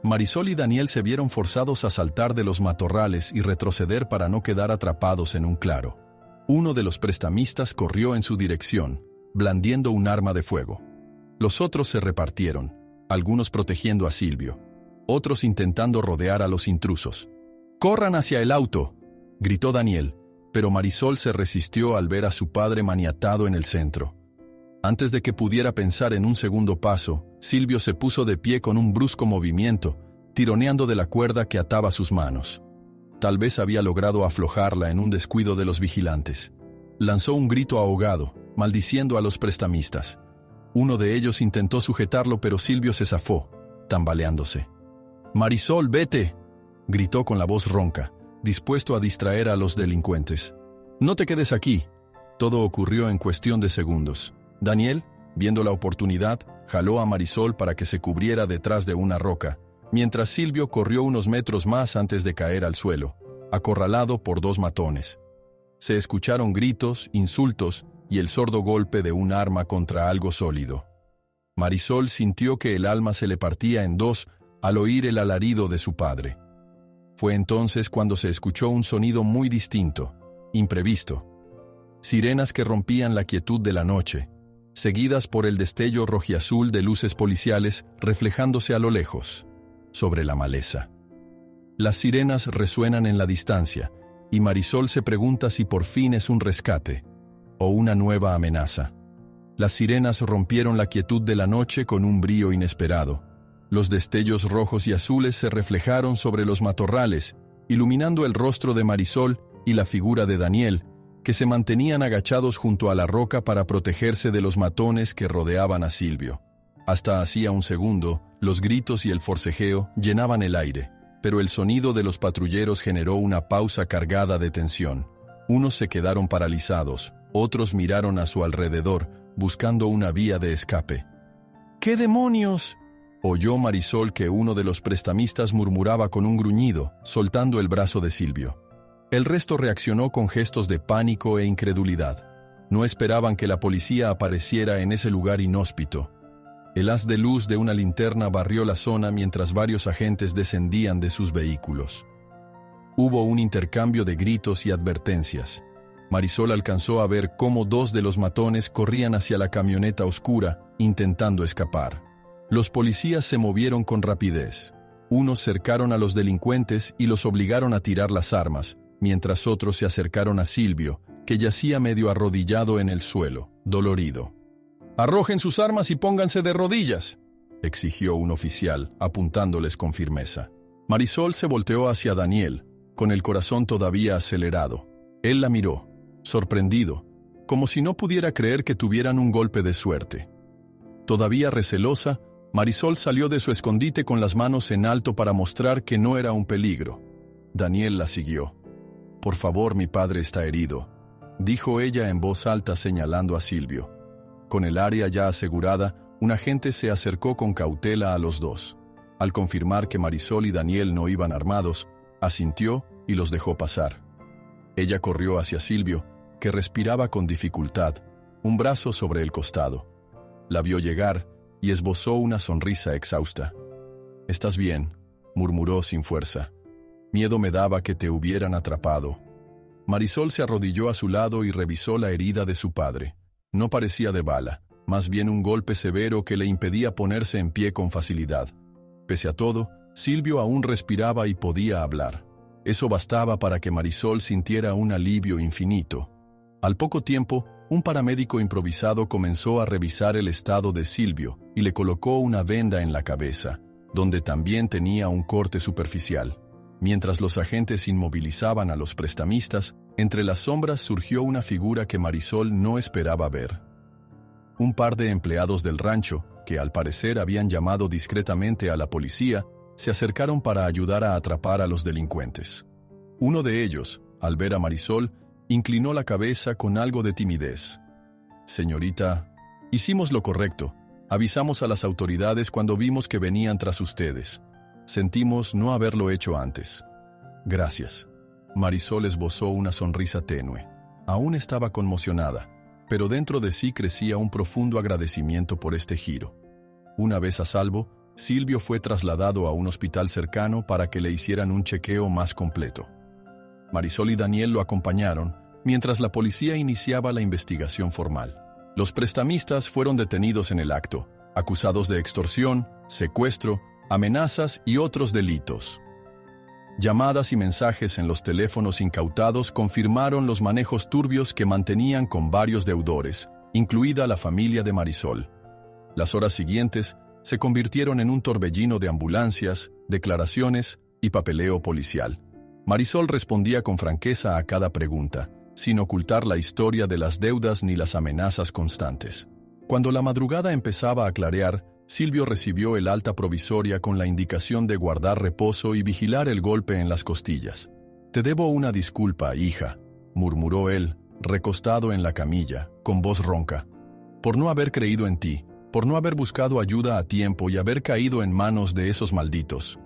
Marisol y Daniel se vieron forzados a saltar de los matorrales y retroceder para no quedar atrapados en un claro. Uno de los prestamistas corrió en su dirección, blandiendo un arma de fuego. Los otros se repartieron, algunos protegiendo a Silvio, otros intentando rodear a los intrusos. «¡Corran hacia el auto!», gritó Daniel, pero Marisol se resistió al ver a su padre maniatado en el centro. Antes de que pudiera pensar en un segundo paso, Silvio se puso de pie con un brusco movimiento, tironeando de la cuerda que ataba sus manos. Tal vez había logrado aflojarla en un descuido de los vigilantes. Lanzó un grito ahogado, maldiciendo a los prestamistas. Uno de ellos intentó sujetarlo, pero Silvio se zafó, tambaleándose. «¡Marisol, vete!», gritó con la voz ronca, dispuesto a distraer a los delincuentes. «No te quedes aquí». Todo ocurrió en cuestión de segundos. Daniel, viendo la oportunidad, jaló a Marisol para que se cubriera detrás de una roca, mientras Silvio corrió unos metros más antes de caer al suelo, acorralado por dos matones. Se escucharon gritos, insultos y el sordo golpe de un arma contra algo sólido. Marisol sintió que el alma se le partía en dos al oír el alarido de su padre. Fue entonces cuando se escuchó un sonido muy distinto, imprevisto. Sirenas que rompían la quietud de la noche, seguidas por el destello rojiazul de luces policiales reflejándose a lo lejos, sobre la maleza. Las sirenas resuenan en la distancia, y Marisol se pregunta si por fin es un rescate. ¿O una nueva amenaza? Las sirenas rompieron la quietud de la noche con un brío inesperado. Los destellos rojos y azules se reflejaron sobre los matorrales, iluminando el rostro de Marisol y la figura de Daniel, que se mantenían agachados junto a la roca para protegerse de los matones que rodeaban a Silvio. Hasta hacía un segundo, los gritos y el forcejeo llenaban el aire, pero el sonido de los patrulleros generó una pausa cargada de tensión. Unos se quedaron paralizados, otros miraron a su alrededor, buscando una vía de escape. «¿Qué demonios?», oyó Marisol que uno de los prestamistas murmuraba con un gruñido, soltando el brazo de Silvio. El resto reaccionó con gestos de pánico e incredulidad. No esperaban que la policía apareciera en ese lugar inhóspito. El haz de luz de una linterna barrió la zona mientras varios agentes descendían de sus vehículos. Hubo un intercambio de gritos y advertencias. Marisol alcanzó a ver cómo dos de los matones corrían hacia la camioneta oscura, intentando escapar. Los policías se movieron con rapidez. Unos cercaron a los delincuentes y los obligaron a tirar las armas, mientras otros se acercaron a Silvio, que yacía medio arrodillado en el suelo, dolorido. «Arrojen sus armas y pónganse de rodillas», exigió un oficial, apuntándoles con firmeza. Marisol se volteó hacia Daniel, con el corazón todavía acelerado. Él la miró, sorprendido, como si no pudiera creer que tuvieran un golpe de suerte. Todavía recelosa, Marisol salió de su escondite con las manos en alto para mostrar que no era un peligro. Daniel la siguió. «Por favor, mi padre está herido», dijo ella en voz alta señalando a Silvio. Con el área ya asegurada, un agente se acercó con cautela a los dos. Al confirmar que Marisol y Daniel no iban armados, asintió y los dejó pasar. Ella corrió hacia Silvio, que respiraba con dificultad, un brazo sobre el costado. La vio llegar y esbozó una sonrisa exhausta. «¿Estás bien?», murmuró sin fuerza. «Miedo me daba que te hubieran atrapado». Marisol se arrodilló a su lado y revisó la herida de su padre. No parecía de bala, más bien un golpe severo que le impedía ponerse en pie con facilidad. Pese a todo, Silvio aún respiraba y podía hablar. Eso bastaba para que Marisol sintiera un alivio infinito. Al poco tiempo, un paramédico improvisado comenzó a revisar el estado de Silvio y le colocó una venda en la cabeza, donde también tenía un corte superficial. Mientras los agentes inmovilizaban a los prestamistas, entre las sombras surgió una figura que Marisol no esperaba ver. Un par de empleados del rancho, que al parecer habían llamado discretamente a la policía, se acercaron para ayudar a atrapar a los delincuentes. Uno de ellos, al ver a Marisol, inclinó la cabeza con algo de timidez. «Señorita, hicimos lo correcto. Avisamos a las autoridades cuando vimos que venían tras ustedes. Sentimos no haberlo hecho antes». «Gracias». Marisol esbozó una sonrisa tenue. Aún estaba conmocionada, pero dentro de sí crecía un profundo agradecimiento por este giro. Una vez a salvo, Silvio fue trasladado a un hospital cercano para que le hicieran un chequeo más completo. Marisol y Daniel lo acompañaron, mientras la policía iniciaba la investigación formal. Los prestamistas fueron detenidos en el acto, acusados de extorsión, secuestro, amenazas y otros delitos. Llamadas y mensajes en los teléfonos incautados confirmaron los manejos turbios que mantenían con varios deudores, incluida la familia de Marisol. Las horas siguientes se convirtieron en un torbellino de ambulancias, declaraciones y papeleo policial. Marisol respondía con franqueza a cada pregunta, sin ocultar la historia de las deudas ni las amenazas constantes. Cuando la madrugada empezaba a clarear, Silvio recibió el alta provisoria con la indicación de guardar reposo y vigilar el golpe en las costillas. «Te debo una disculpa, hija», murmuró él, recostado en la camilla, con voz ronca. «Por no haber creído en ti, por no haber buscado ayuda a tiempo y haber caído en manos de esos malditos».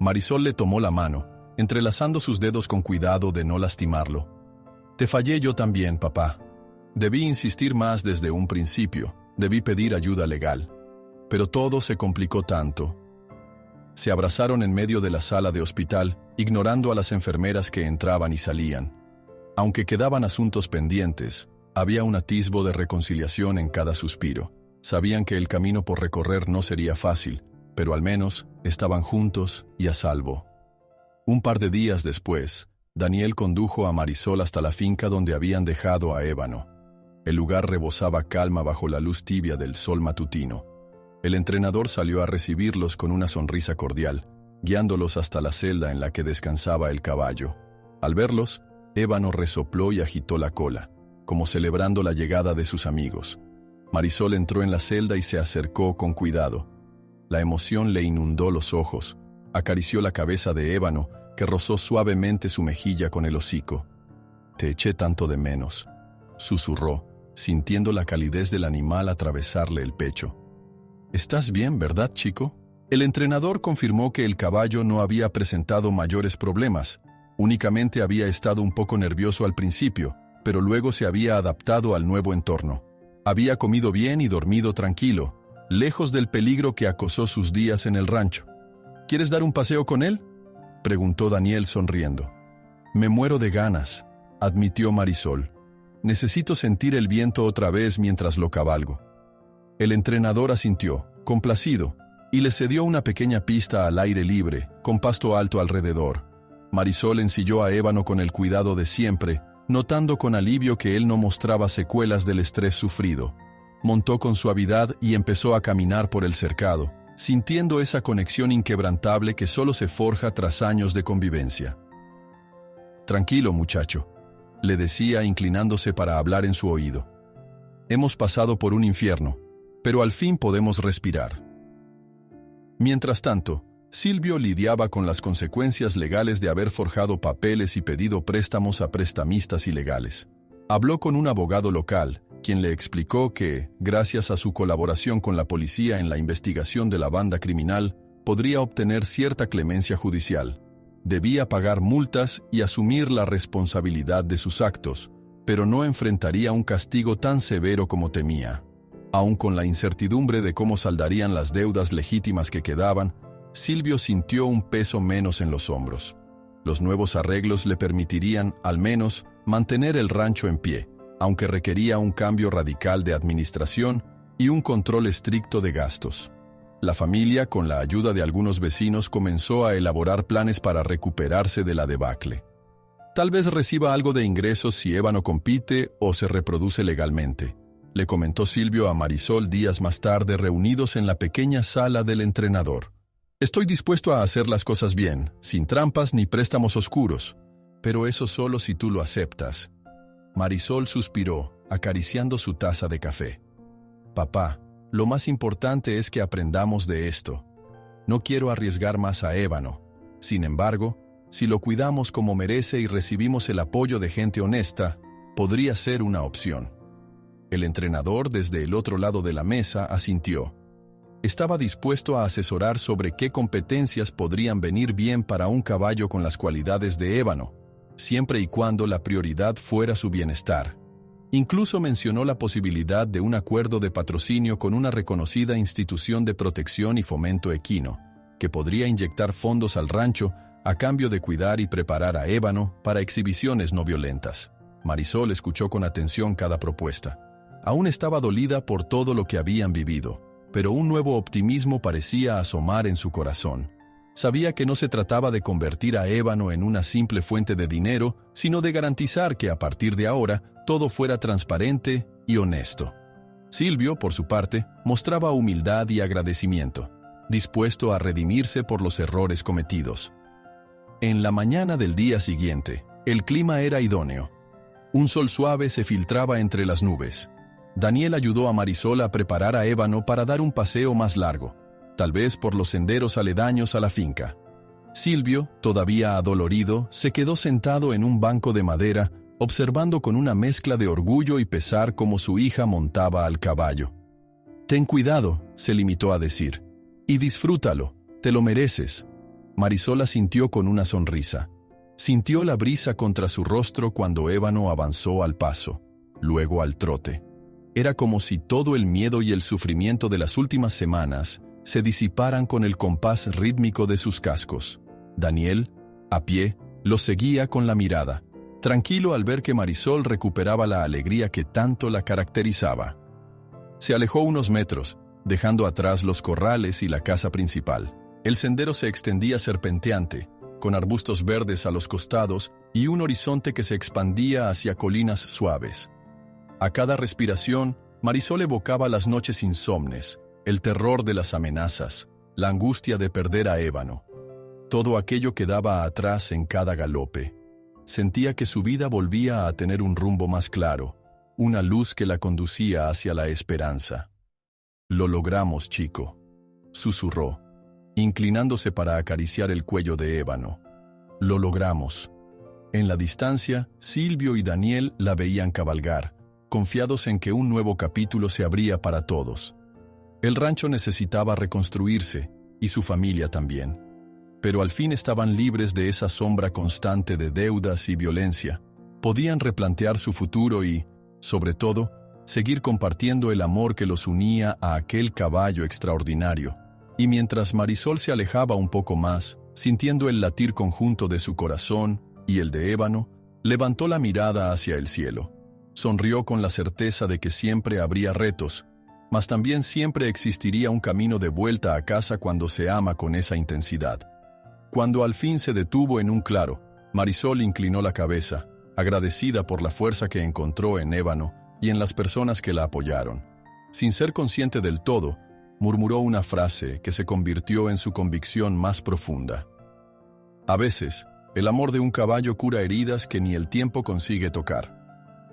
Marisol le tomó la mano, entrelazando sus dedos con cuidado de no lastimarlo. «Te fallé yo también, papá. Debí insistir más desde un principio, debí pedir ayuda legal. Pero todo se complicó tanto». Se abrazaron en medio de la sala de hospital, ignorando a las enfermeras que entraban y salían. Aunque quedaban asuntos pendientes, había un atisbo de reconciliación en cada suspiro. Sabían que el camino por recorrer no sería fácil, pero al menos estaban juntos y a salvo. Un par de días después, Daniel condujo a Marisol hasta la finca donde habían dejado a Ébano. El lugar rebosaba calma bajo la luz tibia del sol matutino. El entrenador salió a recibirlos con una sonrisa cordial, guiándolos hasta la celda en la que descansaba el caballo. Al verlos, Ébano resopló y agitó la cola, como celebrando la llegada de sus amigos. Marisol entró en la celda y se acercó con cuidado. La emoción le inundó los ojos. Acarició la cabeza de Ébano, que rozó suavemente su mejilla con el hocico. «Te eché tanto de menos», susurró, sintiendo la calidez del animal atravesarle el pecho. «¿Estás bien, verdad, chico?» El entrenador confirmó que el caballo no había presentado mayores problemas. Únicamente había estado un poco nervioso al principio, pero luego se había adaptado al nuevo entorno. Había comido bien y dormido tranquilo, lejos del peligro que acosó sus días en el rancho. «¿Quieres dar un paseo con él?», preguntó Daniel sonriendo. «Me muero de ganas», admitió Marisol. «Necesito sentir el viento otra vez mientras lo cabalgo». El entrenador asintió, complacido, y le cedió una pequeña pista al aire libre, con pasto alto alrededor. Marisol ensilló a Ébano con el cuidado de siempre, notando con alivio que él no mostraba secuelas del estrés sufrido. Montó con suavidad y empezó a caminar por el cercado, sintiendo esa conexión inquebrantable que solo se forja tras años de convivencia. «Tranquilo, muchacho», le decía inclinándose para hablar en su oído. «Hemos pasado por un infierno, pero al fin podemos respirar». Mientras tanto, Silvio lidiaba con las consecuencias legales de haber forjado papeles y pedido préstamos a prestamistas ilegales. Habló con un abogado local, quien le explicó que, gracias a su colaboración con la policía en la investigación de la banda criminal, podría obtener cierta clemencia judicial. Debía pagar multas y asumir la responsabilidad de sus actos, pero no enfrentaría un castigo tan severo como temía. Aun con la incertidumbre de cómo saldarían las deudas legítimas que quedaban, Silvio sintió un peso menos en los hombros. Los nuevos arreglos le permitirían, al menos, mantener el rancho en pie, aunque requería un cambio radical de administración y un control estricto de gastos. La familia, con la ayuda de algunos vecinos, comenzó a elaborar planes para recuperarse de la debacle. «Tal vez reciba algo de ingresos si Ébano compite o se reproduce legalmente», le comentó Silvio a Marisol días más tarde reunidos en la pequeña sala del entrenador. «Estoy dispuesto a hacer las cosas bien, sin trampas ni préstamos oscuros, pero eso solo si tú lo aceptas». Marisol suspiró, acariciando su taza de café. «Papá, lo más importante es que aprendamos de esto. No quiero arriesgar más a Ébano. Sin embargo, si lo cuidamos como merece y recibimos el apoyo de gente honesta, podría ser una opción». El entrenador, desde el otro lado de la mesa, asintió. Estaba dispuesto a asesorar sobre qué competencias podrían venir bien para un caballo con las cualidades de Ébano, siempre y cuando la prioridad fuera su bienestar. Incluso mencionó la posibilidad de un acuerdo de patrocinio con una reconocida institución de protección y fomento equino, que podría inyectar fondos al rancho a cambio de cuidar y preparar a Ébano para exhibiciones no violentas. Marisol escuchó con atención cada propuesta. Aún estaba dolida por todo lo que habían vivido, pero un nuevo optimismo parecía asomar en su corazón. Sabía que no se trataba de convertir a Ébano en una simple fuente de dinero, sino de garantizar que a partir de ahora todo fuera transparente y honesto. Silvio, por su parte, mostraba humildad y agradecimiento, dispuesto a redimirse por los errores cometidos. En la mañana del día siguiente, el clima era idóneo. Un sol suave se filtraba entre las nubes. Daniel ayudó a Marisol a preparar a Ébano para dar un paseo más largo, tal vez por los senderos aledaños a la finca. Silvio, todavía adolorido, se quedó sentado en un banco de madera, observando con una mezcla de orgullo y pesar cómo su hija montaba al caballo. «Ten cuidado», se limitó a decir, «y disfrútalo, te lo mereces». Marisol asintió con una sonrisa. Sintió la brisa contra su rostro cuando Ébano avanzó al paso, luego al trote. Era como si todo el miedo y el sufrimiento de las últimas semanas se disiparan con el compás rítmico de sus cascos. Daniel, a pie, los seguía con la mirada, tranquilo al ver que Marisol recuperaba la alegría que tanto la caracterizaba. Se alejó unos metros, dejando atrás los corrales y la casa principal. El sendero se extendía serpenteante, con arbustos verdes a los costados y un horizonte que se expandía hacia colinas suaves. A cada respiración, Marisol evocaba las noches insomnes, el terror de las amenazas, la angustia de perder a Ébano. Todo aquello quedaba atrás en cada galope. Sentía que su vida volvía a tener un rumbo más claro, una luz que la conducía hacia la esperanza. «Lo logramos, chico», susurró, inclinándose para acariciar el cuello de Ébano. «Lo logramos». En la distancia, Silvio y Daniel la veían cabalgar, confiados en que un nuevo capítulo se abría para todos. El rancho necesitaba reconstruirse, y su familia también. Pero al fin estaban libres de esa sombra constante de deudas y violencia. Podían replantear su futuro y, sobre todo, seguir compartiendo el amor que los unía a aquel caballo extraordinario. Y mientras Marisol se alejaba un poco más, sintiendo el latir conjunto de su corazón y el de Ébano, levantó la mirada hacia el cielo. Sonrió con la certeza de que siempre habría retos, mas también siempre existiría un camino de vuelta a casa cuando se ama con esa intensidad. Cuando al fin se detuvo en un claro, Marisol inclinó la cabeza, agradecida por la fuerza que encontró en Ébano y en las personas que la apoyaron. Sin ser consciente del todo, murmuró una frase que se convirtió en su convicción más profunda. A veces, el amor de un caballo cura heridas que ni el tiempo consigue tocar.